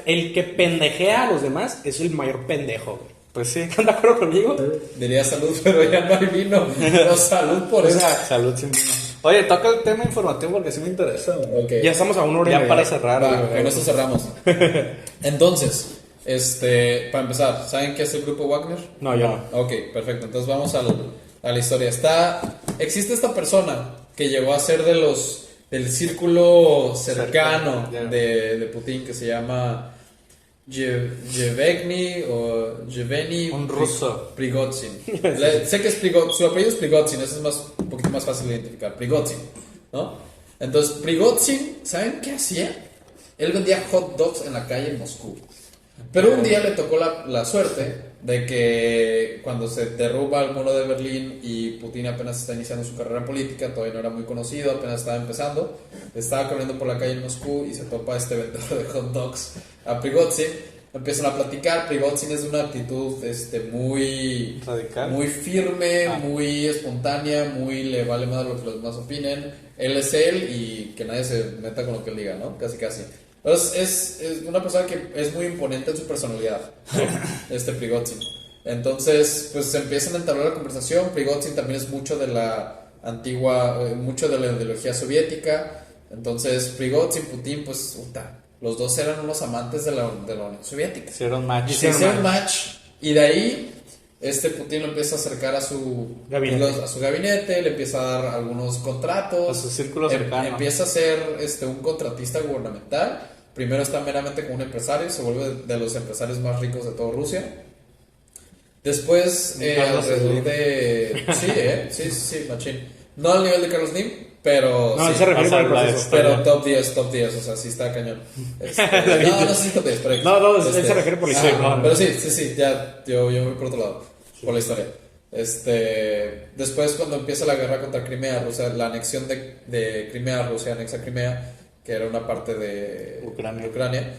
El que pendejea a los demás es el mayor pendejo, güey. Pues sí. ¿Están de acuerdo conmigo? Diría salud, pero ya no hay vino. No, salud por eso. Salud sin vino. Oye, toca el tema informativo porque sí me interesa, güey. Ok. Ya estamos a una hora y Ya media. para cerrar, Va, güey. con esto cerramos. Entonces, para empezar, ¿saben qué es el grupo Wagner? No, yo no. Ok, perfecto. Entonces vamos a la historia. Existe esta persona que llegó a ser del círculo cercano Cercano, ya. de Putin, que se llama Yevgeny Un ruso. Prigozhin. Sé que es Prigozhin, su apellido es Prigozhin, eso es un poquito más fácil de identificar. Prigozhin, ¿no? Entonces, Prigozhin, ¿saben qué hacía? Él vendía hot dogs en la calle en Moscú. Pero un día le tocó la suerte de que cuando se derrumba el muro de Berlín y Putin apenas está iniciando su carrera política, todavía no era muy conocido, apenas estaba empezando, estaba caminando por la calle en Moscú y se topa este vendedor de hot dogs a Prigozhin. Empiezan a platicar. Prigozhin es de una actitud muy Radical. muy firme, muy espontánea, muy le vale más lo que los demás opinen. Él es él y que nadie se meta con lo que él diga, ¿no? Casi. Entonces, es una persona que es muy imponente en su personalidad, ¿no? Prigozhin. Entonces, pues se empiezan a entablar la conversación. Prigozhin también es mucho de la mucho de la ideología soviética. Entonces, Prigozhin, Putin, pues, los dos eran unos amantes de la Unión Soviética. Hicieron match. Hicieron match. Y de ahí, Putin lo empieza a acercar a su gabinete, le empieza a dar algunos contratos. A su círculo cercano. Empieza a ser un contratista gubernamental. Primero está meramente como un empresario, se vuelve de los empresarios más ricos de toda Rusia. Después, Carlos alrededor Slim. de... Sí, machín. No al nivel de Carlos Slim, pero... No, sí. él se refiere o sea, al la proceso. Pero top 10, o sea, sí está cañón. No sé si top 10, pero... No, él se refiere por la Ah, historia. pero sí, ya, yo voy por otro lado, por la historia. Después cuando empieza la guerra contra Crimea, Rusia, la anexión de Crimea, Rusia anexa Crimea, que era una parte de Ucrania.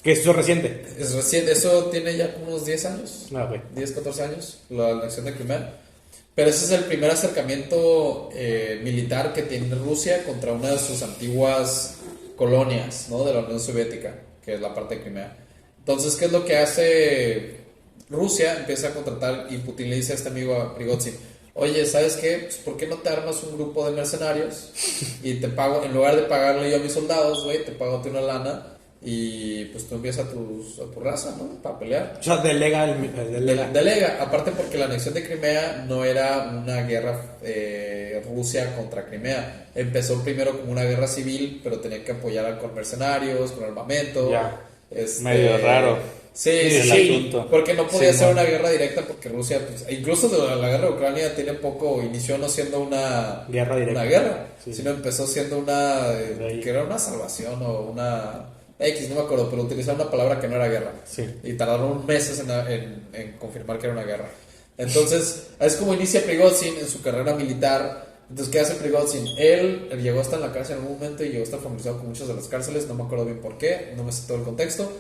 Que esto es reciente. Es reciente, eso tiene ya como unos 10 años, Ah, ok. 10, 14 años, la anexión de Crimea. Pero ese es el primer acercamiento militar que tiene Rusia contra una de sus antiguas colonias, ¿no? De la Unión Soviética, que es la parte de Crimea. Entonces, ¿qué es lo que hace Rusia? Empieza a contratar y Putin le dice a este amigo, a Prigozhin, oye, ¿sabes qué? Pues, ¿por qué no te armas un grupo de mercenarios y te pago, en lugar de pagarle yo a mis soldados, güey, te pago a ti una lana y pues tú empiezas a tu raza, ¿no? Para pelear. O sea, delega delega. Delega, aparte porque la anexión de Crimea no era una guerra Rusia contra Crimea. Empezó primero como una guerra civil, pero tenía que apoyar con mercenarios, con armamento. Ya. Medio raro. Sí, el sí, asunto. porque no podía Sí, ser no. una guerra directa porque Rusia, pues, incluso de la guerra de Ucrania tiene poco, inició no siendo una Guerra directa. una guerra, Sí. sino empezó siendo una, Ahí. que era una salvación o una X, no me acuerdo, pero utilizaron una palabra que no era guerra. Sí. Y tardaron meses en confirmar que era una guerra. Entonces, es como inicia Prigozhin en su carrera militar. Entonces, ¿qué hace Prigozhin? Él llegó hasta en la cárcel en un momento y llegó a estar familiarizado con muchas de las cárceles, no me acuerdo bien por qué, no me sé todo el contexto.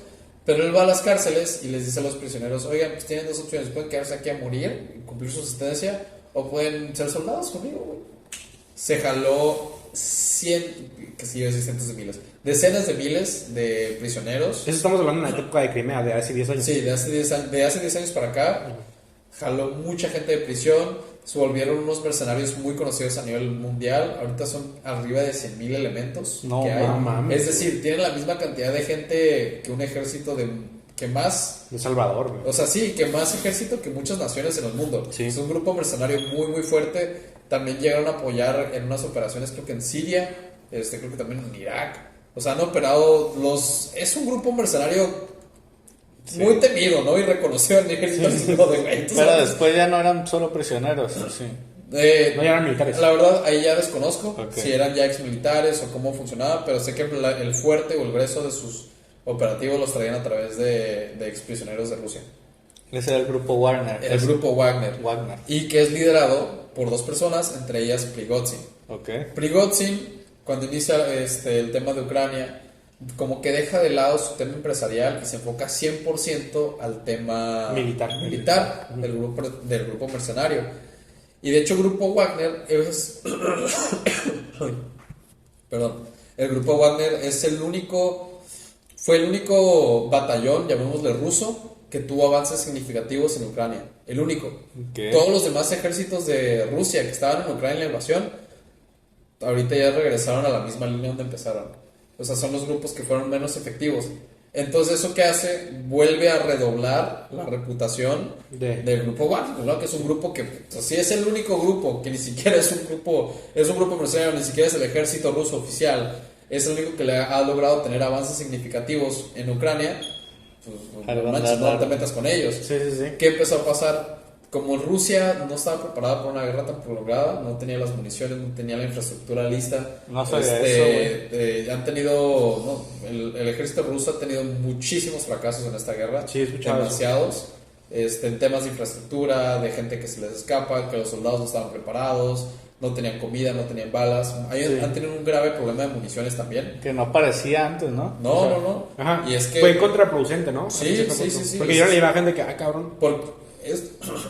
Pero él va a las cárceles y les dice a los prisioneros, oigan, pues tienen dos opciones, pueden quedarse aquí a morir y cumplir su sentencia, o pueden ser soldados conmigo, güey. Se jaló cientos de miles, decenas de miles de prisioneros. Eso estamos hablando en la época de Crimea, de hace 10 años. Sí, de hace 10 años para acá, jaló mucha gente de prisión, se volvieron unos mercenarios muy conocidos a nivel mundial. Ahorita son arriba de 100,000 elementos No, que hay. mames. Es decir, tienen la misma cantidad de gente que un ejército que más, De Salvador, güey. o sea, sí, que más ejército que muchas naciones en el mundo. Sí. Es un grupo mercenario muy, muy fuerte. También llegaron a apoyar en unas operaciones, creo que en Siria, creo que también en Irak. O sea, han operado es un grupo mercenario muy temido, ¿no? Y reconocido en el ejército de güey. ¿Tú Pero sabes? después ya no eran solo prisioneros, sí. No eran militares. La verdad, ahí ya desconozco Ok. si eran ya ex militares o cómo funcionaba, pero sé que el fuerte o el grueso de sus operativos los traían a través de ex prisioneros de Rusia. Ese era el grupo Wagner. El grupo Wagner. Wagner. Y que es liderado por dos personas, entre ellas Prigozhin. Ok. Prigozhin, cuando inicia el tema de Ucrania, como que deja de lado su tema empresarial y se enfoca 100% al tema Militar. del grupo mercenario. Y de hecho, el grupo Wagner es. Perdón. El grupo Wagner es fue el único batallón, llamémosle ruso, que tuvo avances significativos en Ucrania. El único. Ok. Todos los demás ejércitos de Rusia que estaban en Ucrania en la invasión, ahorita ya regresaron a la misma línea donde empezaron. O sea, son los grupos que fueron menos efectivos. Entonces, ¿eso qué hace? Vuelve a redoblar la reputación del grupo Wagner, ¿no? Que es un grupo que, pues, sí, es el único grupo que ni siquiera es un grupo mercenario, ni siquiera es el ejército ruso oficial. Es el único que le ha logrado tener avances significativos en Ucrania. Pues, no manches, no te metas con ellos. Sí, sí, sí. ¿Qué empezó a pasar? Como Rusia no estaba preparada para una guerra tan prolongada, no tenía las municiones, no tenía la infraestructura lista. No sabía eso, Han tenido, no, el ejército ruso ha tenido muchísimos fracasos en esta guerra. Sí, he escuchado demasiados. En temas de infraestructura, de gente que se les escapa, que los soldados no estaban preparados, no tenían comida, no tenían balas. Han tenido un grave problema de municiones también. Que no parecía antes, ¿no? No, O sea, no. Ajá. Y es que Fue contraproducente, ¿no? Sí, Hasta cierto sí, punto. sí. Porque yo le iba a gente que, cabrón.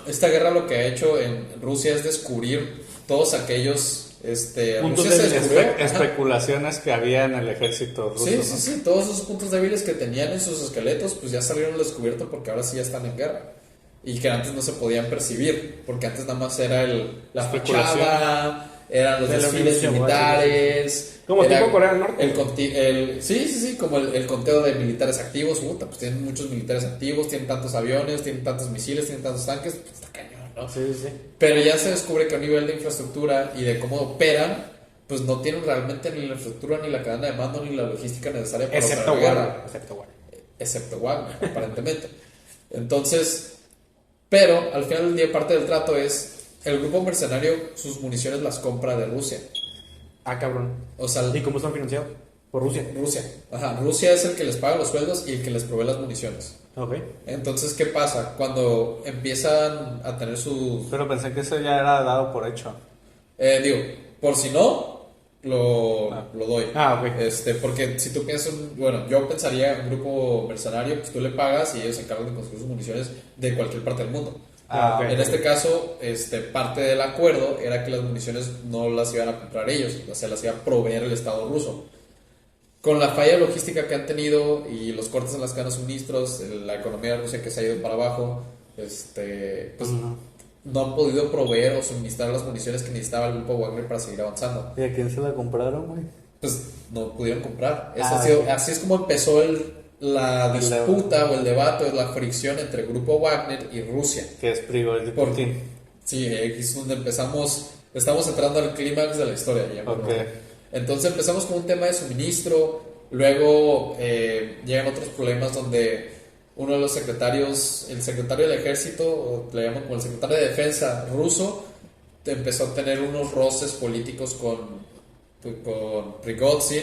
Esta guerra lo que ha hecho en Rusia es descubrir todos aquellos Puntos Rusia se débiles, descubrió, ajá. especulaciones que había en el ejército ruso. Sí, ¿no? sí, sí, todos esos puntos débiles que tenían en sus esqueletos, pues ya salieron al descubierto porque ahora sí ya están en guerra. Y que antes no se podían percibir, porque antes nada más era la Especulación. fachada, eran los De la desfiles milicia, militares. Como era tipo Corea del Norte. Sí, como el conteo de militares activos. Pues tienen muchos militares activos, tienen tantos aviones, tienen tantos misiles, tienen tantos tanques, pues está cañón, ¿no? Sí, sí, sí. Pero ya se descubre que a nivel de infraestructura y de cómo operan, pues no tienen realmente ni la infraestructura, ni la cadena de mando, ni la logística necesaria para Excepto operar la Wagner. guerra. Excepto Wagner, aparentemente. Entonces, pero al final del día parte del trato es el grupo mercenario, sus municiones las compra de Rusia. Cabrón. O sea, ¿Y cómo están financiados? Por Rusia. Rusia. Ajá, Rusia es el que les paga los sueldos y el que les provee las municiones. Ok. Entonces, ¿qué pasa? Cuando empiezan a tener sus... Pero pensé que eso ya era dado por hecho. Digo, por si no, Lo doy. Ok. Porque si tú piensas, bueno, yo pensaría un grupo mercenario, pues tú le pagas y ellos se encargan de construir sus municiones de cualquier parte del mundo. Ok. En este caso, parte del acuerdo era que las municiones no las iban a comprar ellos, se las iba a proveer el Estado ruso. Con la falla logística que han tenido y los cortes en las cadenas de suministros, la economía de Rusia que se ha ido para abajo, pues no han podido proveer o suministrar las municiones que necesitaba el grupo Wagner para seguir avanzando. ¿Y a quién se la compraron, güey? Pues no pudieron comprar. Ok. Así es como empezó la disputa o el debate o la fricción entre el grupo Wagner y Rusia. Que es Prigozhin. Sí, es donde estamos entrando al clímax de la historia. Ok. Entonces empezamos con un tema de suministro, luego llegan otros problemas donde uno de los secretarios, el secretario del ejército, o le llaman como el secretario de defensa ruso, empezó a tener unos roces políticos con Prigozhin,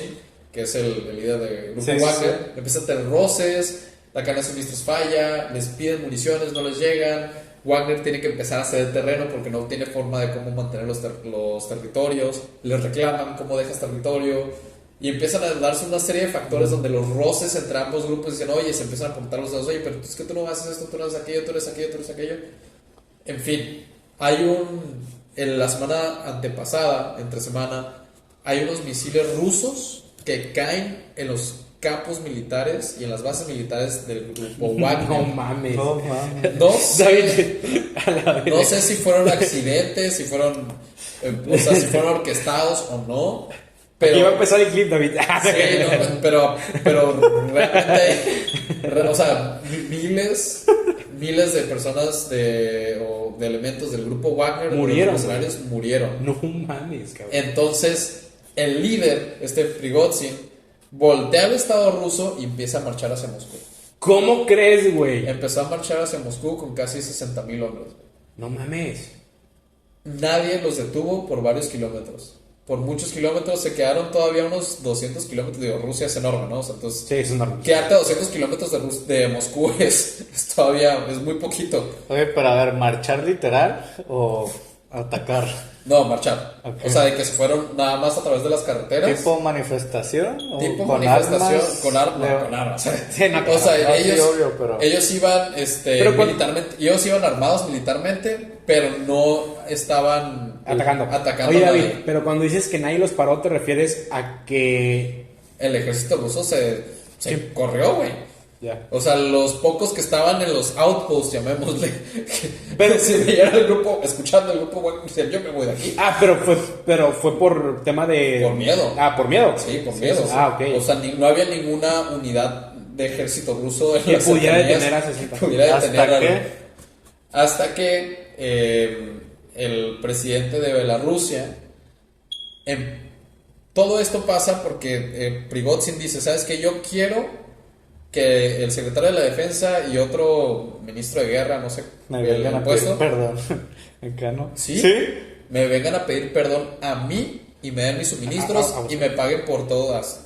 que es el líder del grupo Wagner. Sí. Empieza a tener roces, la cadena de suministros falla, les piden municiones, no les llegan. Wagner tiene que empezar a ceder terreno porque no tiene forma de cómo mantener los territorios. Les reclaman cómo dejas territorio. Y empiezan a darse una serie de factores donde los roces entre ambos grupos dicen, oye, se empiezan a apuntar los dedos, oye, pero es que tú no haces esto, tú no haces aquello, tú eres aquello, tú eres aquello. En fin, en la semana antepasada, entre semana, hay unos misiles rusos que caen en los campos militares y en las bases militares del grupo Wagner. No mames. No sé si fueron accidentes, si fueron orquestados o no. Pero aquí va a empezar el clip, David. sí, no, pero realmente, o sea, miles de personas de elementos del grupo Wagner Murieron. de los mercenarios murieron. No mames, cabrón. Entonces, el líder, Prigozhin, voltea al Estado ruso y empieza a marchar hacia Moscú. ¿Cómo crees, güey? Empezó a marchar hacia Moscú con casi 60,000 hombres. No mames. Nadie los detuvo por varios kilómetros. Por muchos kilómetros, se quedaron todavía unos 200 kilómetros. Digo, Rusia es enorme, ¿no? O sea, entonces, Sí, es enorme. quedarte a 200 kilómetros de Moscú es todavía muy poquito. Oye, pero a ver, ¿marchar literal o atacar? No, marchar. Ok. O sea, de que se fueron nada más a través de las carreteras. ¿Tipo manifestación? ¿O Tipo con manifestación armas? con armas. Sí, no, O sea, no, sí, ellos, obvio, pero- ellos iban Pero militarmente, ellos iban armados militarmente, pero no estaban Atacando. atacando Oye, a David, nadie. pero cuando dices que nadie los paró, ¿te refieres a que... El ejército ruso se Sí. corrió, güey. Ya. O sea, los pocos que estaban en los outposts, llamémosle, pero si veían el grupo, escuchando el grupo, bueno, decían, yo me voy de aquí. Pero fue por tema de... Por miedo. Por miedo. Sí, por miedo. Ok. O sea, no había ninguna unidad de ejército ruso en Que las pudiera cercanías detener a 60. que pudiera detener ¿Hasta al- qué? Hasta que el presidente de Bielorrusia. Todo esto pasa porque Prigozhin dice: ¿sabes qué? Yo quiero que el secretario de la defensa y otro ministro de guerra, no sé, Me el vengan a puesto, pedir perdón. Acá no. ¿Sí? Me vengan a pedir perdón a mí y me den mis suministros y me paguen por todas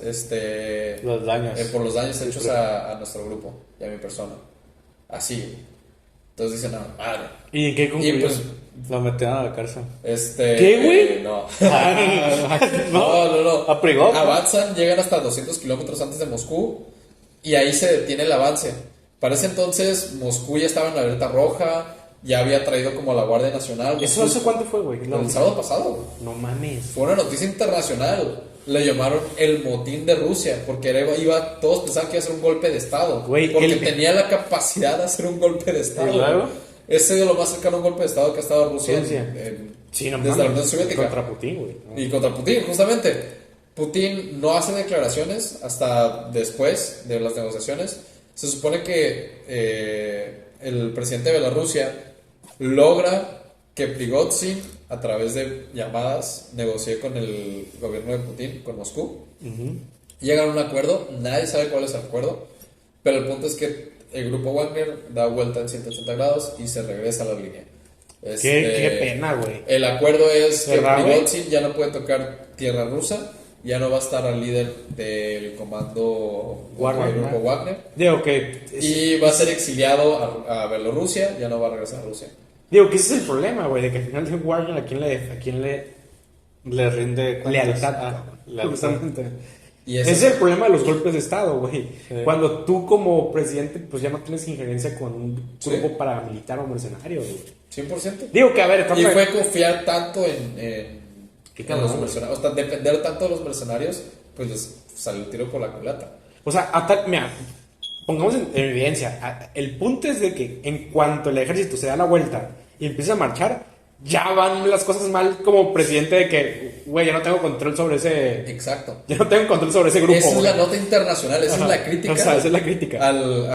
Los daños. por los daños hechos a nuestro grupo y a mi persona. Así. Entonces dicen, no, madre. ¿Y en qué Y concluyó? pues, Lo metieron a la cárcel. ¿Qué, güey? No. No. No. A Prigozhin. Avanzan, llegan hasta 200 kilómetros antes de Moscú y ahí se detiene el avance. Para ese entonces, Moscú ya estaba en la alerta roja, ya había traído como a la Guardia Nacional. ¿Eso hace cuánto fue, güey? El sábado pasado. No mames. Fue una noticia internacional. Le llamaron el motín de Rusia, porque todos pensaban que iba a ser un golpe de Estado. Güey, porque tenía la capacidad de hacer un golpe de Estado. ¿Y luego? Ese es lo más cercano a un golpe de Estado que ha estado Rusia Ciencia. Sí, no desde mames. la Unión Soviética. Contra Putin, güey. No. Y contra Putin, justamente. Putin no hace declaraciones hasta después de las negociaciones. Se supone que el presidente de Bielorrusia logra que Prigozhin, a través de llamadas, negocie con el gobierno de Putin, con Moscú. Llegan a un acuerdo, nadie sabe cuál es el acuerdo, pero el punto es que el grupo Wagner da vuelta en 180 grados y se regresa a la línea. Qué pena, güey. El acuerdo es que ¿Verdad, güey? Prigozhin ya no puede tocar tierra rusa, ya no va a estar al líder del comando del grupo Wagner, Digo que... y va a ser exiliado a Bielorrusia, ya no va a regresar a Rusia. Digo que ese es el problema, güey, de que al final de Wagner, ¿a quién le Le rinde cuentas. lealtad. Lealtad. Justamente. Y Ese es el problema de los golpes de Estado, güey. Sí. Cuando tú como presidente, pues ya no tienes injerencia con un Sí. grupo paramilitar o mercenario, güey. 100%. Digo que, a ver, Y estamos- fue confiar tanto en Qué en cabrón, los güey. mercenarios. O sea, depender tanto de los mercenarios, pues les salió el tiro por la culata. O sea, mira, pongamos en evidencia. El punto es de que en cuanto el ejército se da la vuelta y empieza a marchar, ya van las cosas mal como presidente de que, güey, ya no tengo control sobre ese... Exacto. Ya no tengo control sobre ese grupo, Esa es güey. la nota internacional, esa Ajá. es la crítica. O sea, esa es la crítica. Al,